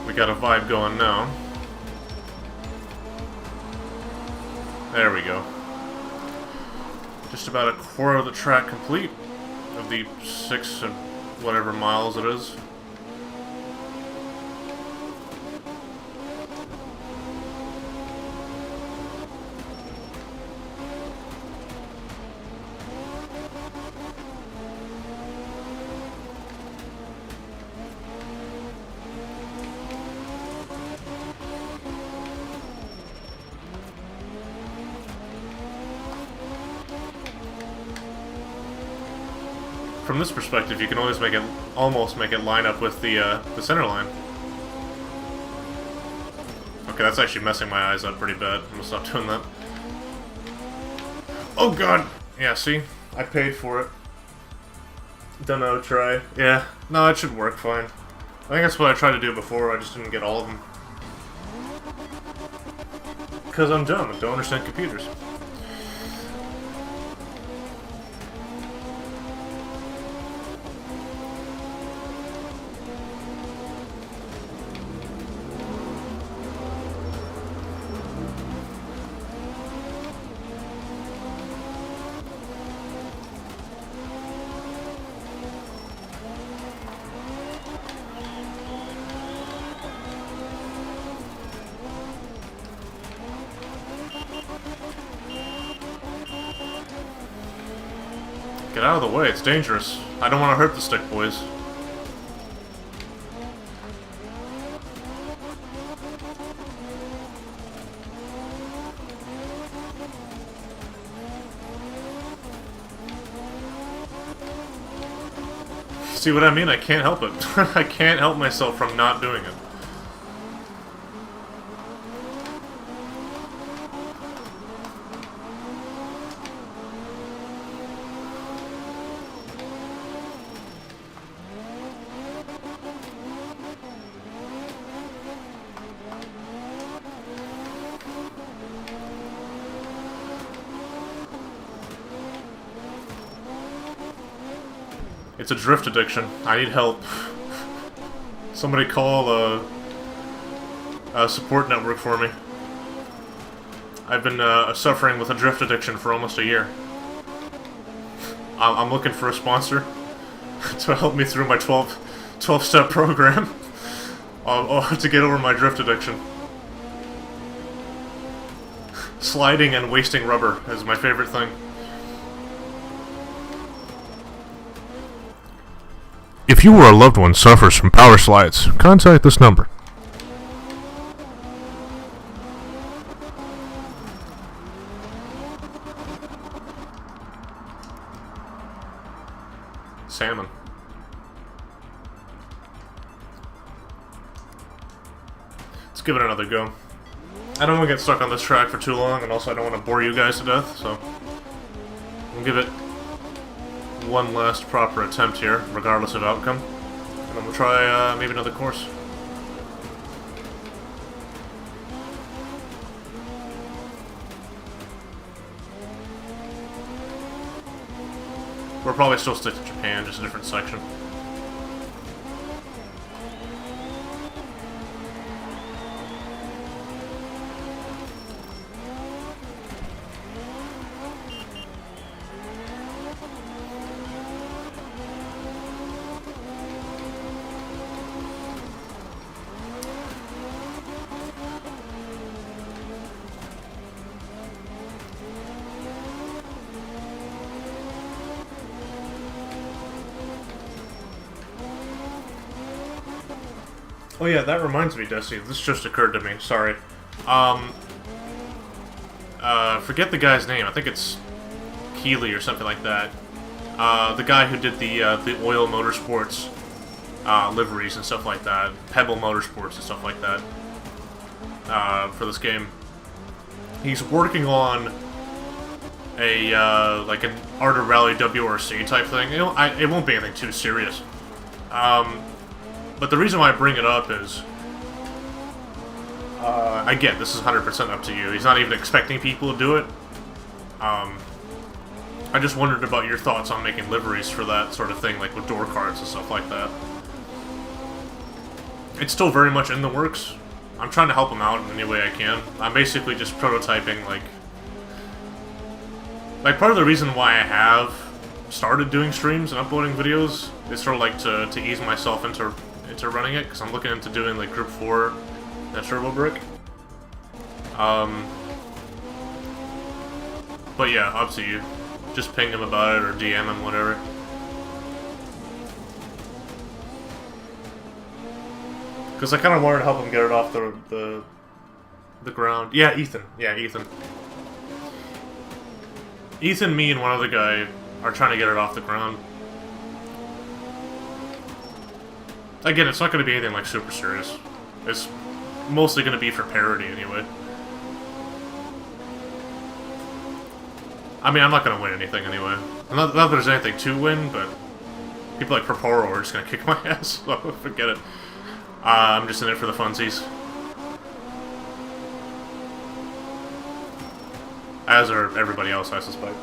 We got a vibe going now. There we go. Just about a quarter of the track complete of the 6 and whatever miles it is. From this perspective, you can always almost make it line up with the center line. Okay, that's actually messing my eyes up pretty bad. I'm gonna stop doing that. Oh god! Yeah, see? I paid for it. Dunno, try. Yeah, no, it should work fine. I think that's what I tried to do before, I just didn't get all of them. Because I'm dumb and don't understand computers. Get out of the way, it's dangerous. I don't want to hurt the stick boys. See what I mean? I can't help it. I can't help myself from not doing it. It's a drift addiction. I need help. Somebody call a support network for me. I've been suffering with a drift addiction for almost a year. I'm looking for a sponsor to help me through my 12-step program to get over my drift addiction. Sliding and wasting rubber is my favorite thing. If you or a loved one suffers from power slides, contact this number. Salmon. Let's give it another go. I don't want to get stuck on this track for too long, and also I don't want to bore you guys to death, so we'll give it one last proper attempt here, regardless of outcome. And then we'll try maybe another course. We'll probably still stick to Japan, just a different section. Oh yeah, that reminds me, Desi. This just occurred to me. Sorry. Forget the guy's name. I think it's Keeley or something like that. The guy who did the Oil Motorsports liveries and stuff like that. Pebble Motorsports and stuff like that. For this game. He's working on a like an Art of Rally WRC type thing. It won't be anything too serious. But the reason why I bring it up is, again, this is 100% up to you. He's not even expecting people to do it. I just wondered about your thoughts on making liveries for that sort of thing, like with door cards and stuff like that. It's still very much in the works. I'm trying to help him out in any way I can. I'm basically just prototyping, like part of the reason why I have started doing streams and uploading videos is sort of like to ease myself into running it, because I'm looking into doing like Group 4 and Turbo Brick. But yeah, up to you. Just ping him about it or DM him, whatever. Because I kind of wanted to help him get it off the ground. Yeah, Ethan. Yeah, Ethan. Ethan, me, and one other guy are trying to get it off the ground. Again, it's not going to be anything like super serious. It's mostly going to be for parody anyway. I mean, I'm not going to win anything anyway. Not that there's anything to win, but people like Proporo are just going to kick my ass, so forget it. I'm just in it for the funsies. As are everybody else, I suspect.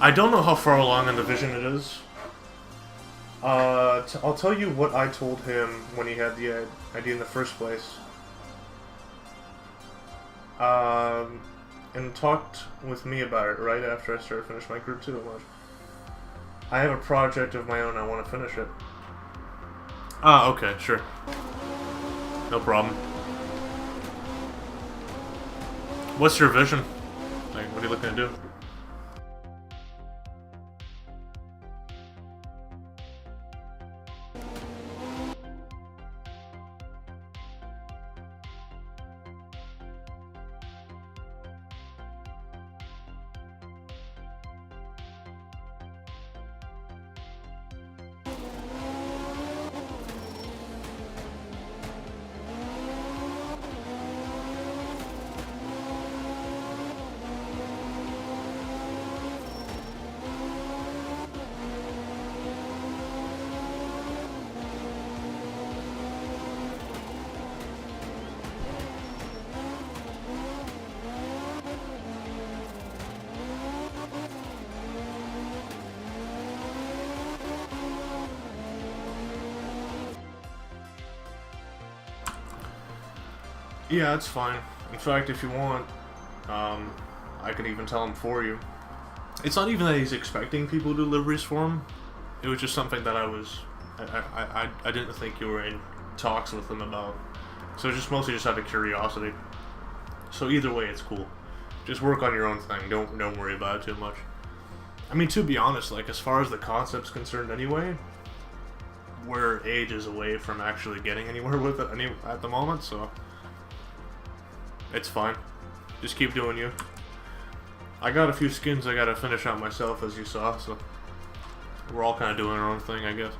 I don't know how far along in the vision it is. I'll tell you what I told him when he had the idea in the first place. And talked with me about it right after I started finishing my Group 2 much. I have a project of my own, I want to finish it. Ah, okay, sure. No problem. What's your vision? Like, what are you looking to do? Yeah, it's fine. In fact, if you want, I can even tell him for you. It's not even that he's expecting people to do deliveries for him. It was just something that I didn't think you were in talks with him about. So just mostly just out of curiosity. So either way, it's cool. Just work on your own thing. Don't worry about it too much. I mean, to be honest, like as far as the concept's concerned, anyway, we're ages away from actually getting anywhere with it at the moment. So it's fine. Just keep doing you. I got a few skins I gotta finish out myself, as you saw. So we're all kind of doing our own thing, I guess.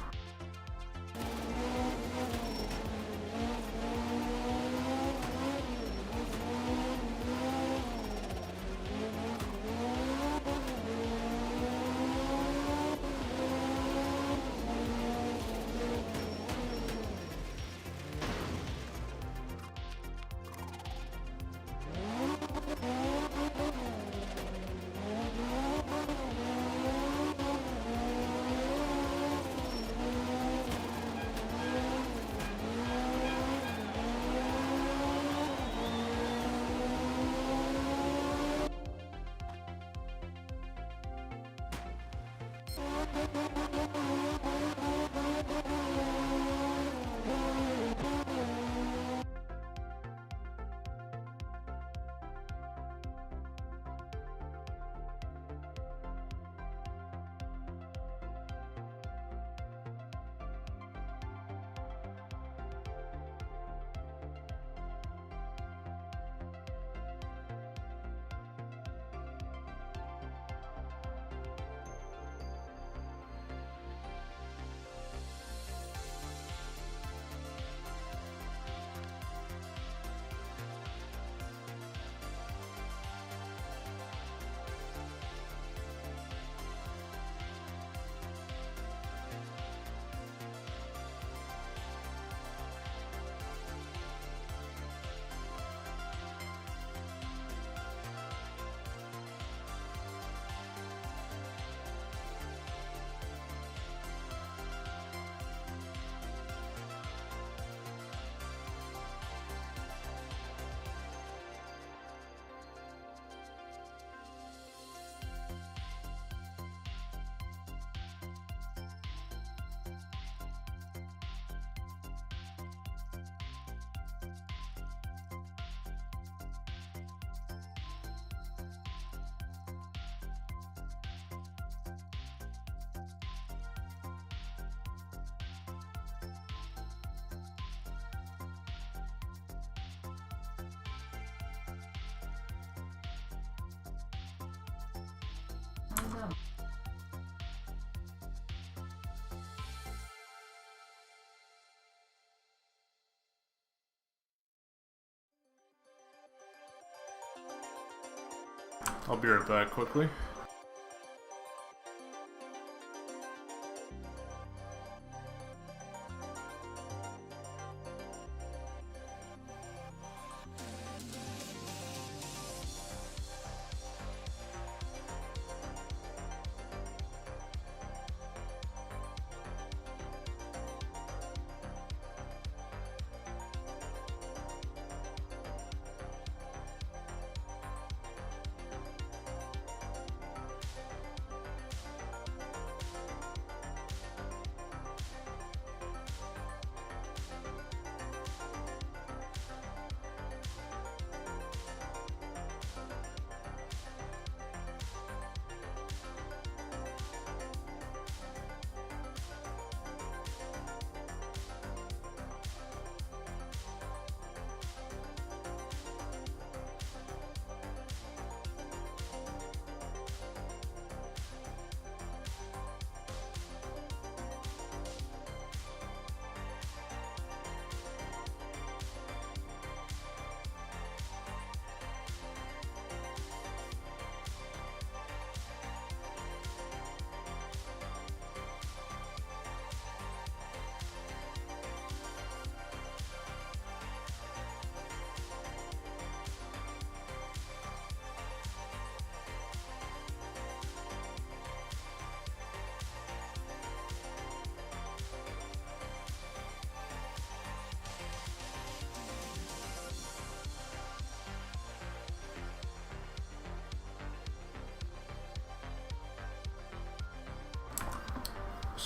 I'll be right back quickly.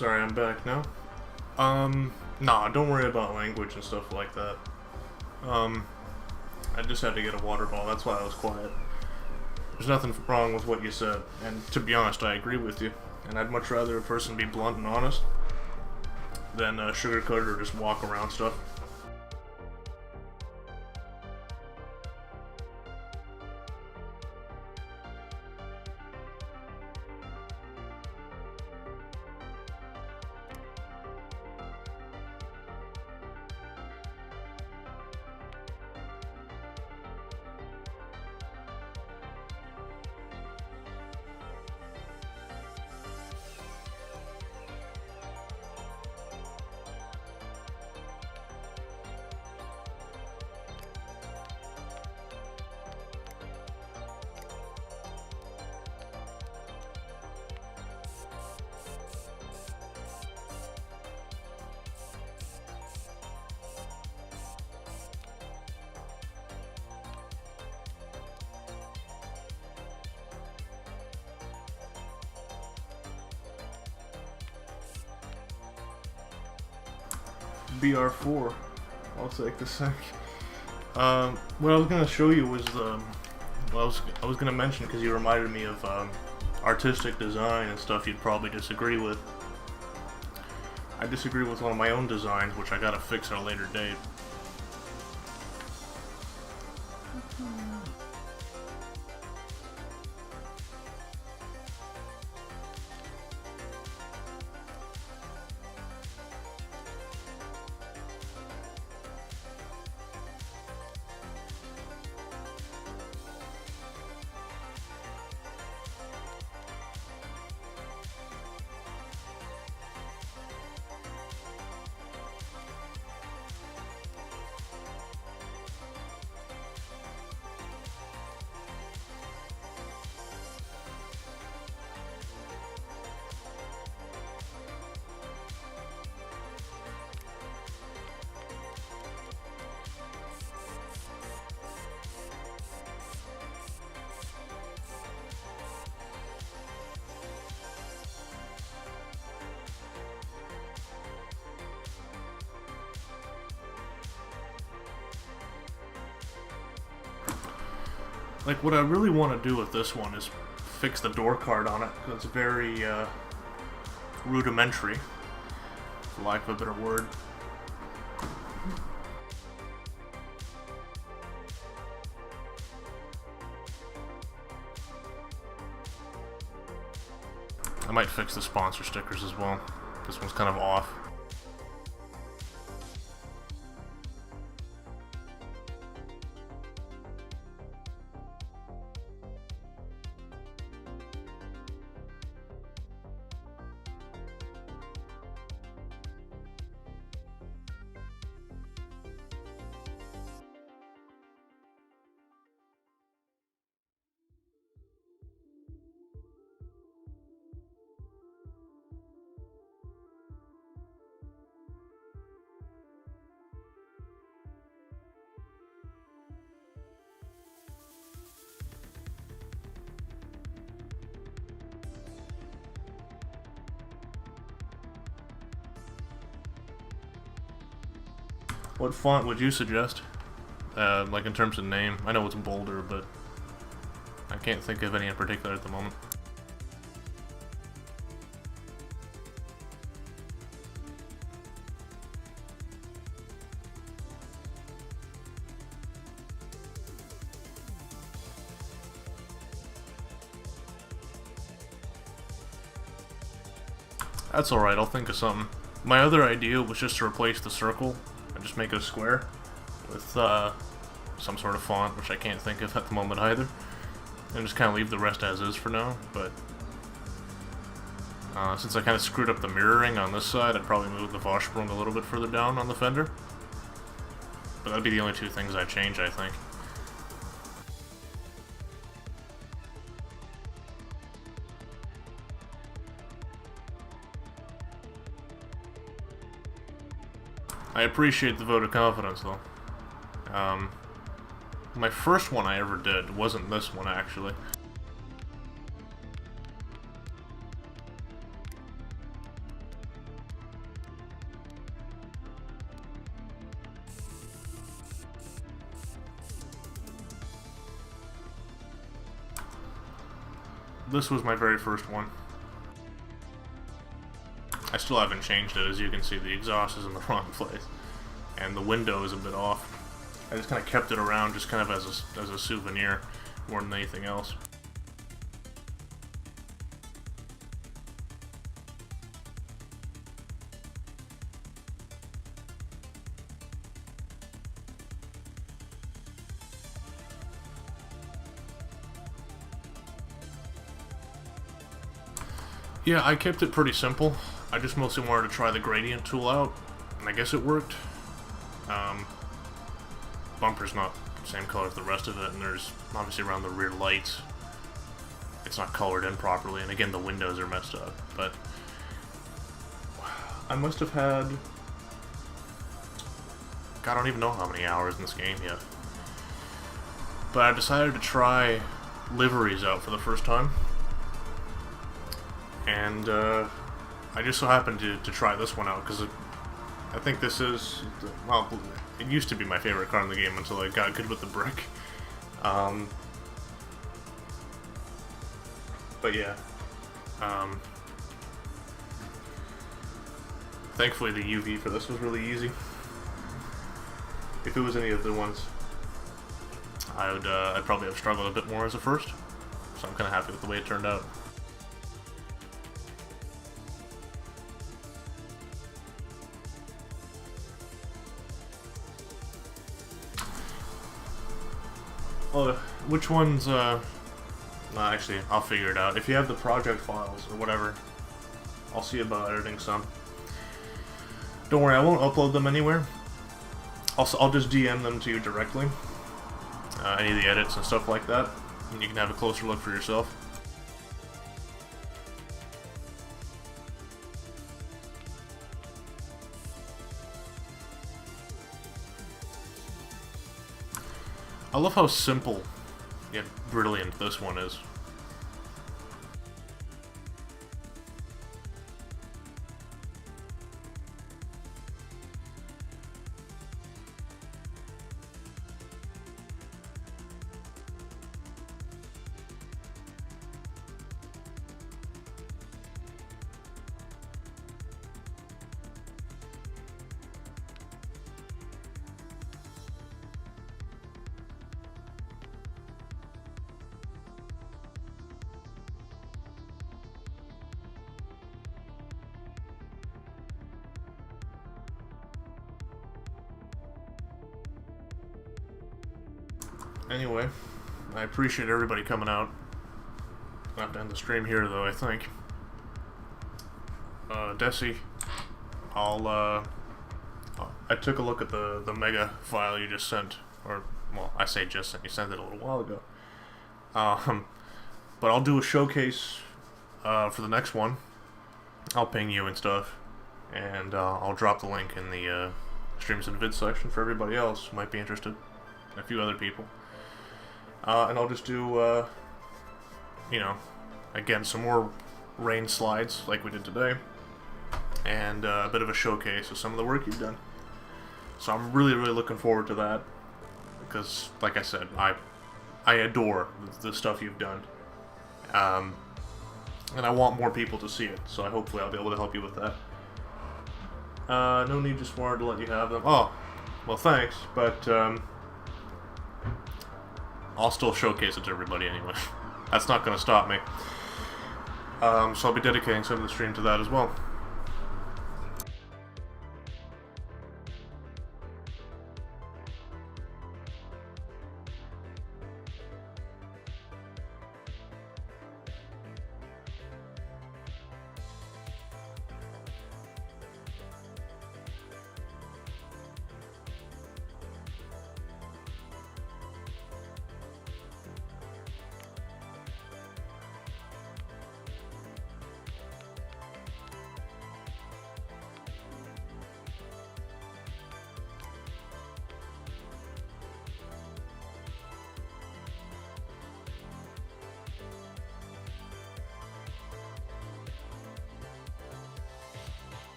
sorry, I'm back now. Nah, don't worry about language and stuff like that. I just had to get a water bottle, that's why I was quiet. There's nothing wrong with what you said, and to be honest, I agree with you. And I'd much rather a person be blunt and honest than sugarcoat or just walk around stuff. BR4. I'll take the sec. What I was gonna show you was well, I was gonna mention because you reminded me of artistic design and stuff you'd probably disagree with. I disagree with one of my own designs, which I gotta fix at a later date. Like, what I really want to do with this one is fix the door card on it, because it's very rudimentary, for lack of a better word. I might fix the sponsor stickers as well. This one's kind of off. What font would you suggest? Like in terms of name? I know it's bolder, but I can't think of any in particular at the moment. That's alright, I'll think of something. My other idea was just to replace the circle and just make it a square with some sort of font, which I can't think of at the moment either. And just kind of leave the rest as is for now, but since I kind of screwed up the mirroring on this side, I'd probably move the Washburn a little bit further down on the fender. But that'd be the only two things I'd change, I think. I appreciate the vote of confidence, though. My first one I ever did wasn't this one, actually. this was my very first one. I still haven't changed it. As you can see, the exhaust is in the wrong place, and the window is a bit off. I just kind of kept it around just kind of as a souvenir more than anything else. Yeah, I kept it pretty simple. I just mostly wanted to try the gradient tool out, and I guess it worked. Bumper's not the same color as the rest of it, and there's obviously around the rear lights, it's not colored in properly, and again the windows are messed up. But I must have had, God, I don't even know how many hours in this game yet. But I decided to try liveries out for the first time. And I just so happened to try this one out because I think this is, well, it used to be my favorite car in the game until I got good with the brick. But yeah, thankfully the UV for this was really easy. If it was any of the ones, I'd probably have struggled a bit more as a first. So I'm kind of happy with the way it turned out. Oh, which ones, actually, I'll figure it out. If you have the project files or whatever, I'll see about editing some. Don't worry, I won't upload them anywhere. I'll just DM them to you directly. Any of the edits and stuff like that. And you can have a closer look for yourself. I love how simple yet brilliant this one is. Anyway, I appreciate everybody coming out. I have to end the stream here, though, I think. Desi, I took a look at the mega file you just sent, or, well, I say just sent, you sent it a little while ago. But I'll do a showcase, for the next one. I'll ping you and stuff, and, I'll drop the link in the, streams and vids section for everybody else who might be interested, and a few other people. And I'll just do, you know, again, some more rain slides like we did today, and a bit of a showcase of some of the work you've done. So I'm really, really looking forward to that, because, like I said, I adore the stuff you've done, and I want more people to see it, so hopefully I'll be able to help you with that. No need, just wanted to let you have them. Oh, well, thanks, but, I'll still showcase it to everybody anyway. That's not going to stop me. So I'll be dedicating some of the stream to that as well.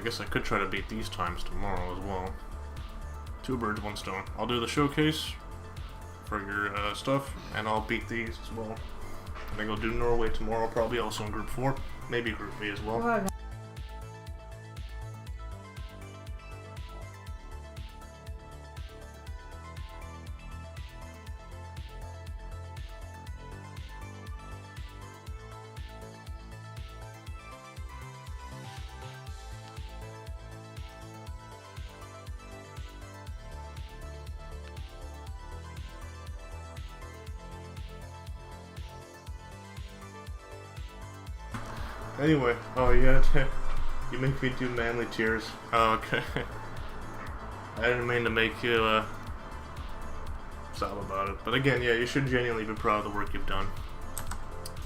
I guess I could try to beat these times tomorrow as well. Two birds, one stone. I'll do the showcase for your stuff, and I'll beat these as well. I think I'll do Norway tomorrow, probably also in Group 4. Maybe Group B as well. Well, Anyway, oh yeah, you make me do manly tears. Oh, okay. I didn't mean to make you sob about it. But again, yeah, you should genuinely be proud of the work you've done.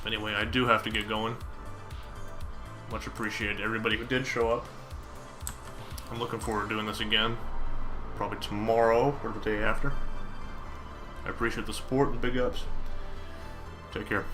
Anyway, I do have to get going. Much appreciated everybody who did show up. I'm looking forward to doing this again. Probably tomorrow or the day after. I appreciate the support and big ups. Take care.